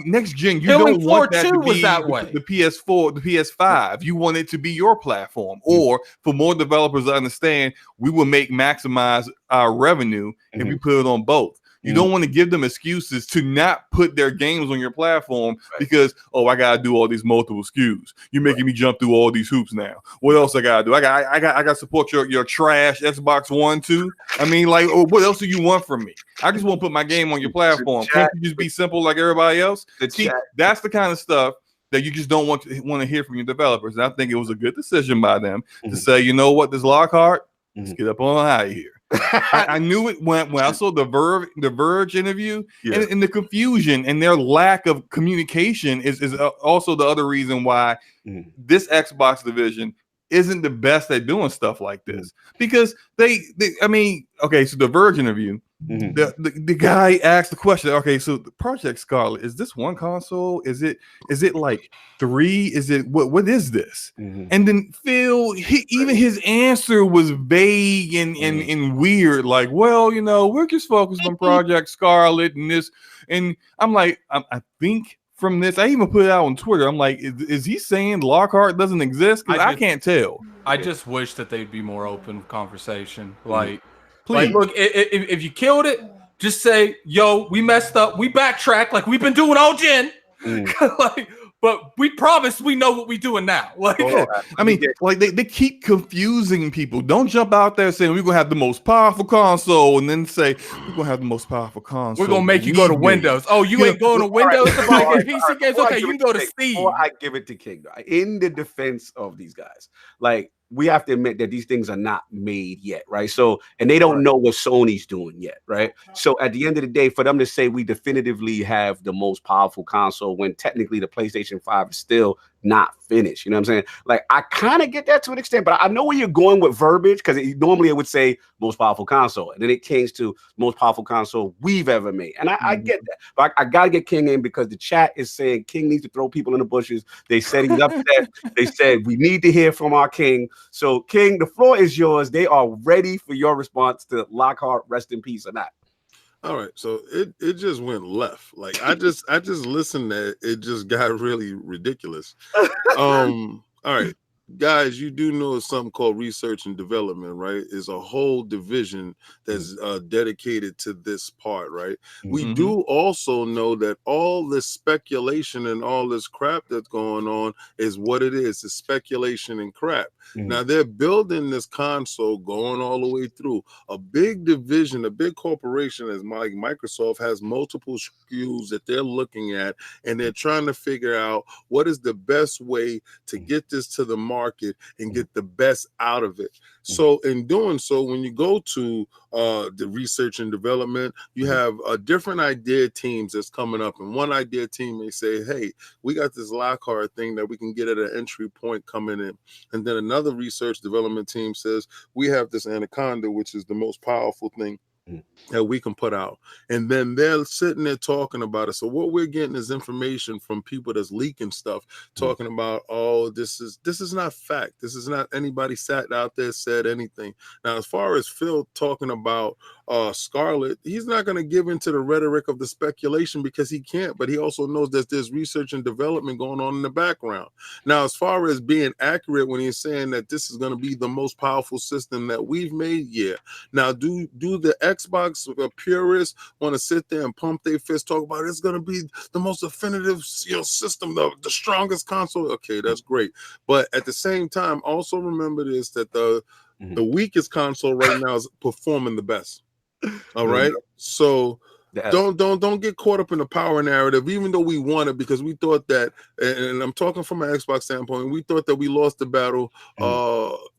Next gen, you don't want that to be the PS4, the PS5. You want it to be your platform, or for more developers to understand, we will maximize our revenue if we put it on both. You don't want to give them excuses to not put their games on your platform because, I gotta do all these multiple SKUs. You're making me jump through all these hoops now. What else I gotta do? I got to support your trash Xbox One too. I mean, like, what else do you want from me? I just want to put my game on your platform. Can't you just be simple like everybody else? See, that's the kind of stuff that you just don't want to hear from your developers. And I think it was a good decision by them to say, you know what, this Lockhart, let's get up on out of here. I knew it when I saw the Verge interview, and the confusion and their lack of communication is also the other reason why this Xbox division isn't the best at doing stuff like this because they I mean, okay, so the Verge interview, the guy asked the question, okay, so the Project Scarlett, is this one console? Is it like 3? Is it what is this? And then Phil, even his answer was vague and weird, like, well, you know, we're just focused on Project Scarlett and this, and I'm like, I think from this, I even put it out on Twitter. I'm like, is he saying Lockhart doesn't exist? Because I can't tell. I just wish that they'd be more open with conversation. Like, please, like, look, if you killed it, just say, yo, we messed up. We backtrack like we've been doing all gen. Like, but we promise we know what we're doing now. Like, I mean, like they keep confusing people. Don't jump out there saying we're gonna have the most powerful console and then say we're gonna have the most powerful console. We're gonna make you go to Windows. Oh, you ain't going to Windows to buy PC games? Okay, you can go to Steam. Before I give it to King, in the defense of these guys, like, we have to admit that these things are not made yet, right? So, and they don't know what Sony's doing yet, right? So at the end of the day, for them to say we definitively have the most powerful console when technically the PlayStation 5 is still not finished, you know what I'm saying? Like, I kind of get that to an extent, but I know where you're going with verbiage, because normally it would say most powerful console, and then it changed to most powerful console we've ever made. And I get that, but I got to get King in because the chat is saying King needs to throw people in the bushes. They said he's upset. They said we need to hear from our King. So, King, the floor is yours. They are ready for your response to Lockhart, rest in peace or not. All right, so it just went left. Like, I just listened to it just got really ridiculous. All right, guys, you do know something called research and development, right? It's a whole division that's dedicated to this part, right? We do also know that all this speculation and all this crap that's going on is what it is. It's speculation and crap. Now they're building this console going all the way through. A big division, a big corporation as Microsoft has multiple SKUs that they're looking at, and they're trying to figure out what is the best way to get this to the market and get the best out of it. So in doing so, when you go to the research and development, you have different idea teams that's coming up, and one idea team may say, hey, we got this Lockhart thing that we can get at an entry point coming in, and then another research development team says we have this Anaconda, which is the most powerful thing that we can put out, and then they're sitting there talking about it. So what we're getting is information from people that's leaking stuff, talking about, oh, this is not fact. This is not anybody sat out there said anything. Now, as far as Phil talking about Scarlett, he's not going to give into the rhetoric of the speculation because he can't, but he also knows that there's research and development going on in the background. Now, as far as being accurate when he's saying that this is going to be the most powerful system that we've made, yeah. Now, do the Xbox purists want to sit there and pump their fist, talk about it's going to be the most definitive system, the strongest console? Okay, that's great. But at the same time, also remember this, that the weakest console right now is performing the best. All right. So don't get caught up in the power narrative, even though we won it, because we thought that, and I'm talking from an Xbox standpoint, we thought that we lost the battle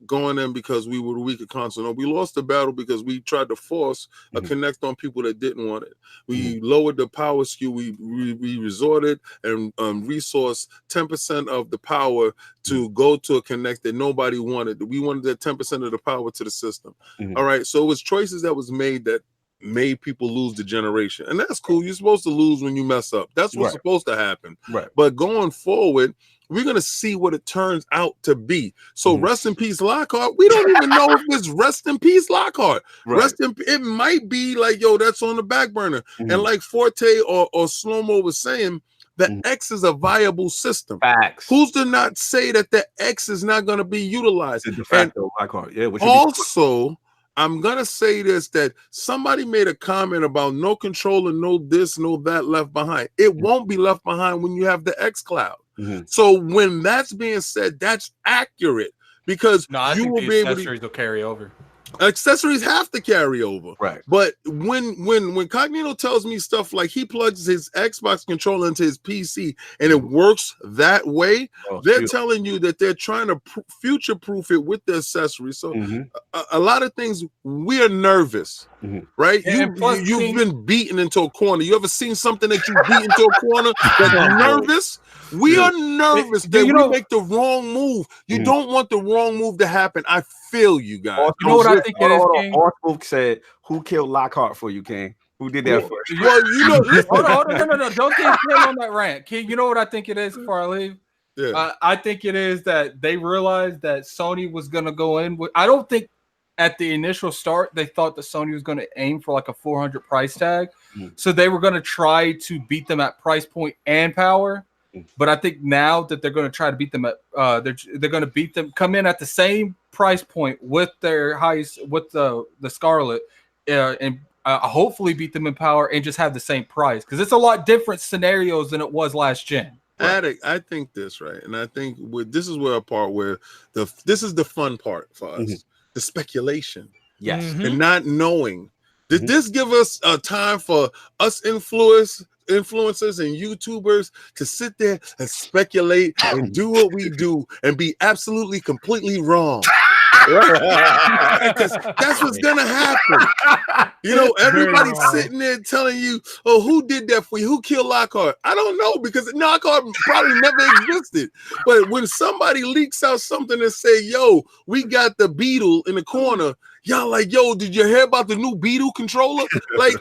going in because we were the weaker console. No, we lost the battle because we tried to force a connect on people that didn't want it. We lowered the power SKU. We resorted and resourced 10% of the power to go to a connect that nobody wanted. We wanted that 10% of the power to the system. All right. So it was choices that was made that made people lose the generation, and that's cool. You're supposed to lose when you mess up. That's what's supposed to happen. But going forward, we're gonna see what it turns out to be. So rest in peace, Lockhart. We don't even know if it's rest in peace, Lockhart. It might be like, yo, that's on the back burner. And like Forte or Slomo was saying, the X is a viable system. Facts. Who's to not say that the X is not going to be utilized? De facto, Lockhart. Yeah. Also, I'm going to say this, that somebody made a comment about no controller, no this, no that left behind. It won't be left behind when you have the X Cloud. So when that's being said, that's accurate, because I think the accessories will carry over. Accessories have to carry over, right? But when Cognito tells me stuff like he plugs his Xbox controller into his PC and it works that way, they're telling you that they're trying to future-proof it with the accessories. So a lot of things, we're nervous. right? You've been beaten into a corner. You ever seen something that you beat into a corner that's nervous? We are nervous that we make the wrong move. You don't want the wrong move to happen. I feel you guys. You know what I think it is, King? Arthur said, "Who killed Lockhart for you, King? Who did that first?" Well, you know, hold on, no, don't get him on that rant, King. You know what I think it is before I leave? Yeah. I think it is that they realized that Sony was going to go in with. I don't think at the initial start they thought that Sony was going to aim for like a 400 price tag, so they were going to try to beat them at price point and power. But I think now that they're going to try to beat them at, they're going to beat them, come in at the same price point with their highest, with the Scarlett, and hopefully beat them in power and just have the same price, because it's a lot different scenarios than it was last gen. Addict, I think this right, and I think this is where a part where this is the fun part for us, the speculation, and not knowing. Did this give us a time for us influencers and YouTubers to sit there and speculate and do what we do and be absolutely completely wrong? Because that's what's gonna happen. You know, everybody's sitting there telling you, "Oh, who did that for you? Who killed Lockhart?" I don't know, because Lockhart probably never existed. But when somebody leaks out something and say, "Yo, we got the Beetle in the corner," y'all like, "Yo, did you hear about the new Beetle controller?" Like,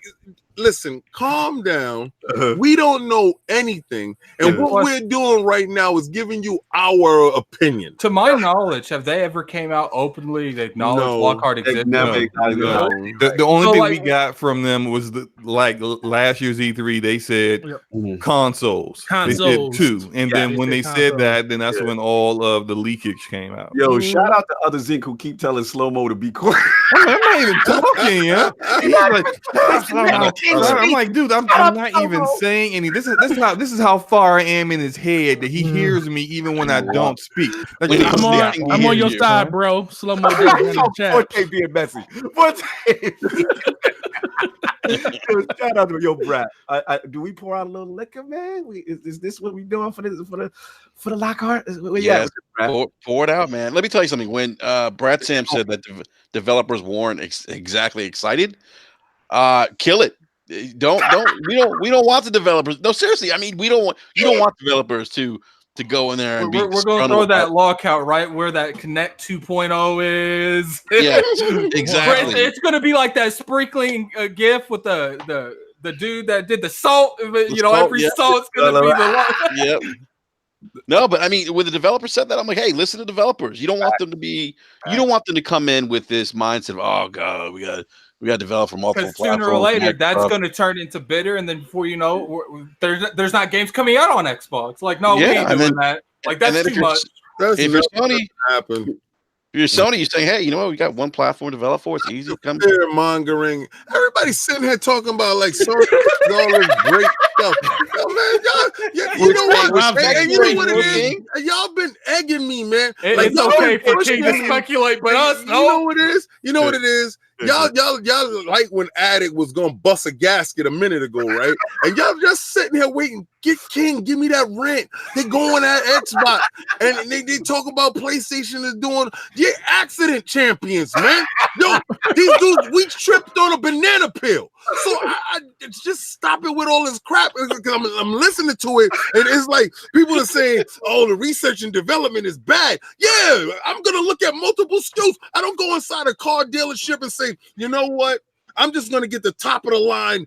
listen, calm down. We don't know anything, and what we're doing right now is giving you our opinion. To my knowledge, have they ever came out openly to acknowledge Lockhart existed? The only thing we got from them was like last year's E3. They said consoles. They said 2, and then when they said that, then that's when all of the leakage came out. Yo, shout out to other Zinc who keep telling Slow-Mo to be quiet. I'm not even talking, yeah. I'm like, dude, I'm not even saying any. This is how far I am in his head that he hears me even when I don't speak. Like, I'm on your side, bro. Slow-Mo in the chat. Forte being messy. Shout out to yo, Brad. Do we pour out a little liquor, man? Is this what we doing for the Lockhart? Yes, pour it out, man. Let me tell you something. When Brad Sam said that developers weren't exactly excited, kill it. We don't want the developers. No, seriously. I mean, you don't want developers to go in there and we're going to throw that lockout right where that Connect 2.0 is. Yeah, exactly. It's going to be like that sprinkling gif with the dude that did the salt. Every salt's going to be the Yep. No, but I mean, when the developer said that, I'm like, hey, listen to developers. You don't want them to come in with this mindset of, oh god, we got to develop for multiple platforms. Sooner or later, that's going to turn into bitter, and then before you know, there's not games coming out on Xbox. Like, no, we ain't doing that. Like, that's too much. If you're Sony, you're saying, hey, you know what? We got one platform to develop for. It's easy to come. Fear mongering. Everybody's sitting here talking about like Sony all this great stuff. Yo, man, you know what? And you know what it is? Y'all been egging me, man. It's okay for King to speculate, but us, no. You know what it is? You know what it is? Y'all like when Addict was gonna bust a gasket a minute ago, right? And y'all just sitting here waiting. Get King, give me that rent. They going at Xbox, and they talk about PlayStation is doing accident champions, man. Yo, these dudes, we tripped on a banana peel. So I just stop it with all this crap. I'm listening to it, and it's like people are saying, "Oh, the research and development is bad." Yeah, I'm gonna look at multiple skills. I don't go inside a car dealership and say, "You know what? I'm just gonna get the top of the line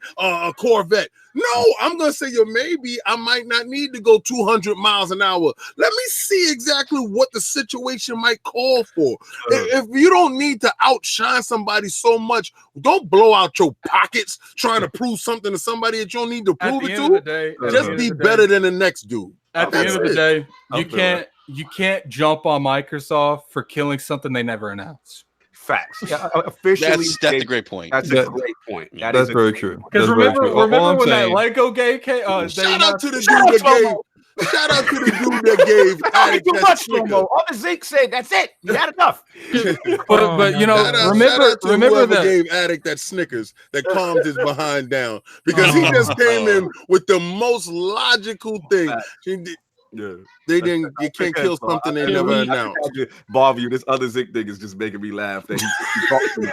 Corvette." No, I'm gonna say, maybe I might not need to go 200 miles an hour. Let me see exactly what the situation might call for. If you don't need to outshine somebody so much, don't blow out your pockets trying to prove something to somebody that you don't need to prove it to. Just be better than the next dude. At the end of the day, you can't jump on Microsoft for killing something they never announced. Facts. Officially, that's a great point. That's a great point. That's very true. Because remember when that Lego game came? Shout out to the dude that gave Addict too that much, Snicker. All the Zeke said, that's it. You had enough. but you know, remember that gave Addict that Snickers that calmed his behind down, because he just came in with the most logical thing. Yeah. They didn't. You can't kill something they never announced. Bob, this other Zik thing is just making me laugh. That he talks to us.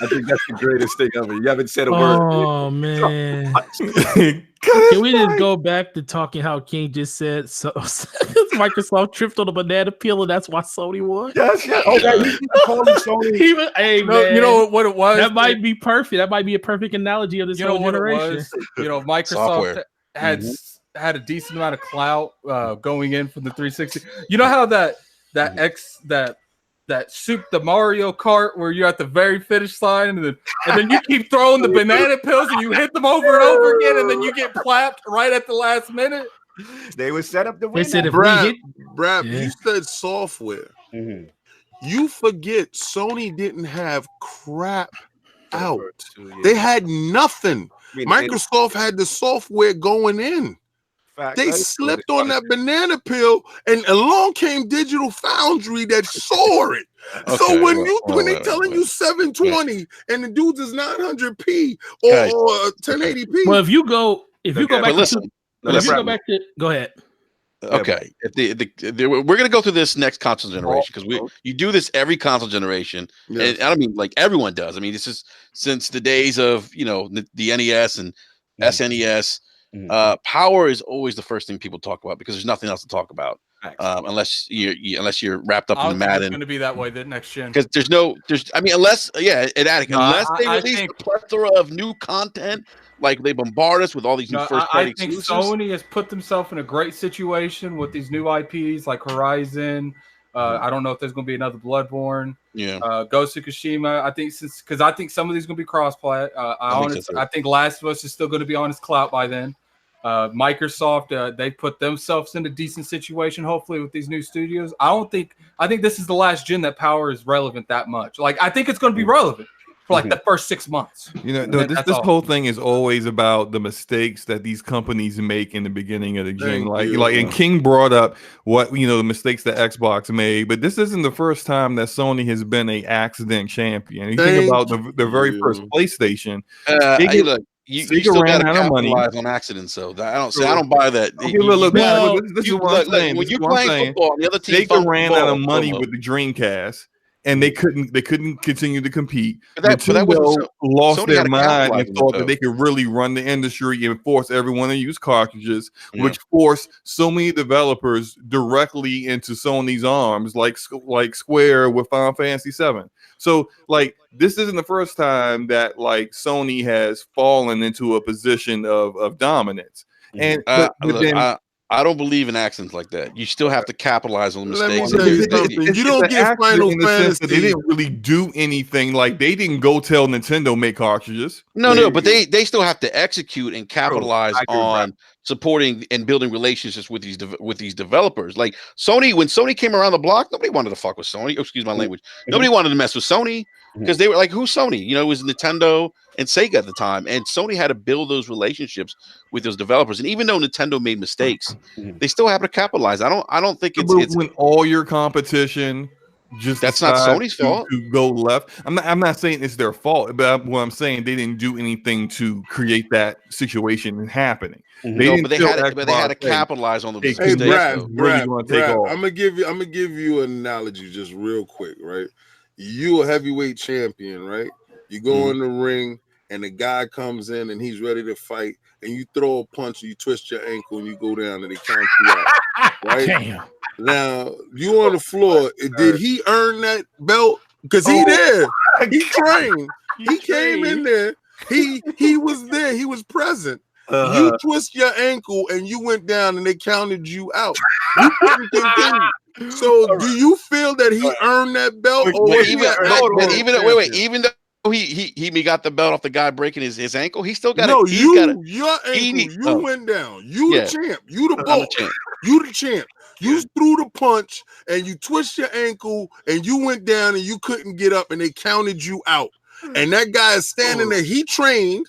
I think that's the greatest thing ever. You haven't said a word. Oh man! Can we just go back to talking how King just said so Microsoft tripped on a banana peel and that's why Sony won? Yes, yeah. Oh, yeah. He's calling Sony. Hey, man. You know what it was? That might be perfect. That might be a perfect analogy of this whole generation. Microsoft had a decent amount of clout going in from the 360. You know how that soup the Mario Kart where you're at the very finish line and then you keep throwing the banana pills and you hit them over and over again and then you get clapped right at the last minute. They would set up the win. They said if Brad, yeah. you said software. Mm-hmm. You forget Sony didn't have crap out. They had nothing. Microsoft had the software going in. They slipped on that banana peel, and along came Digital Foundry that saw it. Okay, so when they telling you 720 and the dudes is 900p or 1080p. Well, if you go back to go ahead. Okay, we're gonna go through this next console generation because you do this every console generation, and I don't mean like everyone does. I mean this is since the days of the NES and SNES. Power is always the first thing people talk about because there's nothing else to talk about unless you're wrapped up in the Madden. It's going to be that way the next gen because unless they release a plethora of new content, like they bombard us with all these new first party exclusives. Sony has put themselves in a great situation with these new IPs like Horizon. I don't know if there's going to be another Bloodborne. Ghost of Tsushima. I think some of these are going to be crossplay. I think Last of Us is still going to be on its clout by then. Microsoft, they put themselves in a decent situation, hopefully, with these new studios. I think this is the last gen that Power is relevant that much. Like, I think it's going to be relevant for like the first 6 months. This whole thing is always about the mistakes that these companies make in the beginning of the gen. And King brought up what the mistakes that Xbox made, but this isn't the first time that Sony has been a accident champion. You think about the very first PlayStation. You still got to capitalize on accidents, so I don't buy that. This is what I'm saying. When you're playing football, the other team ran out of money with the Dreamcast, and they couldn't continue to compete. Nintendo lost their mind and thought that they could really run the industry and force everyone to use cartridges, which forced so many developers directly into Sony's arms, like Square with Final Fantasy VII. So, this isn't the first time that Sony has fallen into a position of dominance. And I don't believe in accidents like that. You still have to capitalize on mistakes. You don't get Final Fantasy. They didn't really do anything. They didn't go tell Nintendo make cartridges. No, but they still have to execute and capitalize on supporting and building relationships with these developers. Like Sony, when Sony came around the block, nobody wanted to fuck with Sony. Excuse my language. Nobody wanted to mess with Sony because they were like, "Who's Sony?" It was Nintendo and Sega at the time, and Sony had to build those relationships with those developers. And even though Nintendo made mistakes, they still have to capitalize. I don't think it's when all your competition that's not Sony's fault to go left. I'm not saying it's their fault, but what I'm saying they didn't do anything to create that situation happening. But they had to capitalize on the mistakes. Hey, Brad, I'm gonna give you an analogy just real quick, right? You a heavyweight champion, right? You go in the ring and the guy comes in and he's ready to fight, and you throw a punch and you twist your ankle and you go down and they count you out, right? Damn. Now you on the floor. Did he earn that belt? Because he did. He trained. He came in there. He was there. He was present. You twist your ankle and you went down and they counted you out. You couldn't continue. So do you feel that he earned that belt? Even though he got the belt off the guy breaking his ankle, he still got your ankle. You went down. You the champ. You the boss. You the champ. You threw the punch and you twist your ankle and you went down and you couldn't get up and they counted you out. And that guy is standing there. He trained.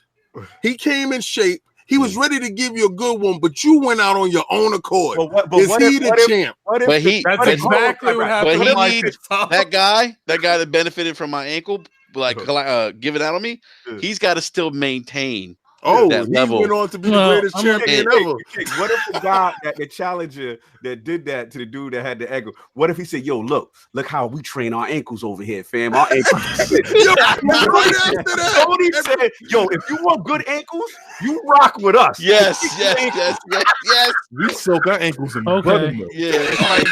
He came in shape. He was ready to give you a good one, but you went out on your own accord. Is he the champ? That's exactly what happened. That guy that benefited from my ankle, giving out on me, he's got to still maintain Oh, that he level. went on to be the greatest champion ever. What if the guy, the challenger that did that to the dude that had the ankle, what if he said, yo, look how we train our ankles over here, fam. Our ankles. Yo, right after that. Tony said, yo, if you want good ankles, you rock with us. Yes. We soak our ankles in buttermilk. Yeah.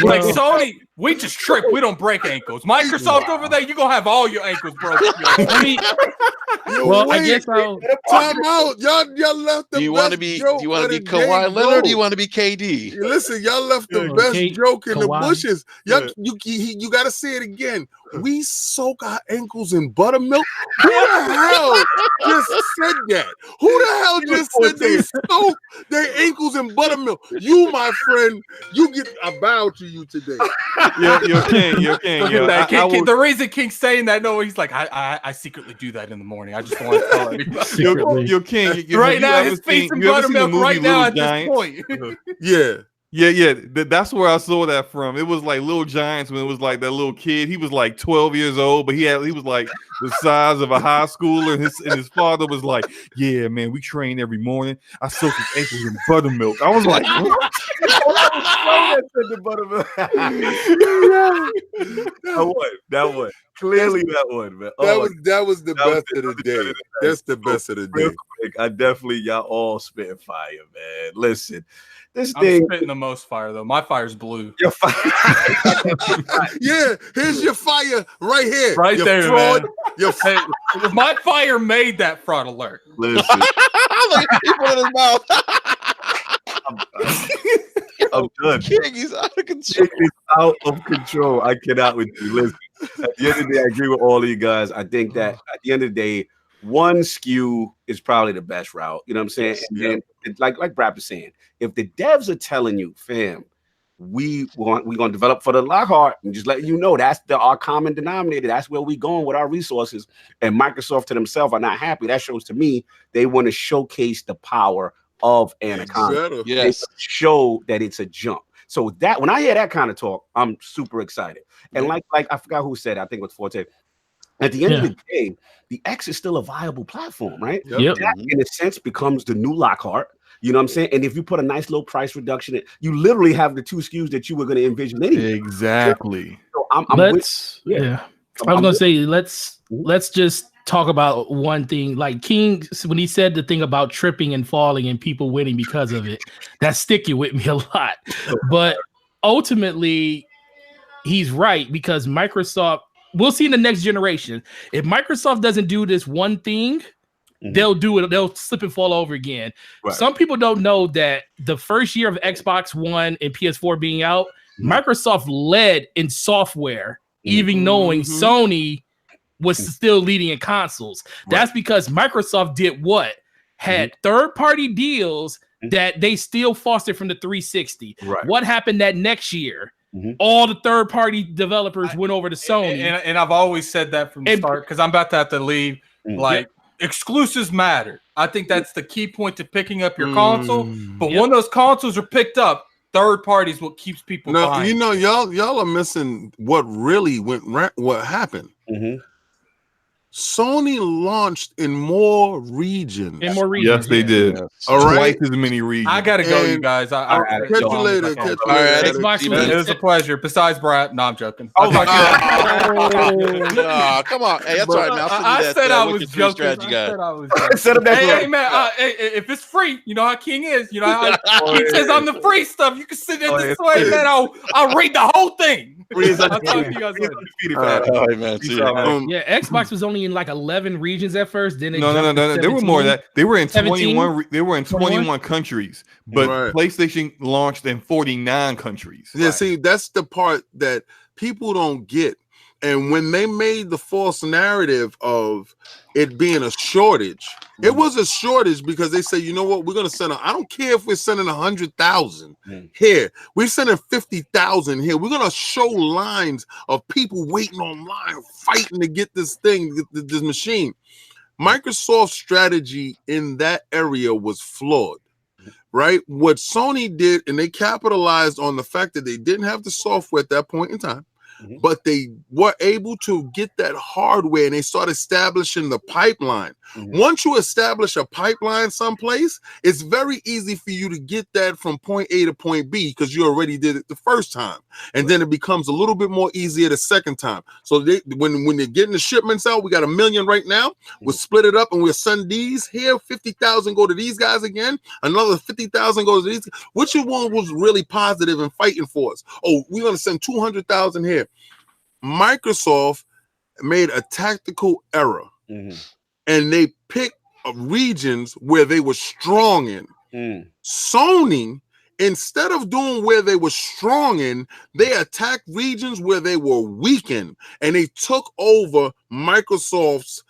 Like Sony, we just trip. We don't break ankles. Microsoft over there, you gonna have all your ankles broken. I mean, Well, I guess I'll time out. Y'all left the Do you best want to be joke of the Kawhi game Leonard? Or go. do you want to be KD? Listen, y'all left the best joke in the Kawhi. bushes. Y'all, you got to say it again. We soak our ankles in buttermilk. Who the hell just said that? Who the hell just said they soak their ankles in buttermilk? You, my friend, I bow to you today. You're king. Look at that. The reason King's saying that, no, he's like, I secretly do that in the morning. I just want to tell everybody. You're king. Right now, his face in buttermilk right now at this point. Yeah. That's where I saw that from. It was like Little Giants when it was like that little kid. He was like 12 years old, but he was like the size of a high schooler, and his father was like, "Yeah, man, we train every morning. I soak his ankles in buttermilk." I was like, "What?" That one. Clearly that one, man. That was the best of the day. That's the best of the day. Real quick, y'all all spitting fire, man. Listen, this I'm thing. spitting the most fire though. My fire's blue. Your fire. Yeah, here's your fire right here. Right your there, fraud, man. Your My fire made that fraud alert. Listen. He put it in his mouth. I'm done. King, he's out of control. King is out of control. I cannot with you. Listen, at the end of the day, I agree with all of you guys. I think that at the end of the day, one SKU is probably the best route. You know what I'm saying? And like B.R.A.P. is saying, if the devs are telling you, fam, we're gonna develop for the Lockhart, and just letting you know that's our common denominator. That's where we going with our resources. And Microsoft to themselves are not happy. That shows to me they want to showcase the power of Anaconda. Yes, show that it's a jump. So that when I hear that kind of talk, I'm super excited. And like I forgot who said it, I think it was Forte. At the end of the day, the X is still a viable platform, right? Yep. That, in a sense, becomes the new Lockhart. You know what I'm saying? And if you put a nice little price reduction, you literally have the two SKUs that you were going to envision anyway. Exactly. So I'm I was gonna say let's just talk about one thing. Like King, when he said the thing about tripping and falling and people winning because of it, that's sticking with me a lot. But ultimately, he's right, because Microsoft, we'll see in the next generation. If Microsoft doesn't do this one thing, they'll do it. They'll slip and fall over again. Right. Some people don't know that the first year of Xbox One and PS4 being out, Microsoft led in software, even knowing Sony was still leading in consoles. That's because Microsoft did what? Had third-party deals that they still fostered from the 360. Right. What happened that next year? All the third-party developers went over to Sony. And I've always said that from the start, because I'm about to have to leave. Like, exclusives matter. I think that's the key point to picking up your console. But when those consoles are picked up, third party is what keeps people buying. You know, y'all are missing what really what happened. Sony launched in more regions. Yes, they did. Yes. All right. Twice as many regions. I gotta go, you guys. Catch you later. Xbox, it was a pleasure. Besides Brad, no, I'm joking. Oh my God! Come on, hey, that's all right, man. I said I was joking. Hey, man, if it's free, you know how King is. You know how he says I'm the free stuff. You can sit there this way, man. I'll read the whole thing. I'll talk to you guys later. All right, man. See you. Yeah, Xbox was only in like 11 regions at first. Then no. There were more of that. They were in 21. They were in 21 countries, but PlayStation launched in 49 countries. Yeah, see, that's the part that people don't get. And when they made the false narrative of it being a shortage, it was a shortage because they say, you know what, we're going to send I don't care if we're sending 100,000 here. We're sending 50,000 here. We're going to show lines of people waiting online, fighting to get this thing, this machine. Microsoft's strategy in that area was flawed, right? What Sony did, and they capitalized on the fact that they didn't have the software at that point in time. but they were able to get that hardware and they start establishing the pipeline. Once you establish a pipeline someplace, it's very easy for you to get that from point A to point B because you already did it the first time. And then it becomes a little bit more easier the second time. So when they're getting the shipments out, we got 1 million right now. We'll split it up and we'll send these here. 50,000 go to these guys again. Another 50,000 goes to these. Which one was really positive and fighting for us? Oh, we're going to send 200,000 here. Microsoft made a tactical error and they picked regions where they were strong in. Sony, instead of doing where they were strong in, they attacked regions where they were weak in, and they took over Microsoft's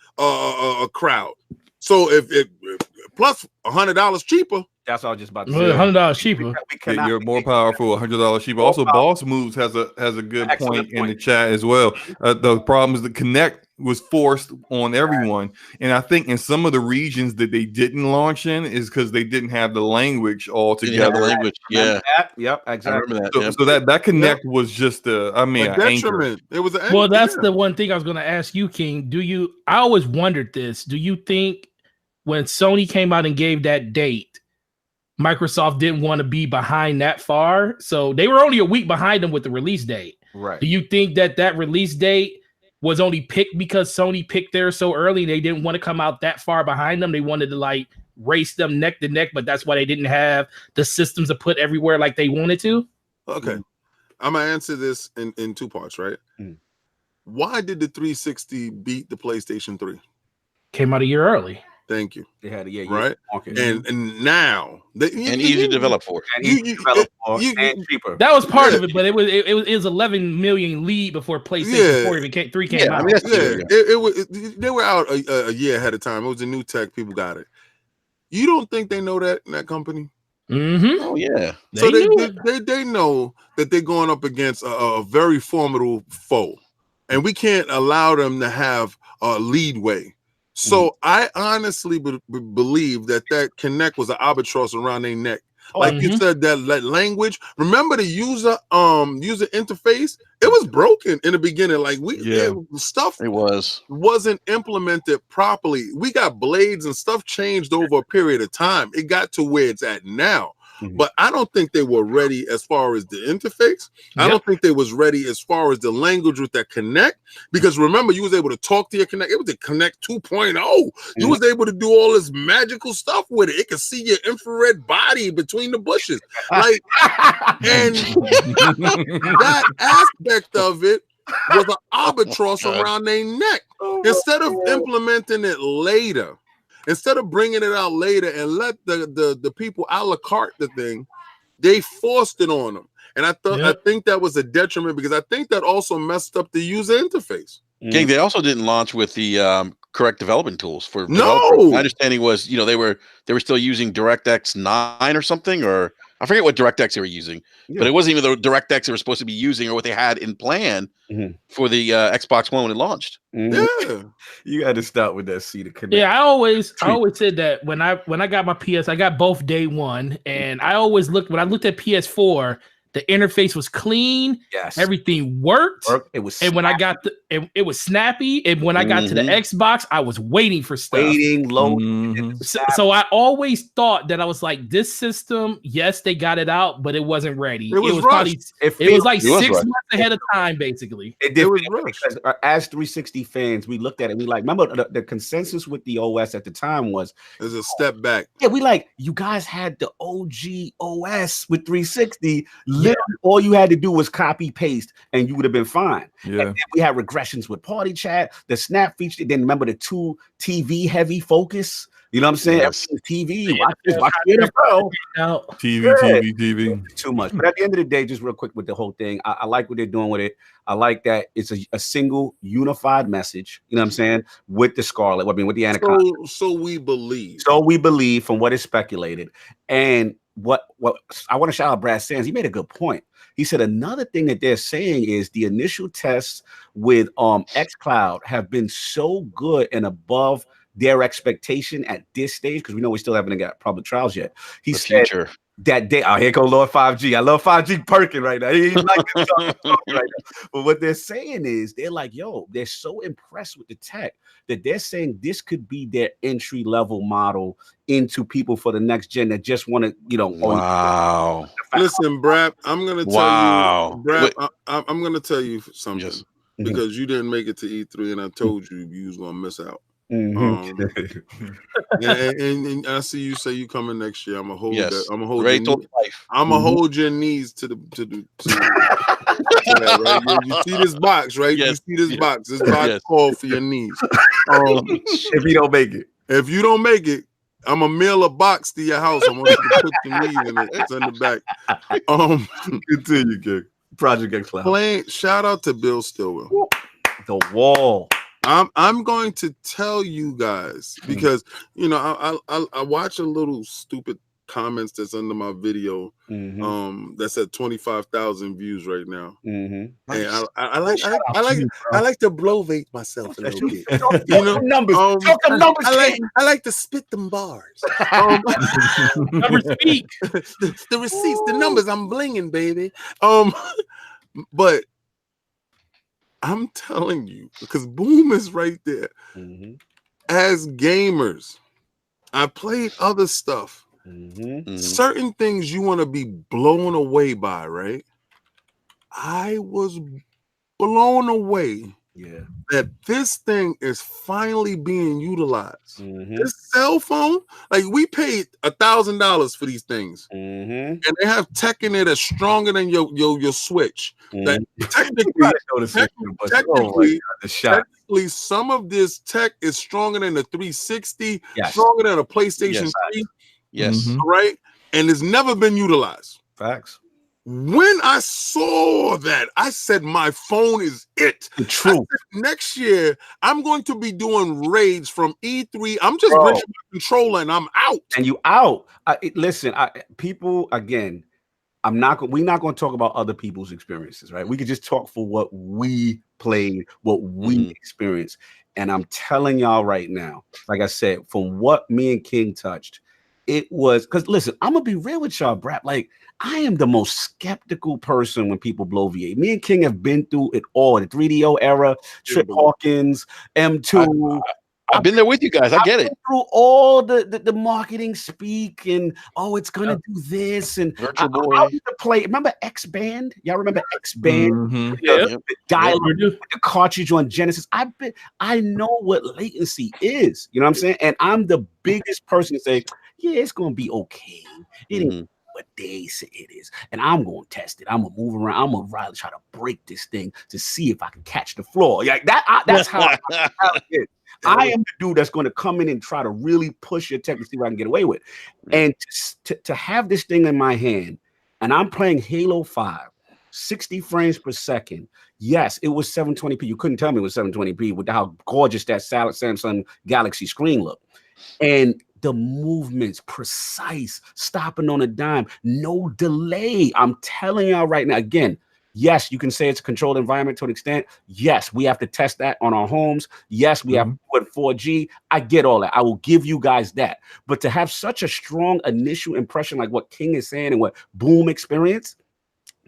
crowd. So if plus $100 cheaper. That's what I was just about to say. $100 cheaper. You're more powerful, $100 cheaper. Also, Boss Moves has a good point in the chat as well. The problem is the Kinect was forced on everyone, and I think in some of the regions that they didn't launch in is because they didn't have the language all together. Language, yeah, yep, exactly. I remember that. So that Kinect was just a detriment. It was well, that's the one thing I was going to ask you, King. I always wondered this. Do you think when Sony came out and gave that date, Microsoft didn't want to be behind that far? So they were only a week behind them with the release date. Right. Do you think that release date was only picked because Sony picked theirs so early? They didn't want to come out that far behind them. They wanted to race them neck to neck, but that's why they didn't have the systems to put everywhere like they wanted to. Okay. I'm going to answer this in two parts, right? Why did the 360 beat the PlayStation 3? Came out a year early. Thank you. They had right, and now easy to develop for, and cheaper. That was part of it, but it was 11 million lead before PlayStation 4 even 3 came out. I mean, they were out a year ahead of time. It was a new tech. People got it. You don't think they know that in that company? Oh yeah. So they know that they're going up against a very formidable foe, and we can't allow them to have a leadway. So I honestly believe that Kinect was an albatross around their neck. Like you said, that language. Remember the user interface? It was broken in the beginning. Like stuff wasn't implemented properly. We got blades and stuff changed over a period of time. It got to where it's at now. But I don't think they were ready as far as the interface. I don't think they was ready as far as the language with that Kinect. Because remember, you was able to talk to your Kinect. It was the Kinect 2.0. You was able to do all this magical stuff with it. It could see your infrared body between the bushes. And that aspect of it was an albatross around their neck. Instead of implementing it later, instead of bringing it out later and let the people a la carte the thing, they forced it on them. And I think that was a detriment because I think that also messed up the user interface. King, they also didn't launch with the correct development tools for developers. My understanding was, they were still using DirectX 9 or something, or I forget what DirectX they were using, but it wasn't even the DirectX they were supposed to be using or what they had in plan for the Xbox One when it launched. You got to start with that C to connect. Yeah, I always said that when I got my PS, I got both day one, and I always when I looked at PS4, the interface was clean. Yes, everything worked. It was, and when I got it was snappy. And when I got to the Xbox, I was waiting for stuff. Loading. So I always thought that I was like, this system, yes, they got it out, but it wasn't ready. It was probably it was like 6 months ahead of time, basically. It was because as 360 fans, we looked at it. We remember the consensus with the OS at the time was there's a step back. Yeah, we you guys had the OG OS with 360. Literally, all you had to do was copy paste, and you would have been fine. Yeah. And then we had regressions with party chat, the snap feature. Then remember the 2 TV heavy focus. You know what I'm saying? Yes. TV, watch NFL. TV. Too much. But at the end of the day, just real quick with the whole thing, I like what they're doing with it. I like that it's a single unified message. You know what I'm saying? With the Scarlett, with the Anaconda. So we believe. So we believe from what is speculated. And what I want to shout out Brad Sands. He made a good point. He said another thing that they're saying is the initial tests with xCloud have been so good and above their expectation at this stage, because we know we still haven't got public trials yet. He said that day. Oh, here goes Lord 5G. I love 5G perking right now. He's like this talking right now. But what they're saying is they're like, yo, they're so impressed with the tech that they're saying this could be their entry level model into people for the next gen that just want to, you know. Wow. Listen, B.R.A.P., I'm gonna tell you, B.R.A.P., I'm gonna tell you something because you didn't make it to E3, and I told you you was gonna miss out. And I see you say you coming next year. I'm gonna hold that. I'm gonna hold hold your knees to that, right? You see this box, right? You see this box. This box called for your knees. If you don't make it. If you don't make it, I'm gonna mail a box to your house. I want you to put your knees in it. It's in the back. Continue, Gig. Project X Cloud. Shout out to Bill Stillwell. The wall. I'm going to tell you guys because you know I watch a little stupid comments that's under my video that's at 25,000 views right now. And I like to blowvate myself a little bit. You know, numbers. I like to spit them bars. Numbers speak. The receipts, the numbers. I'm blinging, baby. But I'm telling you, because Boom is right there. As gamers, I played other stuff. Certain things you want to be blown away by, right? I was blown away that this thing is finally being utilized. This cell phone, like we paid $1,000 for these things, and they have tech in it that's stronger than your Switch. That technically, some of this tech is stronger than the 360, stronger than a PlayStation 3. Right, and it's never been utilized. Facts. When I saw that, I said, my phone is it. The truth. Next year, I'm going to be doing raids from E3. I'm just bringing my controller and I'm out. And you out. Listen, people, again, we're not going to talk about other people's experiences, right? We could just talk for what we played, what we experienced. And I'm telling y'all right now, like I said, from what me and King touched, it was, because listen, I'm going to be real with y'all, Brap. Like, I am the most skeptical person when people blow V8. Me and King have been through it all. The 3DO era, Trip Hawkins, M2. I've been there with you guys. I get it. Through all the marketing speak and it's gonna do this and Virtual Boy. I used to play. Remember X Band? Y'all remember X Band? The dial with the cartridge on Genesis. I know what latency is. You know what I'm saying? And I'm the biggest person to say, yeah, it's gonna be okay. It ain't what they say it is, and I'm gonna test it. I'm gonna move around. I'm gonna really try to break this thing to see if I can catch the floor. Like that. That's how it is. I am the dude that's going to come in and try to really push your tech to see what I can get away with. And to have this thing in my hand, and I'm playing Halo 5, 60 frames per second. Yes, it was 720p. You couldn't tell me it was 720p with how gorgeous that Samsung Galaxy screen looked. And the movements, precise, stopping on a dime, no delay. I'm telling y'all right now, again, yes, you can say it's a controlled environment to an extent. Yes, we have to test that on our homes. Yes, we have to put 4G. I get all that. I will give you guys that. But to have such a strong initial impression like what King is saying and what Boom experienced,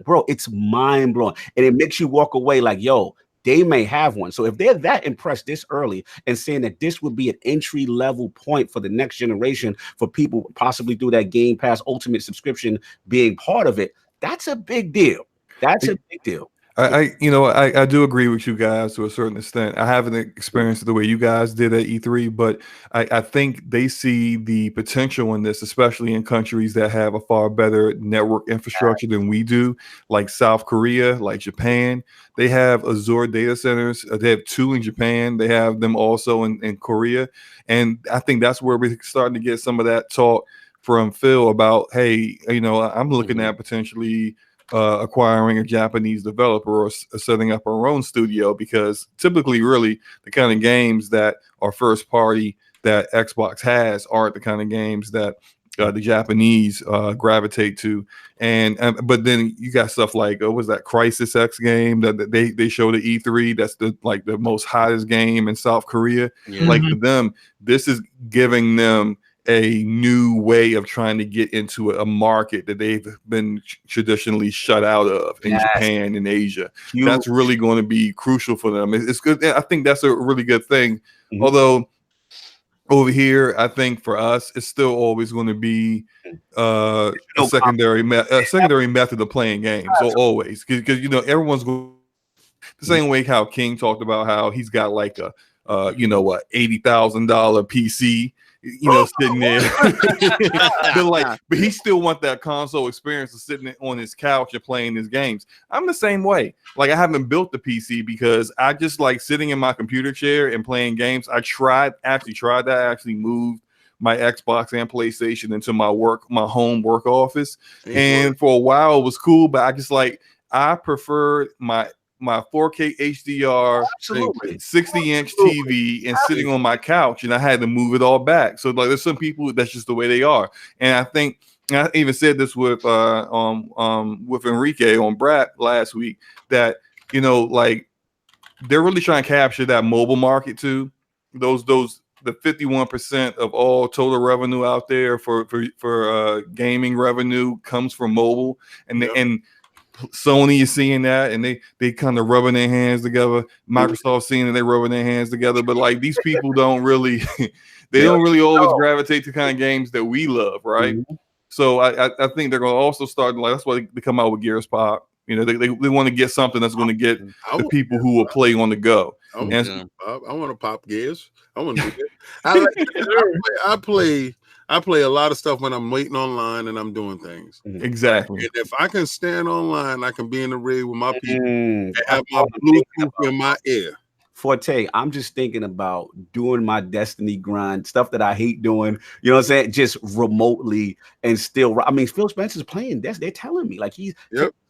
bro, it's mind-blowing. And it makes you walk away like, yo, they may have one. So if they're that impressed this early and saying that this would be an entry-level point for the next generation for people possibly through that Game Pass Ultimate subscription being part of it, that's a big deal. That's a big deal. I do agree with you guys to a certain extent. I haven't experienced it the way you guys did at E3, but I think they see the potential in this, especially in countries that have a far better network infrastructure than we do, like South Korea, like Japan. They have Azure data centers. They have 2 in Japan. They have them also in Korea. And I think that's where we're starting to get some of that talk from Phil about, hey, I'm looking at potentially acquiring a Japanese developer or setting up our own studio, because typically really the kind of games that are first party that Xbox has aren't the kind of games that the Japanese gravitate to. And but then you got stuff like what was that Crisis X game that they showed at E3, that's the most hottest game in South Korea. Like for them, this is giving them a new way of trying to get into a market that they've been traditionally shut out of in Japan and Asia. That's really going to be crucial for them. It's good. I think that's a really good thing. Although over here, I think for us, it's still always going to be a secondary method of playing games. So always, because you know everyone's going the same way how King talked about how he's got like a $80,000 PC, you know, sitting there. but he still want that console experience of sitting on his couch and playing his games. I'm the same way. Like I haven't built the PC because I just like sitting in my computer chair and playing games. I actually moved my Xbox and PlayStation into my home work office. And for a while it was cool, but I prefer my 4K HDR 60-inch TV and sitting on my couch, and I had to move it all back. So like there's some people that's just the way they are. And I think I even said this with Enrique on B.R.A.P.s last week, that you know, like they're really trying to capture that mobile market too. The 51% of all total revenue out there for gaming revenue comes from mobile, and Sony is seeing that, and they kind of rubbing their hands together. Microsoft seeing that they rubbing their hands together, but like these people don't really, don't really always gravitate to kind of games that we love, right? So I think they're going to also start like that's why they come out with Gears Pop. You know, they want to get something that's going to get the people who will play on the go. I want to pop Gears. I want to do that. I play a lot of stuff when I'm waiting online and I'm doing things. Exactly. And if I can stand online, I can be in the rig with my people and have my Bluetooth in my ear. Forte, I'm just thinking about doing my Destiny grind, stuff that I hate doing, you know what I'm saying? Just remotely and still. I mean, Phil Spencer's playing Destiny. They're telling me like he's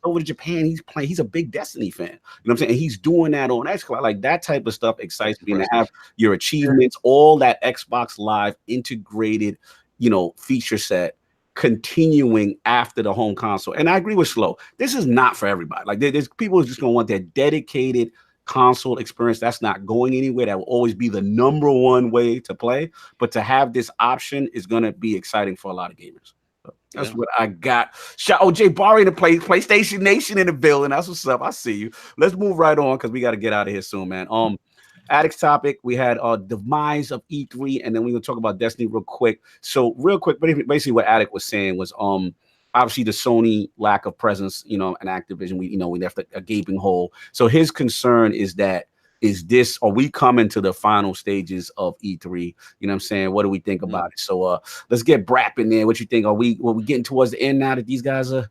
over to Japan. He's playing. He's a big Destiny fan. You know what I'm saying? And he's doing that on Xbox. Like that type of stuff excites me. And to have your achievements, all that Xbox Live integrated, you know, feature set continuing after the home console. And I agree with Slow. This is not for everybody. Like there's people who's just going to want their dedicated console experience. That's not going anywhere. That will always be the number one way to play. But to have this option is going to be exciting for a lot of gamers. So that's what I got. Shout out Jay Barry in the PlayStation Nation in the building. That's what's up. I see you. Let's move right on because we got to get out of here soon, man. Addict's topic, we had demise of E3, and then we're gonna talk about Destiny real quick. So real quick, basically what Addict was saying was obviously the Sony lack of presence, you know, and Activision, we left a gaping hole. So his concern is that are we coming to the final stages of E3? You know what I'm saying? What do we think about it? So let's get B.R.A.P. in there. What you think? Are we getting towards the end now that these guys are,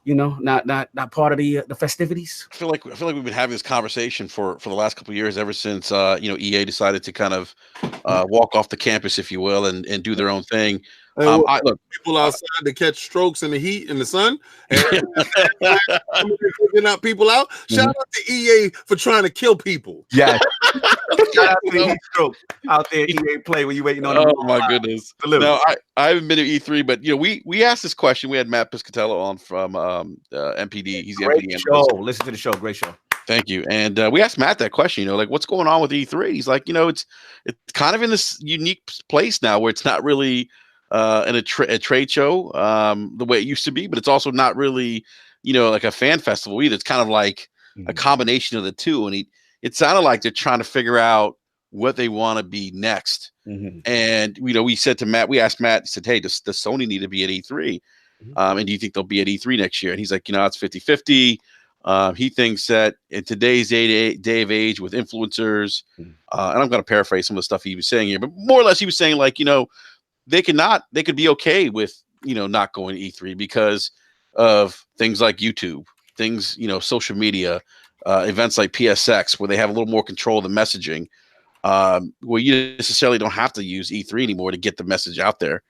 you know, not part of the festivities? I feel like we've been having this conversation for the last couple of years, ever since EA decided to kind of walk off the campus, if you will, and do their own thing. Look, people outside to catch strokes in the heat in the sun, and not people out. Shout out to EA for trying to kill people. Yeah, shout out to the stroke out there. EA Play when you waiting on. Oh my goodness! No, I haven't been to E3, but you know, we asked this question. We had Matt Piscatello on from MPD. He's the great MPD show. Listen to the show. Great show. Thank you. And we asked Matt that question, you know, like what's going on with E3? He's like, you know, it's kind of in this unique place now where it's not really in a trade show the way it used to be, but it's also not really, you know, like a fan festival either. It's kind of like a combination of the two. And it sounded like they're trying to figure out what they want to be next. And, you know, we said to Matt, we asked Matt, said, hey, does Sony need to be at E3? And do you think they'll be at E3 next year? And he's like, you know, it's 50-50. He thinks that in today's day of age with influencers, and I'm going to paraphrase some of the stuff he was saying here, but more or less he was saying like, you know, they could be okay with, you know, not going to E3 because of things like YouTube, things, you know, social media, events like PSX, where they have a little more control of the messaging, where you necessarily don't have to use E3 anymore to get the message out there.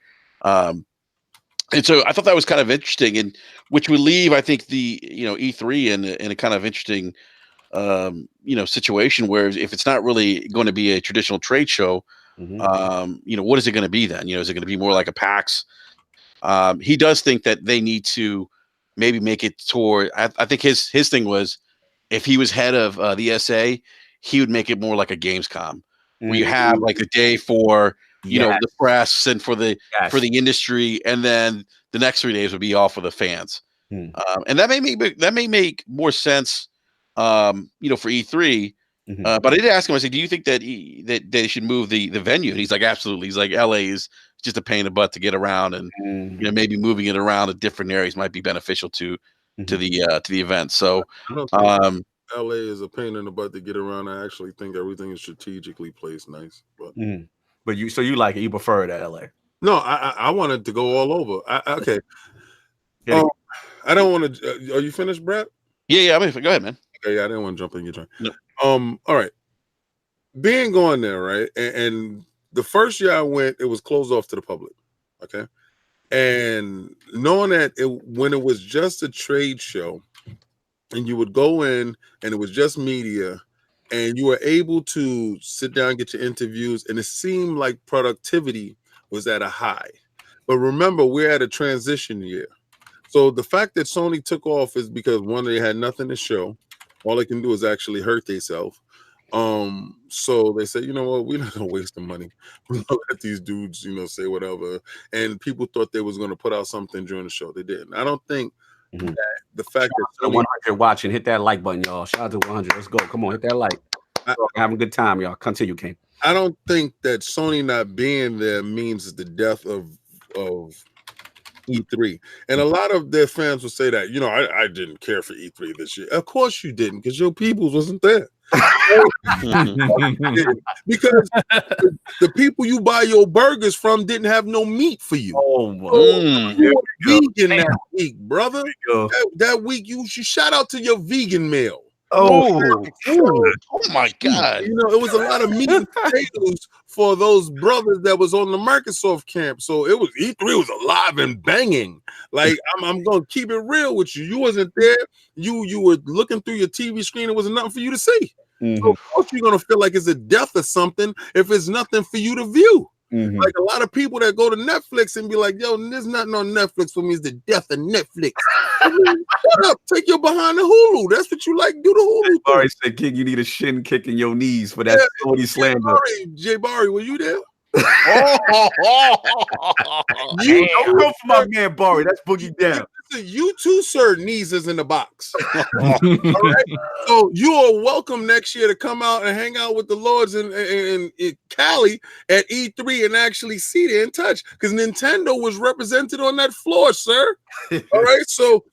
And so I thought that was kind of interesting, and which would leave, I think, the, you know, E3 in a kind of interesting, you know, situation where if it's not really going to be a traditional trade show, you know, what is it going to be then? You know, is it going to be more like a PAX? He does think that they need to maybe make it toward. I think his thing was, if he was head of the SA, he would make it more like a Gamescom, where you have like a day for you know, the press and for the industry, and then the next 3 days would be all for the fans. And that may make more sense, you know, for E3. But I did ask him, I said, do you think that that they should move the venue? And he's like, absolutely. He's like, LA is just a pain in the butt to get around, and you know, maybe moving it around to different areas might be beneficial to the event. So LA is a pain in the butt to get around. I actually think everything is strategically placed nice. But you like it, you prefer it at LA? No, I wanted to go all over. Okay. I don't want to. Are you finished, Brad? Yeah. I mean, go ahead, man. Okay, I didn't want to jump in your turn. No. All right. Being going there, right? And the first year I went, it was closed off to the public. Okay. And knowing that when it was just a trade show, and you would go in and it was just media, and you were able to sit down and get your interviews, and it seemed like productivity was at a high. But remember, we're at a transition year. So the fact that Sony took off is because, one, they had nothing to show. All they can do is actually hurt themselves. So they said, you know what, we're not gonna waste the money. We're gonna let these dudes, you know, say whatever. And people thought they was gonna put out something during the show. They didn't. I don't think that the fact that Sony 100 watching, hit that like button, y'all. Shout out to 100. Let's go. Come on, hit that like. Having a good time, y'all. Continue, King. I don't think that Sony not being there means the death of E3. And a lot of their fans will say that, you know, I didn't care for E3 this year. Of course you didn't, because your peoples wasn't there. Because the people you buy your burgers from didn't have no meat for you. You were vegan that week, brother. That week you should shout out to your vegan meal. Oh my God. You know, it was a lot of meat and potatoes for those brothers that was on the Microsoft camp. So it was E3 was alive and banging. Like I'm gonna keep it real with you. You wasn't there. You were looking through your TV screen. It wasn't nothing for you to see. So of course you're gonna feel like it's a death or something if it's nothing for you to view. Like a lot of people that go to Netflix and be like, yo, there's nothing on Netflix for me. It's the death of Netflix. Shut up. Take your behind the Hulu. That's what you like. Do the Hulu. Barry said, King, you need a shin kick in your knees for that Sony slander. Jay Barry, were you there? You don't go for my man Barry. That's Boogie down. You too, sir. Knees is in the box. All right. So you are welcome next year to come out and hang out with the Lords in Cali at E3 and actually see it and touch, because Nintendo was represented on that floor, sir. All right. So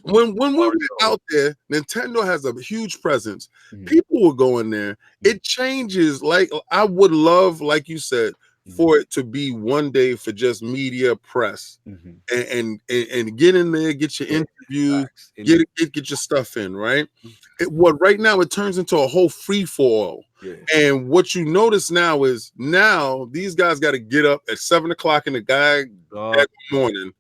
when we're out there, Nintendo has a huge presence. People will go in there. It changes. Like I would love, like you said, for it to be one day for just media, press, and get in there, get your interviews, get your stuff in, right? Right now it turns into a whole free for all. And what you notice now is these guys got to get up at 7 o'clock in the morning,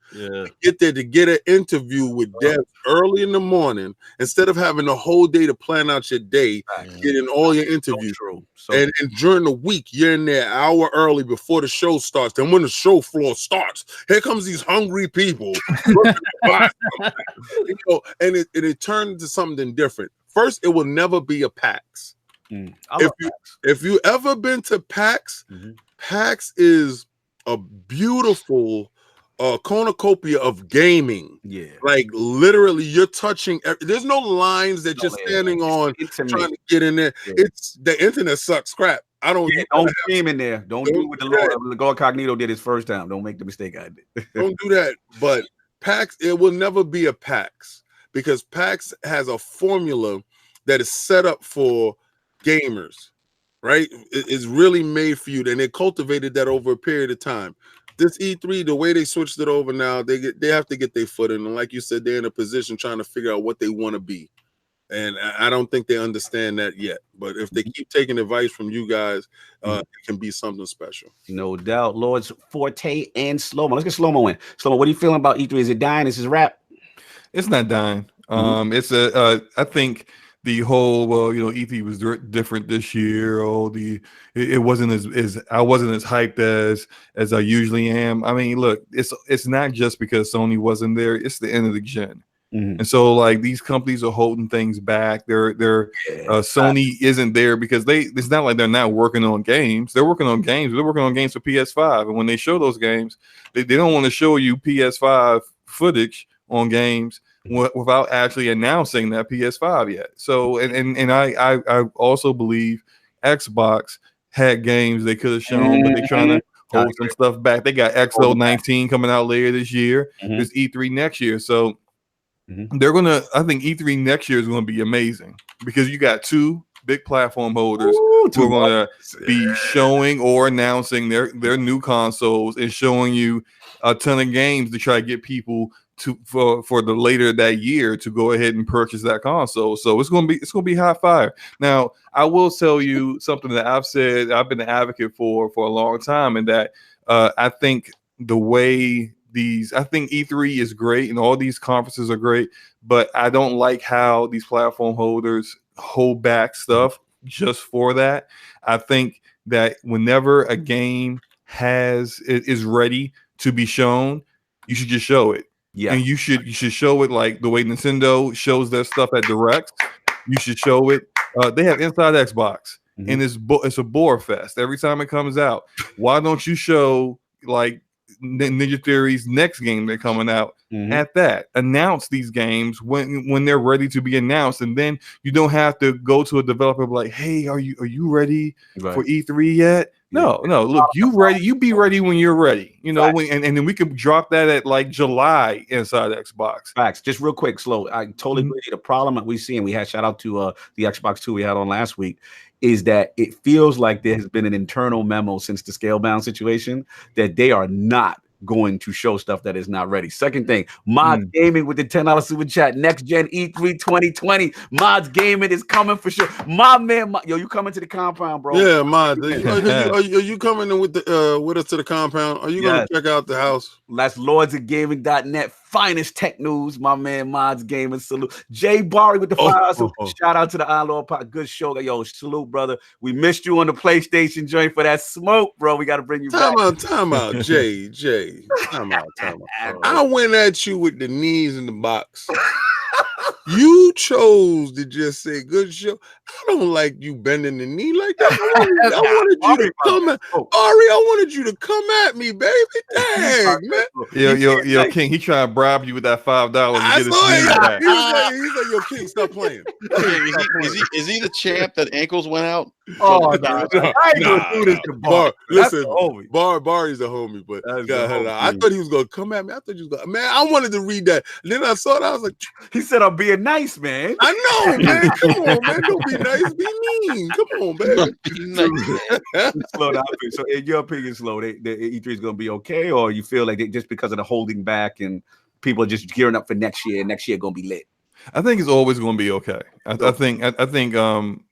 get there to get an interview with devs early in the morning, instead of having the whole day to plan out your day, getting all your interviews. And during the week, you're in there an hour early before the show starts. Then when the show floor starts, here comes these hungry people. You know, and it turned into something different. First, it will never be a PAX. If you ever been to PAX, PAX is a beautiful cornucopia of gaming. Like literally you're touching there's no lines that you're standing on trying to get in there. It's the internet sucks crap. Don't game in there. Don't do what the LordCognito did his first time. Don't make the mistake I did. Don't do that. But PAX, it will never be a PAX, because PAX has a formula that is set up for gamers, right? It's really made for you, and they cultivated that over a period of time. This E3, the way they switched it over now, they have to get their foot in, and like you said, they're in a position trying to figure out what they want to be, and I don't think they understand that yet. But if they keep taking advice from you guys, it can be something special. No doubt. Lords Forte and Slomo. Let's get Slomo in. Slomo, what are you feeling about E3? Is it dying? Is this wrap? It's not dying. It's I think the whole, you know, E3 was different this year. It wasn't as I wasn't as hyped as I usually am. I mean, look, it's not just because Sony wasn't there. It's the end of the gen. And so like these companies are holding things back. Sony isn't there because it's not like they're not working on games. They're working on games. They're working on games for PS5. And when they show those games, they don't want to show you PS5 footage on games without actually announcing that PS5 yet. So and I also believe Xbox had games they could have shown, but they're trying to hold some stuff back. They got XO19 coming out later this year. There's E3 next year. So I think E3 next year is going to be amazing because you got two big platform holders who are going to be showing or announcing their new consoles and showing you a ton of games to try to get people for the later that year to go ahead and purchase that console. So it's going to be hot fire. Now, I will tell you something that I've been an advocate for a long time, and that I think I think E3 is great and all these conferences are great, but I don't like how these platform holders hold back stuff just for that. I think that whenever a game is ready to be shown, you should just show it. Yeah. And you should show it like the way Nintendo shows their stuff at Directs. You should show it. They have Inside Xbox, and it's a bore fest every time it comes out. Why don't you show like Ninja Theory's next game they're coming out at that? Announce these games when they're ready to be announced, and then you don't have to go to a developer like, hey, are you ready for E3 yet? No, look, you ready, you be ready when you're ready, and then we can drop that at like July inside Xbox. Facts. Just real quick, Slow, I totally agree. The problem that we see, and we had shout out to the Xbox 2 we had on last week, is that it feels like there has been an internal memo since the Scalebound situation that they are not going to show stuff that is not ready. Second thing, Mods Gaming with the $10 super chat. Next gen E3 2020. Mods Gaming is coming for sure. My man, you coming to the compound, bro? Yeah, Mods. Are you coming in with us to the compound? Are you going to check out the house? That's lordsofgaming.net. Finest tech news, my man Mods Gaming. Salute. Jay Barry with the fire. Shout out to the iLord Pod. Good show. Yo, salute, brother. We missed you on the PlayStation joint for that smoke, bro. We got to bring you back. Time out, Jay. Time out. I went at you with the knees in the box. You chose to just say good show. I don't like you bending the knee like that. I wanted you to come at Ari. I wanted you to come at me, baby. Dang, man. Yo, King. He trying to bribe you with that $5 to get his knee back. He's like, yo, King, stop playing. Is he the champ that ankles went out? Oh, no. I ain't gonna do this to Bar. Listen, Bar is a homie, but I thought he was gonna come at me. I thought he was gonna. Man, I wanted to read that. And then I saw it. I was like, he said, "I'm being nice, man." I know, man. Come on, man. Don't be nice. Be mean. Come on, baby. Slow down. So, in your opinion, Slow, the E3 is gonna be okay, or you feel like just because of the holding back and people are just gearing up for next year, next year gonna be lit? I think it's always going to be okay. I think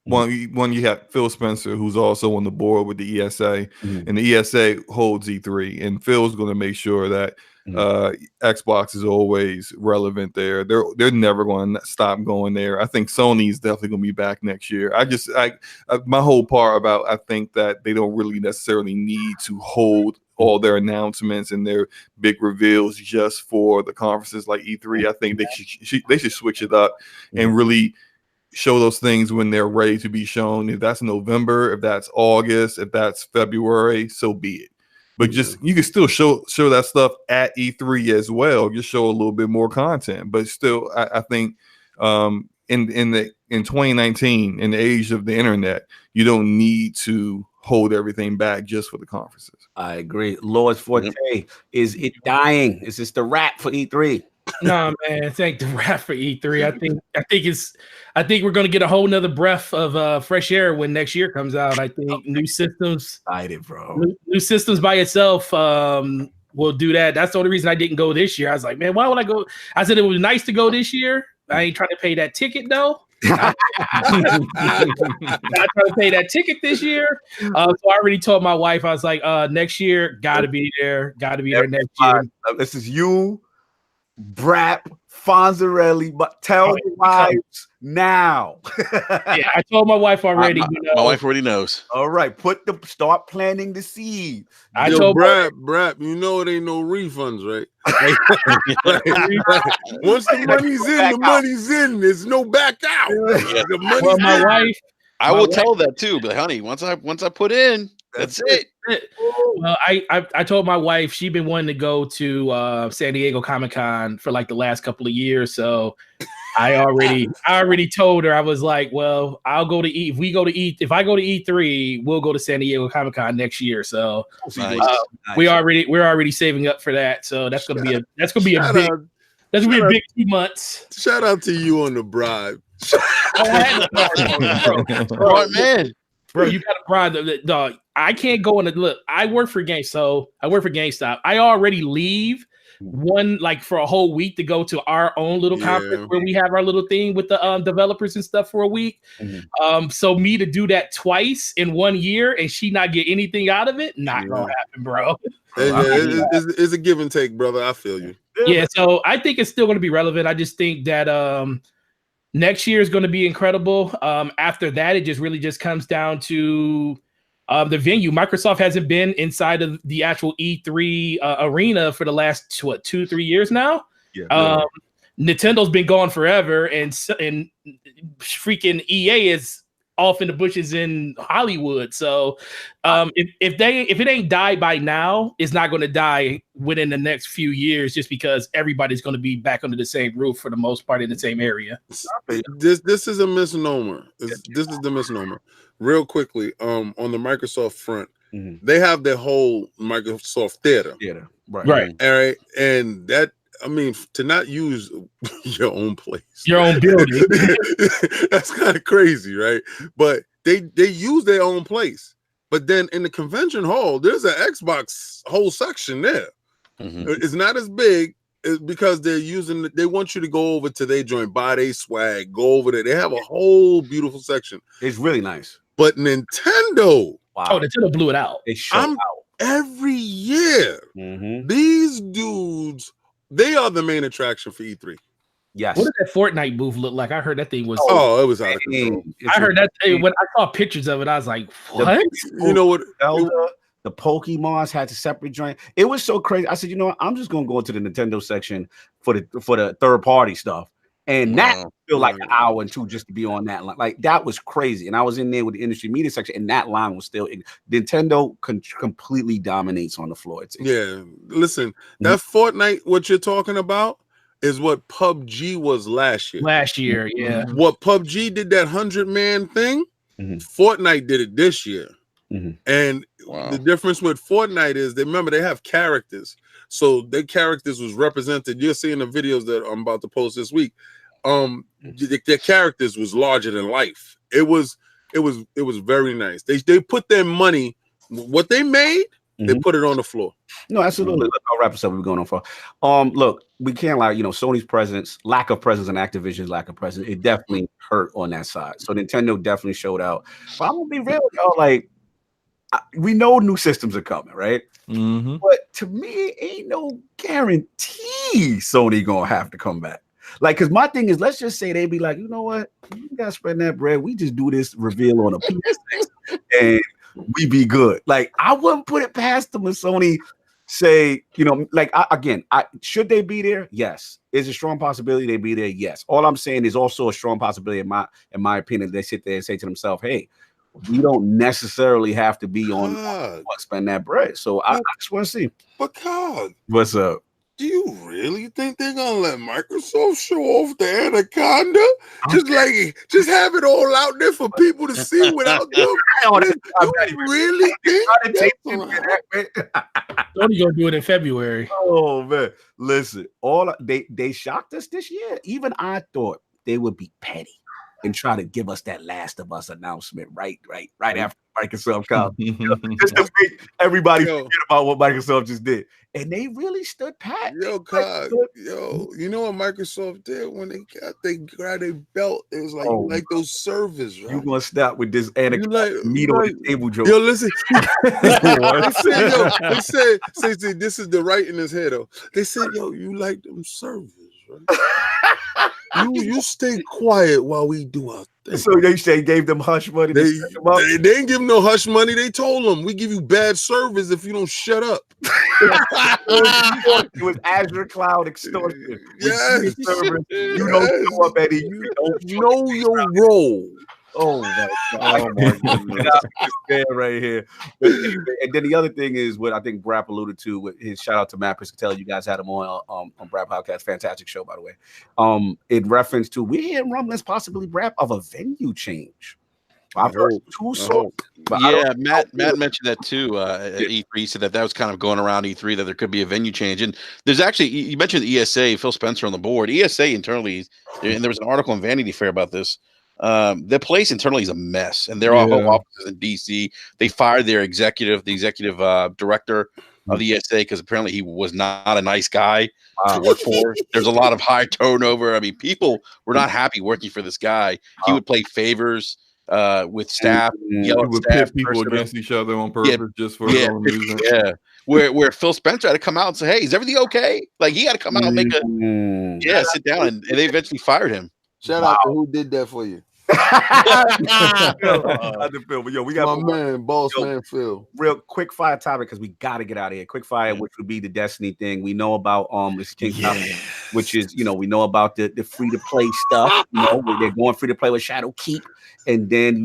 one you have Phil Spencer, who's also on the board with the ESA, and the ESA holds E3, and Phil's going to make sure that Xbox is always relevant there. They're never going to stop going there. I think Sony's definitely going to be back next year. My whole part about, I think that they don't really necessarily need to hold all their announcements and their big reveals just for the conferences like E3. I think they should switch it up and really show those things when they're ready to be shown. If that's November, if that's August, if that's February, so be it. But you can still show that stuff at E3 as well. Just show a little bit more content. But still, I think in 2019, in the age of the internet, you don't need to hold everything back just for the conferences. I agree. Lord Forte, is it dying? Is this the wrap for E3? No, man, it ain't the wrap for E3. I think we're gonna get a whole nother breath of fresh air when next year comes out. I think new systems, excited, bro. New systems by itself will do that. That's the only reason I didn't go this year. I was like, man, why would I go? I said it was nice to go this year. I ain't trying to pay that ticket though. Not trying to pay that ticket this year. So I already told my wife, I was like, next year, gotta be there next year. This is you, B.R.A.P., Fonzarelli, but tell the wives now. Yeah, I told my wife already. My wife already knows. All right, start planting the seed. I Yo, told B.R.A.P., you know it ain't no refunds, right? Once the money's in, the money's in. There's no back out. Yeah. The money's in. my wife. I will tell her that too, but honey, once I put in, that's it. Well, I told my wife she'd been wanting to go to San Diego Comic-Con for like the last couple of years, so I already told her. I was like, well, I'll go to E. If I go to E3, we'll go to San Diego Comic-Con next year. So Nice. we're already saving up for that. So that's gonna be a big 2 months. Shout out to you on the bribe. Smart man. Bro, you got to bribe the dog. I can't go in the look. I work for GameStop. I already leave for a whole week to go to our own little conference where we have our little thing with the developers and stuff for a week. So me to do that twice in 1 year and she not get anything out of it, not gonna happen, bro. It's a give and take, brother. I feel you. Yeah, so I think it's still going to be relevant. I just think that next year is going to be incredible. After that, it just comes down to the venue. Microsoft hasn't been inside of the actual E3 arena for the last 2-3 years now. Nintendo's been gone forever, and freaking EA is off in the bushes in Hollywood. So if it ain't died by now, it's not going to die within the next few years, just because everybody's going to be back under the same roof for the most part in the same area. This is a misnomer. This is the misnomer. Real quickly, on the Microsoft front, they have their whole Microsoft Theater. Right. All right. And that, I mean, to not use your own place, your own building, that's kind of crazy, right? But they use their own place. But then in the convention hall, there's an Xbox whole section there. It's not as big because they want you to go over to their joint, buy their swag, go over there. They have a whole beautiful section. It's really nice. But Nintendo, Nintendo blew it out. They show out every year. These dudes, they are the main attraction for E3. Yes. What did that Fortnite booth look like? I heard that thing was. Oh, it was out of control. I heard that when I saw pictures of it, I was like, "What?" You know what? The Pokemons had a separate joint. It was so crazy. I said, you know what? I'm just gonna go into the Nintendo section for the third party stuff, and that feel like an hour and two just to be on that line. Like that was crazy. And I was in there with the industry media section, and that line was still Nintendo completely dominates on the floor. Listen, that Fortnite, what you're talking about, is what PUBG was last year. Yeah. What PUBG did, that 100-man thing, Fortnite did it this year. And the difference with Fortnite is they have characters. So their characters was represented. You're seeing the videos that I'm about to post this week. Their characters was larger than life. It was very nice. They put their money, what they made, they put it on the floor. No, absolutely. I'll wrap this up. We're going on for. Look, we can't lie. Sony's lack of presence, and Activision's lack of presence, it definitely hurt on that side. So Nintendo definitely showed out. But I'm gonna be real, like we know new systems are coming, right? But to me, ain't no guarantee Sony gonna have to come back. Like, because my thing is, let's just say they be like, you know what, you gotta spend that bread. We just do this reveal on a PS6 and we be good. Like, I wouldn't put it past them when Sony say, should they be there? Yes. Is a strong possibility they be there? Yes. All I'm saying is also a strong possibility, in my opinion, they sit there and say to themselves, hey, we don't necessarily have to be on spend that bread. So I just want to see. But Cog, what's up? Do you really think they're gonna let Microsoft show off the Anaconda? Just have it all out there for people to see without them. You really think Sony gonna do it in February? Oh man, listen, they shocked us this year. Even I thought they would be petty. and try to give us that Last of Us announcement right after Microsoft comes. Just to make everybody forget about what Microsoft just did. And they really stood pat. You know what Microsoft did when they grabbed their belt? It was like, you like those servers, right? You gonna stop with this meat on the table joke. Yo, listen. They said, this is the right in his head, though. They said, yo, you like them servers, right? you stay quiet while we do our thing. So they gave them hush money. They didn't give them no hush money. They told them, we give you bad service if you don't shut up. It was Azure Cloud extortion. Yes. You don't show up, Eddie. You don't know your role. Oh my God. Right here. And then the other thing is what I think B.R.A.P. alluded to with his shout out to Matt Piscatelli. You guys had him on B.R.A.P. Podcast. Fantastic show, by the way. In reference to we hear rumblings possibly B.R.A.P. of a venue change. I've heard two songs. Yeah, Matt mentioned that too at E3. He said that was kind of going around E3 that there could be a venue change. And there's actually, you mentioned the ESA, Phil Spencer on the board. ESA internally, and there was an article in Vanity Fair about this. The place internally is a mess, and they're all home offices in DC. They fired the executive director of the ESA because apparently he was not a nice guy to work for. There's a lot of high turnover. I mean, people were not happy working for this guy. He would play favors with staff. He would pit people against each other on purpose just for his own reason. Yeah. Where Phil Spencer had to come out and say, "Hey, is everything okay?" Like he had to come out and make sit down, and they eventually fired him. Shout out to who did that for you. Phil, but we got my man, boss man Phil. Real quick fire topic because we got to get out of here. Quick fire, which would be the Destiny thing. We know about this King which is we know about the free to play stuff. Where they're going free to play with Shadow Keep, and then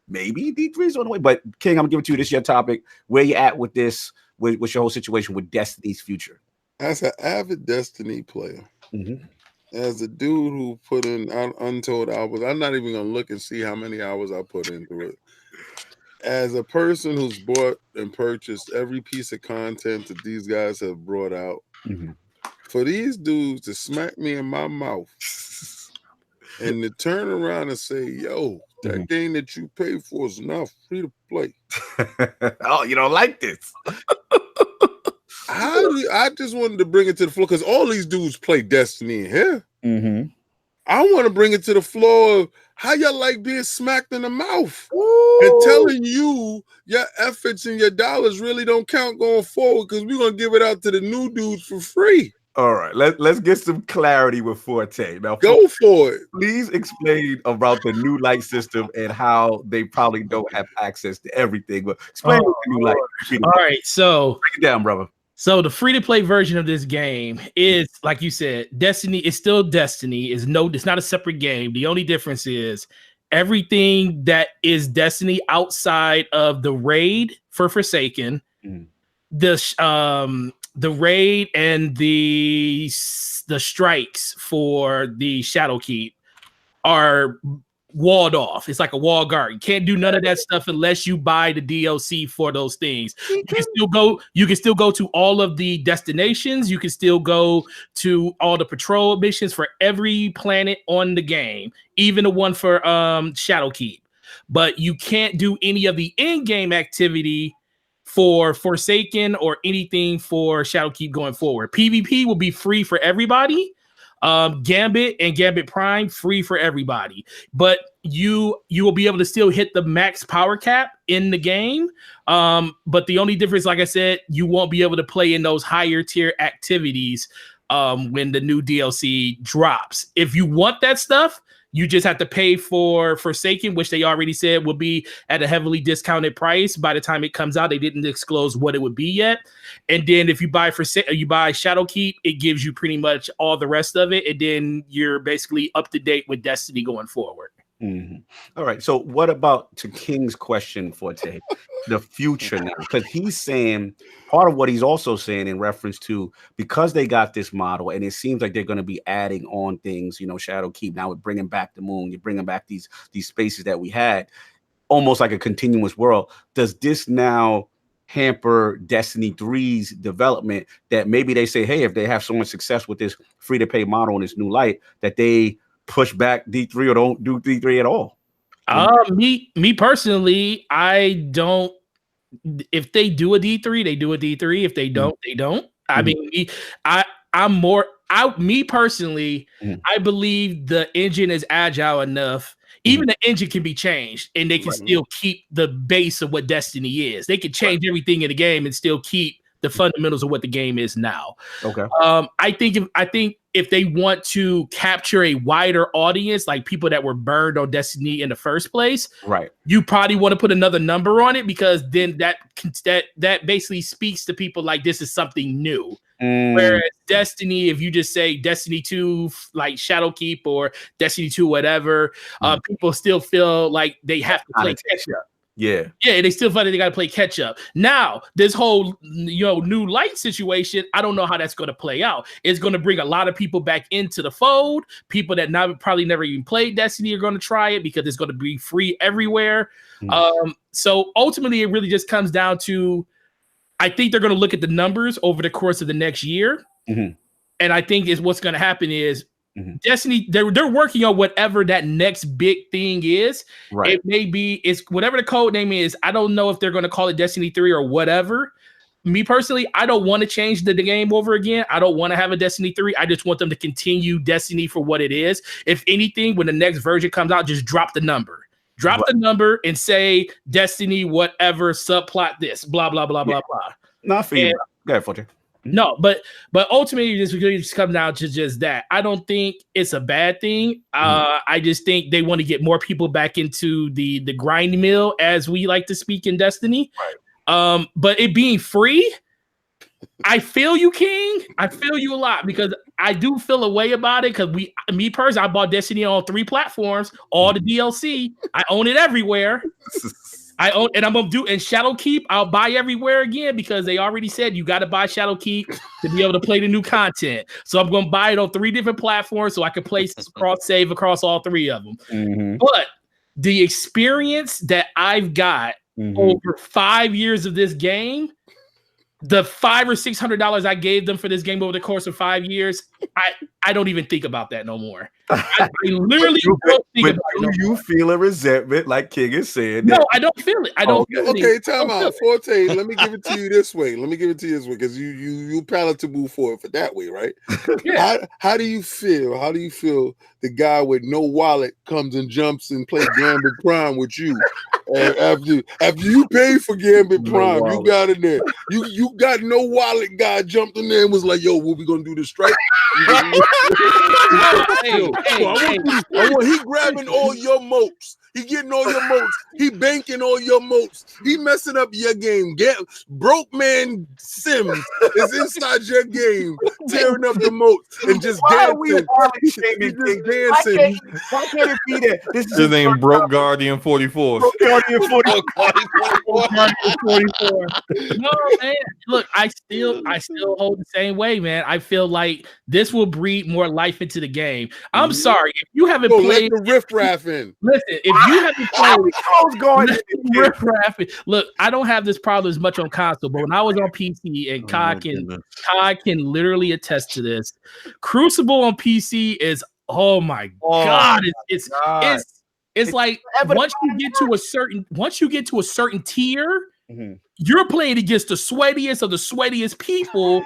maybe D3 is on the way. But King, I'm gonna give it to you. This is your topic. Where you at with this? What's your whole situation with Destiny's future? As an avid Destiny player. As a dude who put in untold hours, I'm not even going to look and see how many hours I put into it. As a person who's bought and purchased every piece of content that these guys have brought out, for these dudes to smack me in my mouth and to turn around and say, yo, that game that you pay for is now free to play. Oh, you don't like this? I just wanted to bring it to the floor because all these dudes play Destiny in here. I want to bring it to the floor of how y'all like being smacked in the mouth and telling you your efforts and your dollars really don't count going forward because we're going to give it out to the new dudes for free. All right, let's get some clarity with Forte. Now, go for it. Please explain about the new light system and how they probably don't have access to everything. But explain what the new light. All right, so break it down, brother. So the free-to-play version of this game is, like you said, Destiny is still Destiny. It's not a separate game. The only difference is everything that is Destiny outside of the raid for Forsaken, the raid and the strikes for the Shadowkeep are walled off. It's like a wall guard. You can't do none of that stuff unless you buy the DLC for those things. You can still go to all of the destinations. You can still go to all the patrol missions for every planet on the game, even the one for Shadowkeep. But you can't do any of the in-game activity for Forsaken or anything for Shadowkeep going forward. PvP will be free for everybody. Gambit and Gambit Prime free for everybody, but you will be able to still hit the max power cap in the game. But the only difference, like I said, you won't be able to play in those higher tier activities when the new DLC drops. If you want that stuff, you just have to pay for Forsaken, which they already said will be at a heavily discounted price by the time it comes out. They didn't disclose what it would be yet. And then if you buy Shadowkeep, it gives you pretty much all the rest of it. And then you're basically up to date with Destiny going forward. All right. So what about to King's question for today, the future now? Because he's saying part of what he's also saying in reference to because they got this model and it seems like they're going to be adding on things, Shadowkeep. Now we're bringing back the moon. You're bringing back these spaces that we had almost like a continuous world. Does this now hamper Destiny 3's development that maybe they say, hey, if they have so much success with this free to pay model and this new light that they push back D3 or don't do D3 at all? Me personally, I don't. If they do a D3, they do a D3. If they don't, they don't. I mean, me personally, I believe the engine is agile enough. Even the engine can be changed, and they can still keep the base of what Destiny is. They can change everything in the game and still keep the fundamentals of what the game is now. Okay. I think if they want to capture a wider audience, like people that were burned on Destiny in the first place, right, you probably want to put another number on it, because then that basically speaks to people like this is something new. Whereas Destiny, if you just say Destiny 2 like Shadowkeep or Destiny 2 whatever, people still feel like they have to play catch up. Yeah, they still feel like they got to play catch up. Now, this whole new light situation, I don't know how that's going to play out. It's going to bring a lot of people back into the fold. People that probably never even played Destiny are going to try it because it's going to be free everywhere. So ultimately, it really just comes down to, I think they're going to look at the numbers over the course of the next year, and I think what's going to happen is Destiny, they're working on whatever that next big thing is. Right. It may be, it's whatever the code name is. I don't know if they're going to call it Destiny 3 or whatever. Me personally, I don't want to change the game over again. I don't want to have a Destiny 3. I just want them to continue Destiny for what it is. If anything, when the next version comes out, just drop the number. Drop the number and say Destiny, whatever, subplot this, blah, blah, blah, blah, blah. Not for you. Go ahead, Forte. No, but ultimately, this really just comes down to just that. I don't think it's a bad thing. I just think they want to get more people back into the grind mill, as we like to speak in Destiny. Right. But it being free, I feel you, King. I feel you a lot, because I do feel a way about it. Because me personally, I bought Destiny on 3 platforms, all the DLC. I own it everywhere. And I'm gonna do, and Shadowkeep, I'll buy everywhere again, because they already said you got to buy Shadowkeep to be able to play the new content. So I'm gonna buy it on 3 different platforms so I can play save across all 3 of them. But the experience that I've got over 5 years of this game, the $500 or $600 I gave them for this game over the course of 5 years, I don't even think about that no more. I literally don't think about it no more. You feel a resentment, like King is saying? No, I don't feel it. I don't feel it. Okay, time out. Forte, let me give it to you this way. Because you palatable for it for that way, right? Yeah. How do you feel? How do you feel the guy with no wallet comes and jumps and plays Gambit Prime with you? And after you pay for Gambit Prime, you got in there. You got no wallet guy jumped in there and was like, yo, what we gonna do this strike? He grabbing all your moats. He getting all your moats. He banking all your moats. He messing up your game. Broke man Sims is inside your game, tearing up the moats and just dancing. Why can't it be that? This is his name, Broke Guardian 44. Broke Guardian 44. No, man. Look, I still hold the same way, man. I feel like this will breathe more life into the game. I'm sorry if you haven't played the riff raff in. Listen, if you haven't played riff raff, look, I don't have this problem as much on console, but when I was on PC, and Kai can literally attest to this. Crucible on PC is God, it's like once you get to a certain tier. You're playing against the sweatiest of the sweatiest people.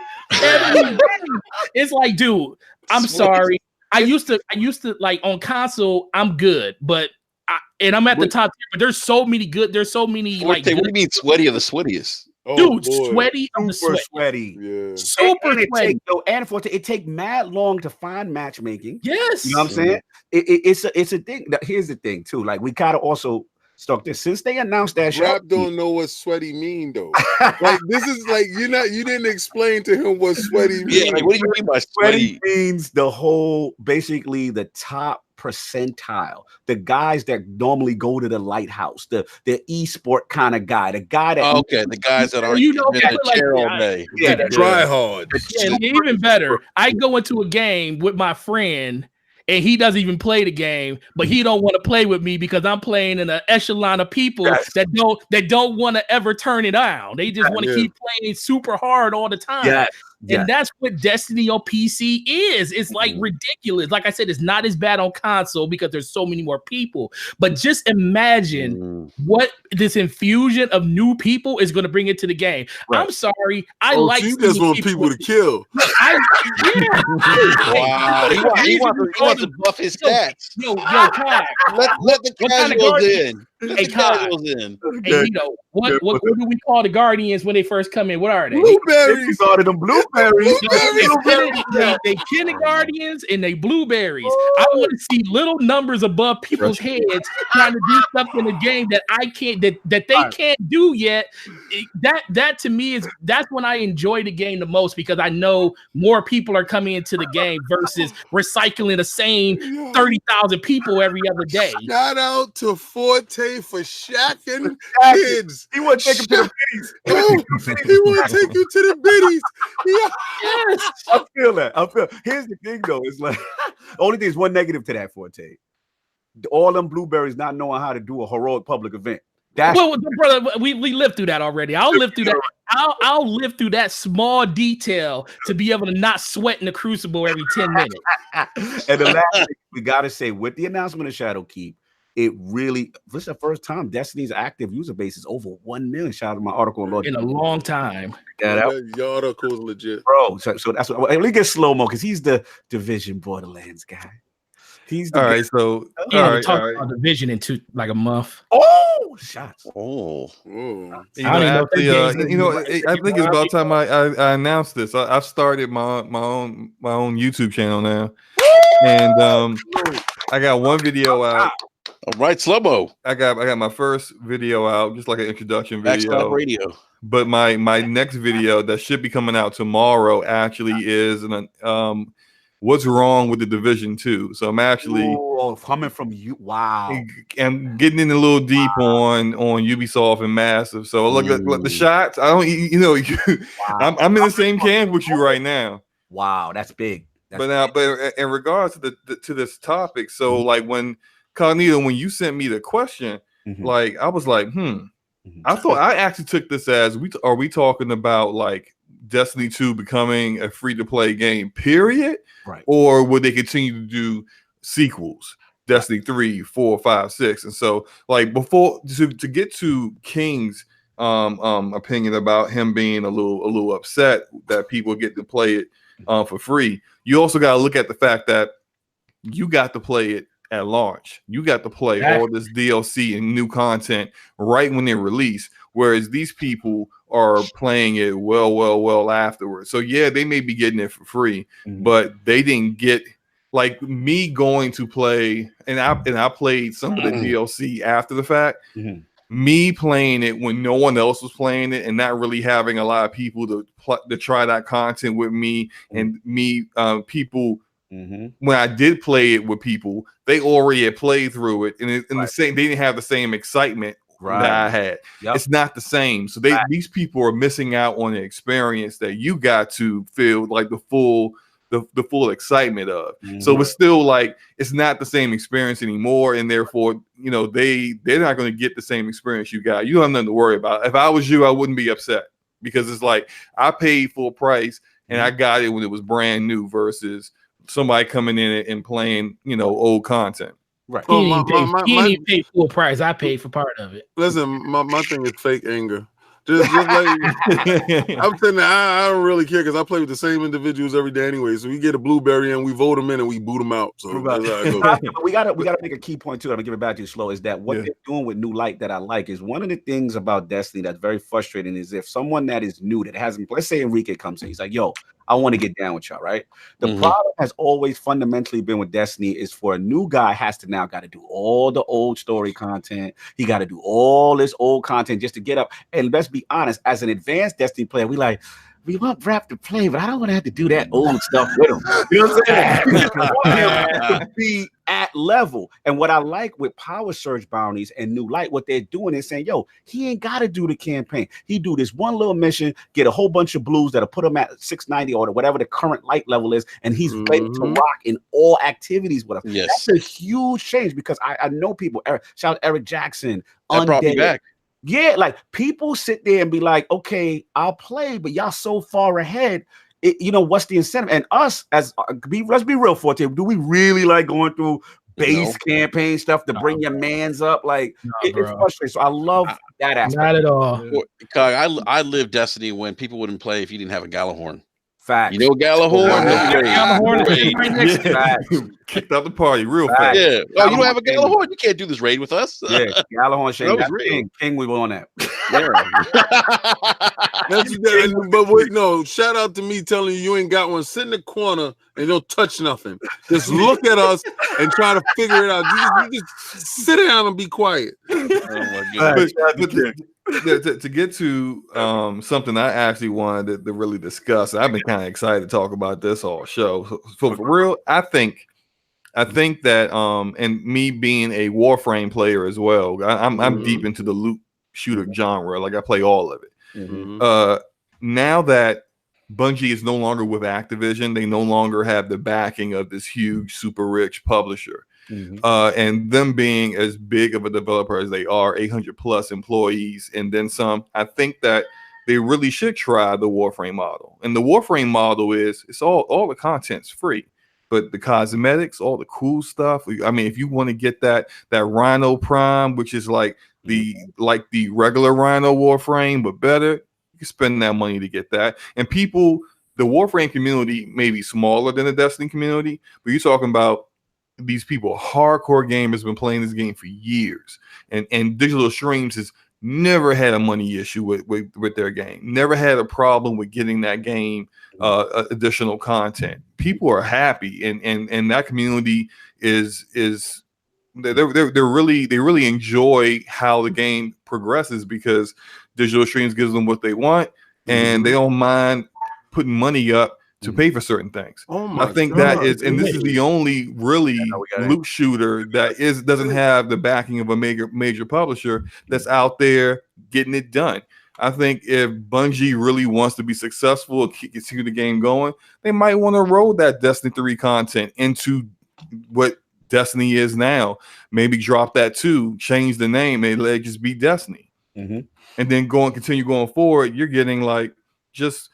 It's like, dude, I'm sorry. I used to like on console, I'm good, but I'm at the top tier, but there's so many what do you mean sweaty of the sweatiest? Dude, sweaty of the sweaty. Yeah. Super sweaty. It take mad long to find matchmaking. Yes. You know what I'm saying? It's a thing. Here's the thing too. Like, we gotta also stuck this since they announced that Rap don't know what sweaty mean though. Like, this is like you didn't explain to him what sweaty means. Yeah, like, what do you mean by sweaty? Means the whole, basically the top percentile, the guys that normally go to the lighthouse, the esport kind of guy, the guy that the guys that are in the chair all day. Yeah, try hard. Yeah, even better. I go into a game with my friend, and he doesn't even play the game, but he don't want to play with me because I'm playing in an echelon of people that don't want to ever turn it down. They just want to keep playing super hard all the time. And that's what Destiny on PC is. It's like ridiculous. Like I said, it's not as bad on console because there's so many more people. But just imagine what this infusion of new people is going to bring into the game. Right. I'm sorry. I like you just want people to kill. Wow. He wants to buff his stats. Yo, Kai. Let the casuals in. Hey, casuals in. Hey, what do we call the Guardians when they first come in? What are they? Blueberries. They them blueberries. They Guardians and they blueberries. I want to see little numbers above people's heads trying to do stuff in a game that I can't, that they can't do yet. That to me that's when I enjoy the game the most, because I know more people are coming into the game versus recycling the same 30,000 people every other day. Shout out to Forte for shacking kids. He want to take him to the biddies. He want to take you to the biddies. Yes. I feel that. Here's the thing, though. It's like only thing is one negative to that, Forte. All them blueberries not knowing how to do a heroic public event. Well, brother, we lived through that already. I'll live through that. I'll live through that small detail to be able to not sweat in the crucible every 10 minutes. And the last thing we gotta say, with the announcement of Shadowkeep, this is the first time Destiny's active user base is over 1 million. Shout out to my article in a long time. Your article is legit, bro. So that's what. Let me get Slow-Mo because he's the Division Borderlands guy. He's the all right. So talk about Division in like a month. Oh, shots. Oh. I think it's about time I announced this. I've started my own YouTube channel now, and I got one video out. All right, Slomo. I got my first video out, just like an introduction video. Backslap Radio. But my next video that should be coming out tomorrow actually is what's wrong with the Division 2. So I'm actually coming from you. Wow. I'm getting in a little deep on Ubisoft and Massive. So look at the shots. I don't, wow. I'm in the same camp with you right now. Wow, that's big. But in regards to this topic, so like when Cognito, when you sent me the question, like I was like, I thought I actually took this as are we talking about like Destiny 2 becoming a free-to-play game, period? Right. Or would they continue to do sequels, Destiny 3, 4, 5, 6? And so, like, before to get to King's opinion about him being a little upset that people get to play it for free, you also got to look at the fact that you got to play it at launch. You got to play all this DLC and new content right when they release, whereas these people are playing it well afterwards. So yeah, they may be getting it for free, but they didn't get like me going to play, and I played some of the DLC after the fact. Me playing it when no one else was playing it, and not really having a lot of people to try that content with me, and me people. When I did play it with people, they already had played through it, and the same, they didn't have the same excitement that I had. It's not the same. So these people are missing out on the experience that you got to feel like the full excitement of. So it's still like it's not the same experience anymore, and therefore, they're not going to get the same experience you got. You don't have nothing to worry about. If I was you, I wouldn't be upset, because it's like I paid full price and I got it when it was brand new versus somebody coming in and playing, old content. Right. He didn't pay full price. I paid for part of it. Listen, my thing is fake anger. Just like I'm saying, I don't really care because I play with the same individuals every day anyway. So we get a blueberry and we vote them in and we boot them out. So that's how it goes. we gotta make a key point too. I'm gonna give it back to you slow. Is that what they're doing with New Light that I like is one of the things about Destiny that's very frustrating is if someone that is new that hasn't, let's say Enrique comes in, he's like, yo, I want to get down with y'all, right? The problem has always fundamentally been with Destiny is for a new guy has to now got to do all the old story content. He got to do all this old content just to get up. And let's be honest, as an advanced Destiny player, we want B.R.A.P. to play, but I don't want to have to do that old stuff with him. You know what I'm saying? We just want him to be at level. And what I like with Power Surge bounties and New Light, what they're doing is saying, yo, he ain't got to do the campaign. He do this one little mission, get a whole bunch of blues that'll put him at 690 or whatever the current light level is, and he's ready to rock in all activities with us. Yes. That's a huge change because I know people, shout out Eric Jackson, that brought me back. Yeah, like people sit there and be like, okay, I'll play, but y'all so far ahead. what's the incentive? And us as let's be real, Forte. Do we really like going through base campaign stuff to bring your mans up? Like it's frustrating. So I love that aspect. Not at all. I lived Destiny when people wouldn't play if you didn't have a Gallahorn. Facts. You know Gallahorn? Kicked out the party real fast. Yeah. Oh, you don't have a Gallahorn? You can't do this raid with us. Yeah, Gallahorn Shane. King, we were on that. But wait, no, shout out to me telling you ain't got one. Sit in the corner and don't touch nothing. Just look at us and try to figure it out. You just sit down and be quiet. Oh my God. To get to something I actually wanted to really discuss, I've been kind of excited to talk about this all show. For real, I think that and me being a Warframe player as well, I'm deep into the loot shooter genre. Like I play all of it. Now that Bungie is no longer with Activision, they no longer have the backing of this huge, super rich publisher. And them being as big of a developer as they are, 800 plus employees and then some, I think that they really should try the Warframe model. And the Warframe model is it's all the content's free, but the cosmetics, all the cool stuff. I mean, if you want to get that Rhino Prime, which is like the regular Rhino Warframe but better, you can spend that money to get that. And people, the Warframe community may be smaller than the Destiny community, but you're talking about these people, hardcore gamers, been playing this game for years, and Digital Streams has never had a money issue with their game, never had a problem with getting that game additional content. People are happy, and that community is they really enjoy how the game progresses because Digital Streams gives them what they want, and they don't mind putting money up to pay for certain things. I think that is, and this is the only really loot shooter that doesn't have the backing of a major publisher that's out there getting it done. I think if Bungie really wants to be successful and continue the game going, they might want to roll that Destiny 3 content into what Destiny is now. Maybe drop that too, change the name, and let it just be Destiny. And then continue going forward. You're getting like just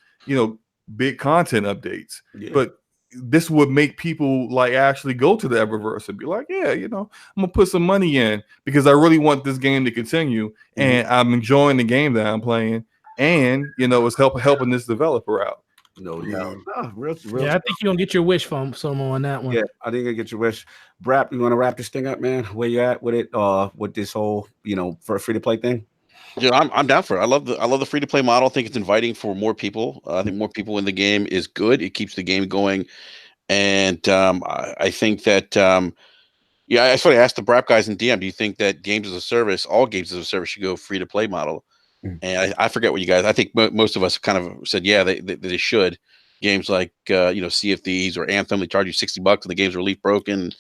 big content updates, but this would make people like actually go to the Eververse and be like, I'm gonna put some money in because I really want this game to continue, and I'm enjoying the game that I'm playing, and it's helping this developer out. No doubt. Real I think you're gonna get your wish from someone on that one. Yeah, I think you get your wish. B.R.A.P., you want to wrap this thing up, man? Where you at with it? With this whole for a free to play thing? Yeah, I'm down for it. I love the free to play model. I think it's inviting for more people. I think more people in the game is good. It keeps the game going, and I think that I sort of asked the B.R.A.P. guys in DM. Do you think that games as a service, all games as a service, should go free to play model? And I forget what you guys. I think most of us kind of said they should. Games like Sea of Thieves or Anthem, they charge you $60 and the game's release broken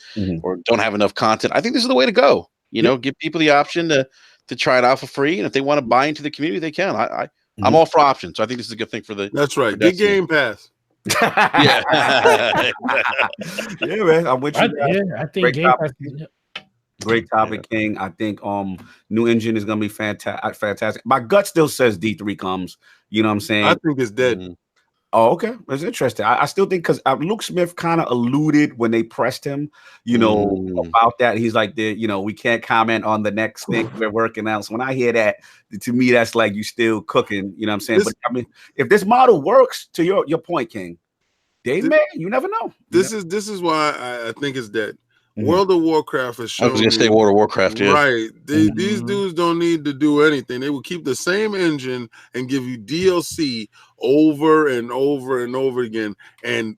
or don't have enough content. I think this is the way to go. Give people the option to try it out for free, and if they want to buy into the community, they can. I'm all for options, so I think this is a good thing for the. That's right. Get Game Pass. Yeah, man. I'm with you. I think Game Pass. Great topic, King. I think new engine is gonna be fantastic. My gut still says D3 comes. You know what I'm saying? I think it's dead. Oh, okay. That's interesting. I still think because Luke Smith kind of alluded when they pressed him, about that. He's like, we can't comment on the next thing we're working on. So when I hear that, to me, that's like you still cooking. You know what I'm saying? But I mean, if this model works, to your point, King, you never know. This is why I think it's dead. World of Warcraft has shown. I was gonna say World of Warcraft, yeah. Right. These dudes don't need to do anything. They will keep the same engine and give you DLC over and over and over again. And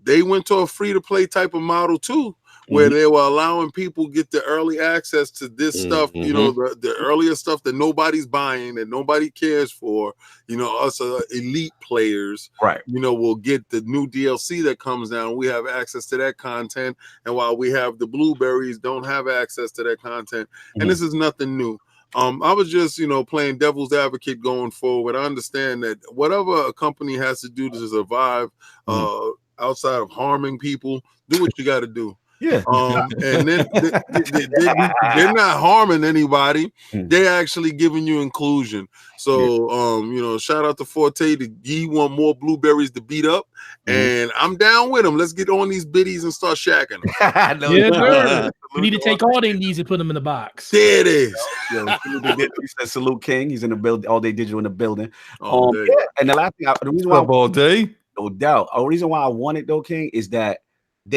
they went to a free-to-play type of model too, where they were allowing people get the early access to this stuff, the earlier stuff that nobody's buying, that nobody cares for. Us elite players, right? Will get the new DLC that comes down. We have access to that content, and while we have the blueberries, don't have access to that content. And this is nothing new. I was just, playing devil's advocate going forward. I understand that whatever a company has to do to survive, outside of harming people, do what you got to do. Yeah. And then they're not harming anybody. They're actually giving you inclusion. So, shout out to Forte. He want more blueberries to beat up, and I'm down with him. Let's get on these biddies and start shacking them. We need to take all their needs and put them in the box. There it is. He said salute King. He's in the building all day digital in the building. Day. And the last thing, the reason why all day, no doubt. The reason why I want it though, King, is that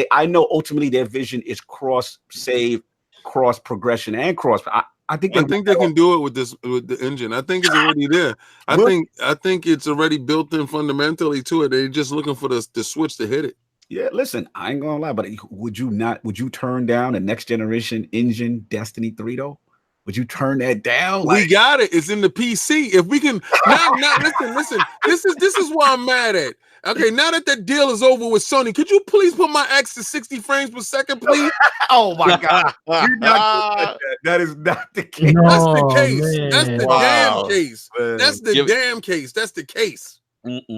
I know ultimately their vision is cross save, cross progression, and cross. I think they can do it with the engine. I think it's already there. I think it's already built in fundamentally to it. They're just looking for the switch to hit it. Yeah, listen, I ain't gonna lie, but would you turn down the next generation engine Destiny 3 though? Would you turn that down? We got it. It's in the PC. If we can now listen. This is what I'm mad at. Okay, now that deal is over with Sony, could you please put my X to 60 frames per second, please? Oh my God. You're not that is not the case. No, that's the case. Man. That's the damn case. Man. That's the damn case. That's the case. Release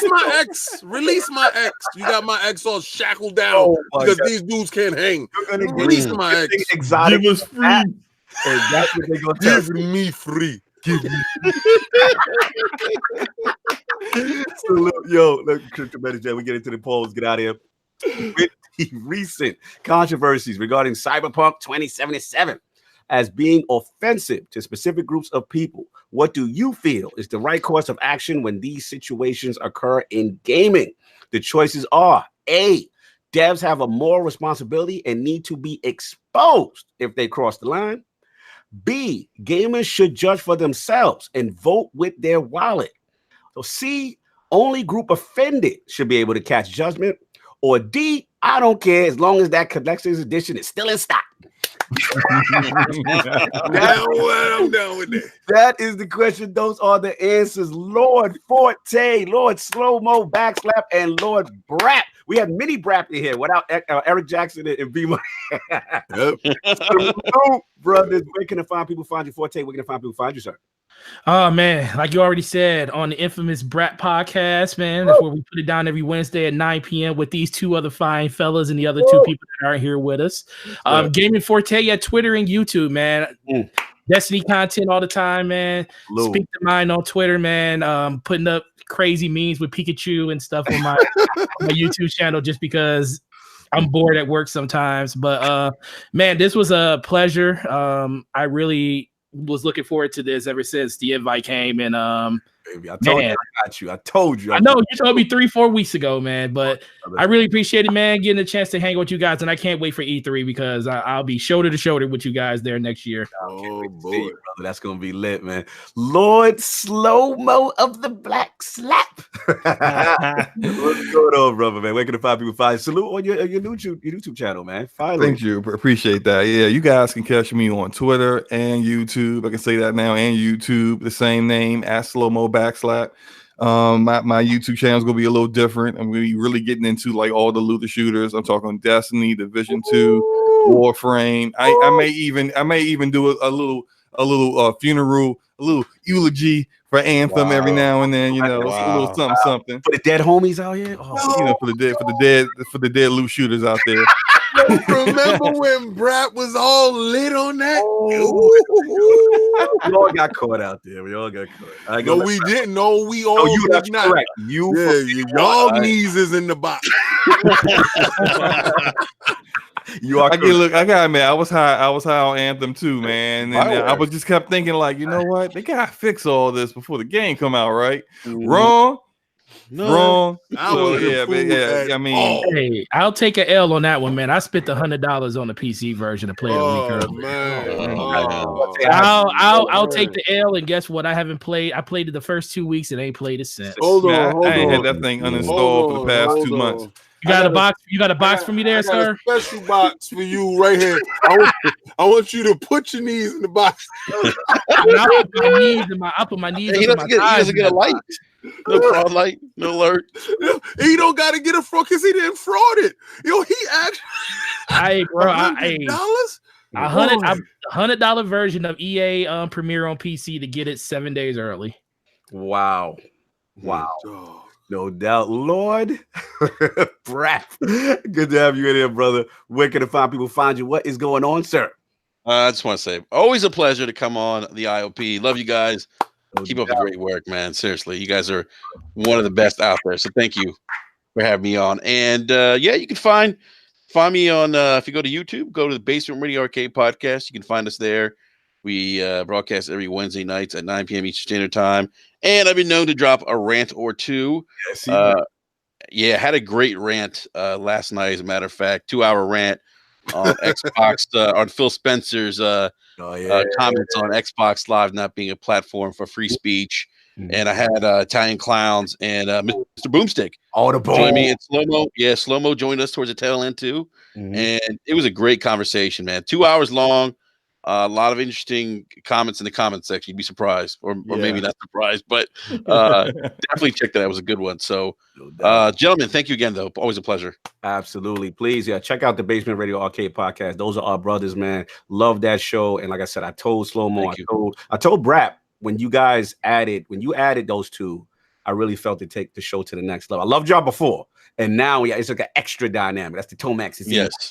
my X. Release my X. You got my X all shackled down because these dudes can't hang. Release my X. Exotic. Give us free. And that's what they're gonna give me free. Give me. So, yo, look, we get into the polls. Get out of here. With the recent controversies regarding Cyberpunk 2077 as being offensive to specific groups of people, what do you feel is the right course of action when these situations occur in gaming? The choices are A, devs have a moral responsibility and need to be exposed if they cross the line. B, gamers should judge for themselves and vote with their wallet. So C, only group offended should be able to catch judgment. Or D, I don't care as long as that collector's edition is still in stock. I'm down with that. That is the question. Those are the answers. Lord Forte, Lord Slomo-Backslap, and Lord B.R.A.P.s. We have mini B.R.A.P. in here without Eric Jackson and B-Money. Brothers, where can people find you? Forte, where can people find you, sir? Oh man, like you already said, on the infamous B.R.A.P. podcast, man. That's where we put it down every Wednesday at 9 p.m. with these two other fine fellas and the other two people that aren't here with us. Gaming Forte at Twitter and YouTube, man. Destiny content all the time, man. Speak to Mind on Twitter, man. Putting up crazy memes with Pikachu and stuff on my YouTube channel just because I'm bored at work sometimes. But man, this was a pleasure. I really was looking forward to this ever since the invite came, and baby, I told you I got you. I told you. I know you told me 3-4 weeks ago, man, but I really appreciate it, man, getting a chance to hang with you guys, and I can't wait for E3 because I'll be shoulder to shoulder with you guys there next year. Oh boy, you, brother, that's gonna be lit, man. Lord Slomo of the Black Slap. What's going on, brother, man? Where can the people find? Salute on your YouTube channel, man. Finally. Thank you, appreciate that. Yeah, you guys can catch me on Twitter and YouTube. I can say that now, and YouTube, the same name, at Slomo-Backslap. My YouTube channel is gonna be a little different. I'm gonna be really getting into like all the looter shooters. I'm talking Destiny, Division 2, Warframe. I may even do a little funeral, a little eulogy for Anthem every now and then. You know, a little something for the dead homies out here. You know, for the dead loot shooters out there. Remember when B.R.A.P. was all lit on that? We all got caught out there. We all got caught. No, we didn't. No, we all did not. Correct. Y'all knees is in the box. You are. I gotta admit, I was high on Anthem too, man. And I was just kept thinking, like, you know what? They gotta fix all this before the game come out, right? Wrong. So, yeah. I mean, hey, I'll take an L on that one, man. I spent $100 on the PC version to play it a week early. I'll take the L, and guess what? I haven't played. I played it the first 2 weeks and ain't played it since. Hold on. I ain't had that thing uninstalled for the past 2 months. You got a box? You got a box for me there, sir? A special box for you right here. I want you to put your knees in the box. I'll put my knees. He doesn't get a light. No fraud light, no alert. He don't got to get a fraud because he didn't fraud it. Yo, he actually. Hey, bro, $100? $100 version of EA Premiere on PC to get it 7 days early. Wow. No doubt. Lord B.R.A.P.s. Good to have you in here, brother. Where can people find you? What is going on, sir? I just want to say, always a pleasure to come on the IOP. Love you guys. No Keep doubt. up the great work, man. Seriously, you guys are one of the best out there. So thank you for having me on. And yeah, you can find me on if you go to YouTube, go to the Basement Radio Arcade Podcast. You can find us there. We broadcast every Wednesday nights at 9 p.m. Eastern Standard Time. And I've been known to drop a rant or two. Yeah, had a great rant last night, as a matter of fact, 2-hour rant on Xbox on Phil Spencer's comments on Xbox Live not being a platform for free speech. And I had Italian Clowns and Mr. Boomstick. All the join me and Slomo. Yeah, Slomo joined us towards the tail end too. And it was a great conversation, man. 2 hours long. A lot of interesting comments in the comment section. You'd be surprised, or maybe not surprised, but definitely check that out. It was a good one. So, gentlemen, thank you again, though. Always a pleasure. Absolutely. Please, check out the Basement Radio Arcade Podcast. Those are our brothers, man. Love that show. And like I said, I told Slomo, I told B.R.A.P. when you added those two, I really felt to take the show to the next level. I loved y'all before. And now it's like an extra dynamic. That's the Tomax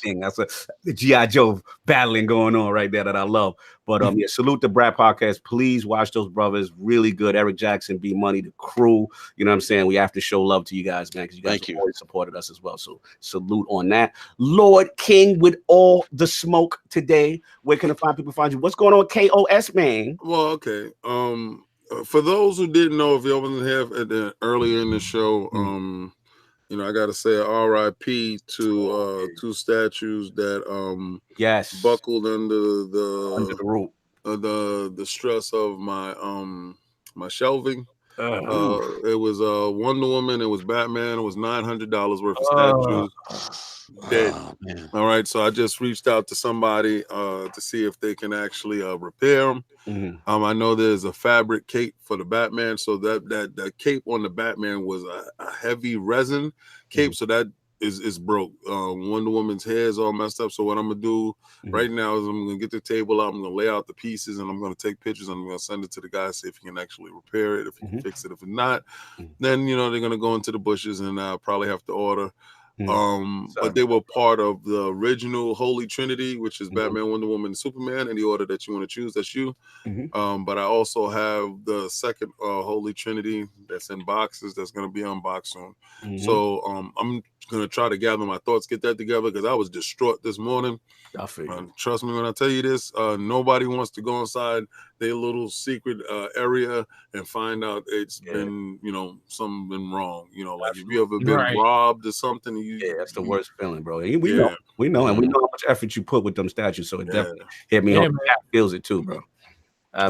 thing. That's the G.I. Joe battling going on right there that I love. But salute the B.R.A.P. podcast. Please watch those brothers. Really good. Eric Jackson, B Money, the crew. You know what I'm saying? We have to show love to you guys, man, because you guys have always supported us as well. So salute on that. Lord King with all the smoke today. Where can people find you? What's going on, KOS, man? Well, okay. For those who didn't know, if you wasn't here earlier in the show, I got to say RIP to two statues that buckled under the rope, the stress of my my shelving. It was Wonder Woman, it was Batman, it was $900 worth of statues dead. All right, so I just reached out to somebody to see if they can actually repair them. I know there's a fabric cape for the Batman, so that cape on the Batman was a heavy resin cape, so that is broke. Wonder Woman's hair is all messed up. So what I'm gonna do right now is I'm gonna get the table out, I'm gonna lay out the pieces, and I'm gonna take pictures, and I'm gonna send it to the guy, see if he can actually repair it, if he can fix it. If not, then they're gonna go into the bushes, and I'll probably have to order. But they were part of the original Holy Trinity, which is Batman, Wonder Woman, and Superman. In the order that you want to choose, that's you. But I also have the second Holy Trinity that's in boxes that's going to be unboxed soon. So I'm going to try to gather my thoughts, get that together, because I was distraught this morning. Trust me when I tell you this, nobody wants to go inside their little secret area and find out it's been, something been wrong. Like if you ever been robbed or something. That's the worst feeling, bro. We know, and we know how much effort you put with them statues. So it definitely hit me home. Feels it too, bro.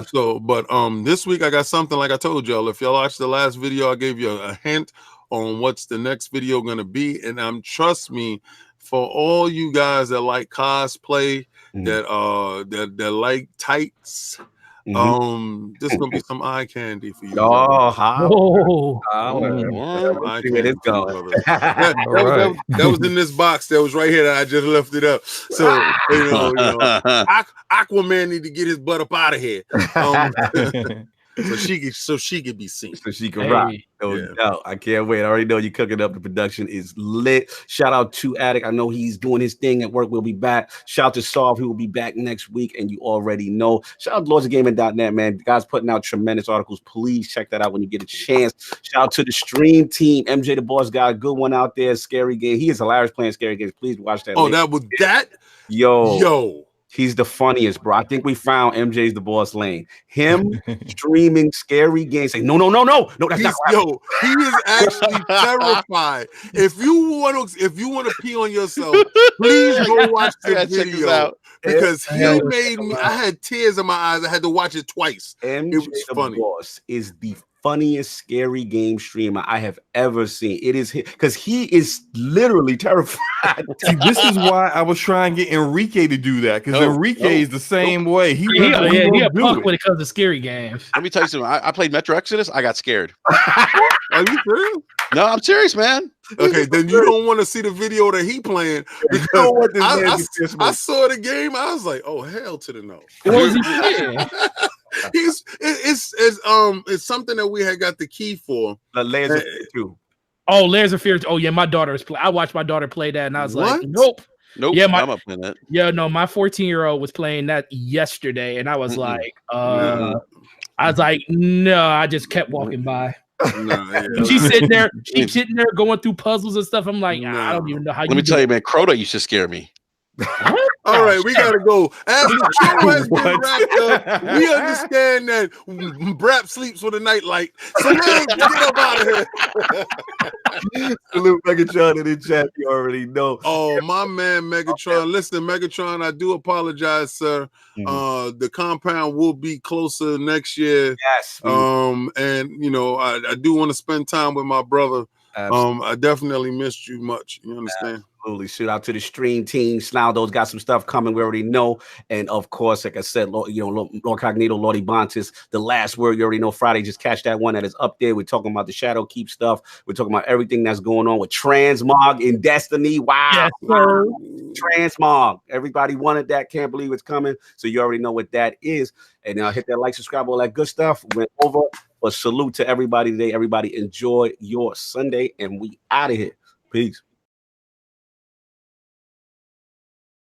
So, but this week I got something like I told y'all. If y'all watched the last video, I gave you a hint on what's the next video gonna be, and trust me, for all you guys that like cosplay, that like tights, this is gonna be some eye candy for you. That was in this box that was right here that I just lifted up. So Aquaman need to get his butt up out of here. So she could be seen. So she can rock. No doubt. I can't wait. I already know you're cooking up. The production is lit. Shout out to Attic. I know he's doing his thing at work. We'll be back. Shout out to Solve. He will be back next week. And you already know. Shout out to lordsofgaming.net, man. The guys putting out tremendous articles. Please check that out when you get a chance. Shout out to the stream team. MJ the Boss got a good one out there. Scary Game. He is hilarious playing Scary Games. Please watch that. That was that? Yo. He's the funniest, bro. I think we found MJ's the Boss lane. Him streaming Scary Games, saying, no, that's not right. He is actually terrified. If you want to pee on yourself, please go watch the video because he made me. I had tears in my eyes. I had to watch it twice. MJ it was funny. Boss is the funniest Scary Game streamer I have ever seen. It is because he is literally terrified. See, this is why I was trying to get Enrique to do that, because Enrique is the same way. He a punk when it comes to Scary Games. Let me tell you something. I played Metro Exodus. I got scared. Are you real? No, I'm serious, man. Okay, then you don't want to see the video that he playing, because I saw the game. I was like, oh, hell to the no. What was he playing? It's something that we had got the key for. The layers of 2. Oh, Layers of Fear. Oh yeah, my daughter's play. I watched my daughter play that, and I was like, nope. Nope. Yeah, I'm not playing that. Yeah, no, my 14-year-old was playing that yesterday, and I was like, I was like, no, I just kept walking by. She's sitting there going through puzzles and stuff. I'm like, I don't even know how. Let me tell you, man, Crota used to scare me. All right, we gotta go. After the show has been wrapped up, we understand that B.R.A.P. sleeps with a nightlight. So let's get up out of here. Salute Megatron in the chat. You already know. Oh, my man, Megatron. Listen, Megatron, I do apologize, sir. The compound will be closer next year. Yes. And you know, I do want to spend time with my brother. I definitely missed you much. You understand? Absolutely. Shout out to the stream team. Snaldo's got some stuff coming. We already know. And of course, like I said, LordCognito, Lord Rique, the last word. You already know. Friday, just catch that one that is up there. We're talking about the Shadow Keep stuff. We're talking about everything that's going on with Transmog in Destiny. Wow. Yes, sir. Transmog. Everybody wanted that. Can't believe it's coming. So you already know what that is. And now hit that like, subscribe, all that good stuff. Went over. But salute to everybody today. Everybody enjoy your Sunday. And we out of here. Peace.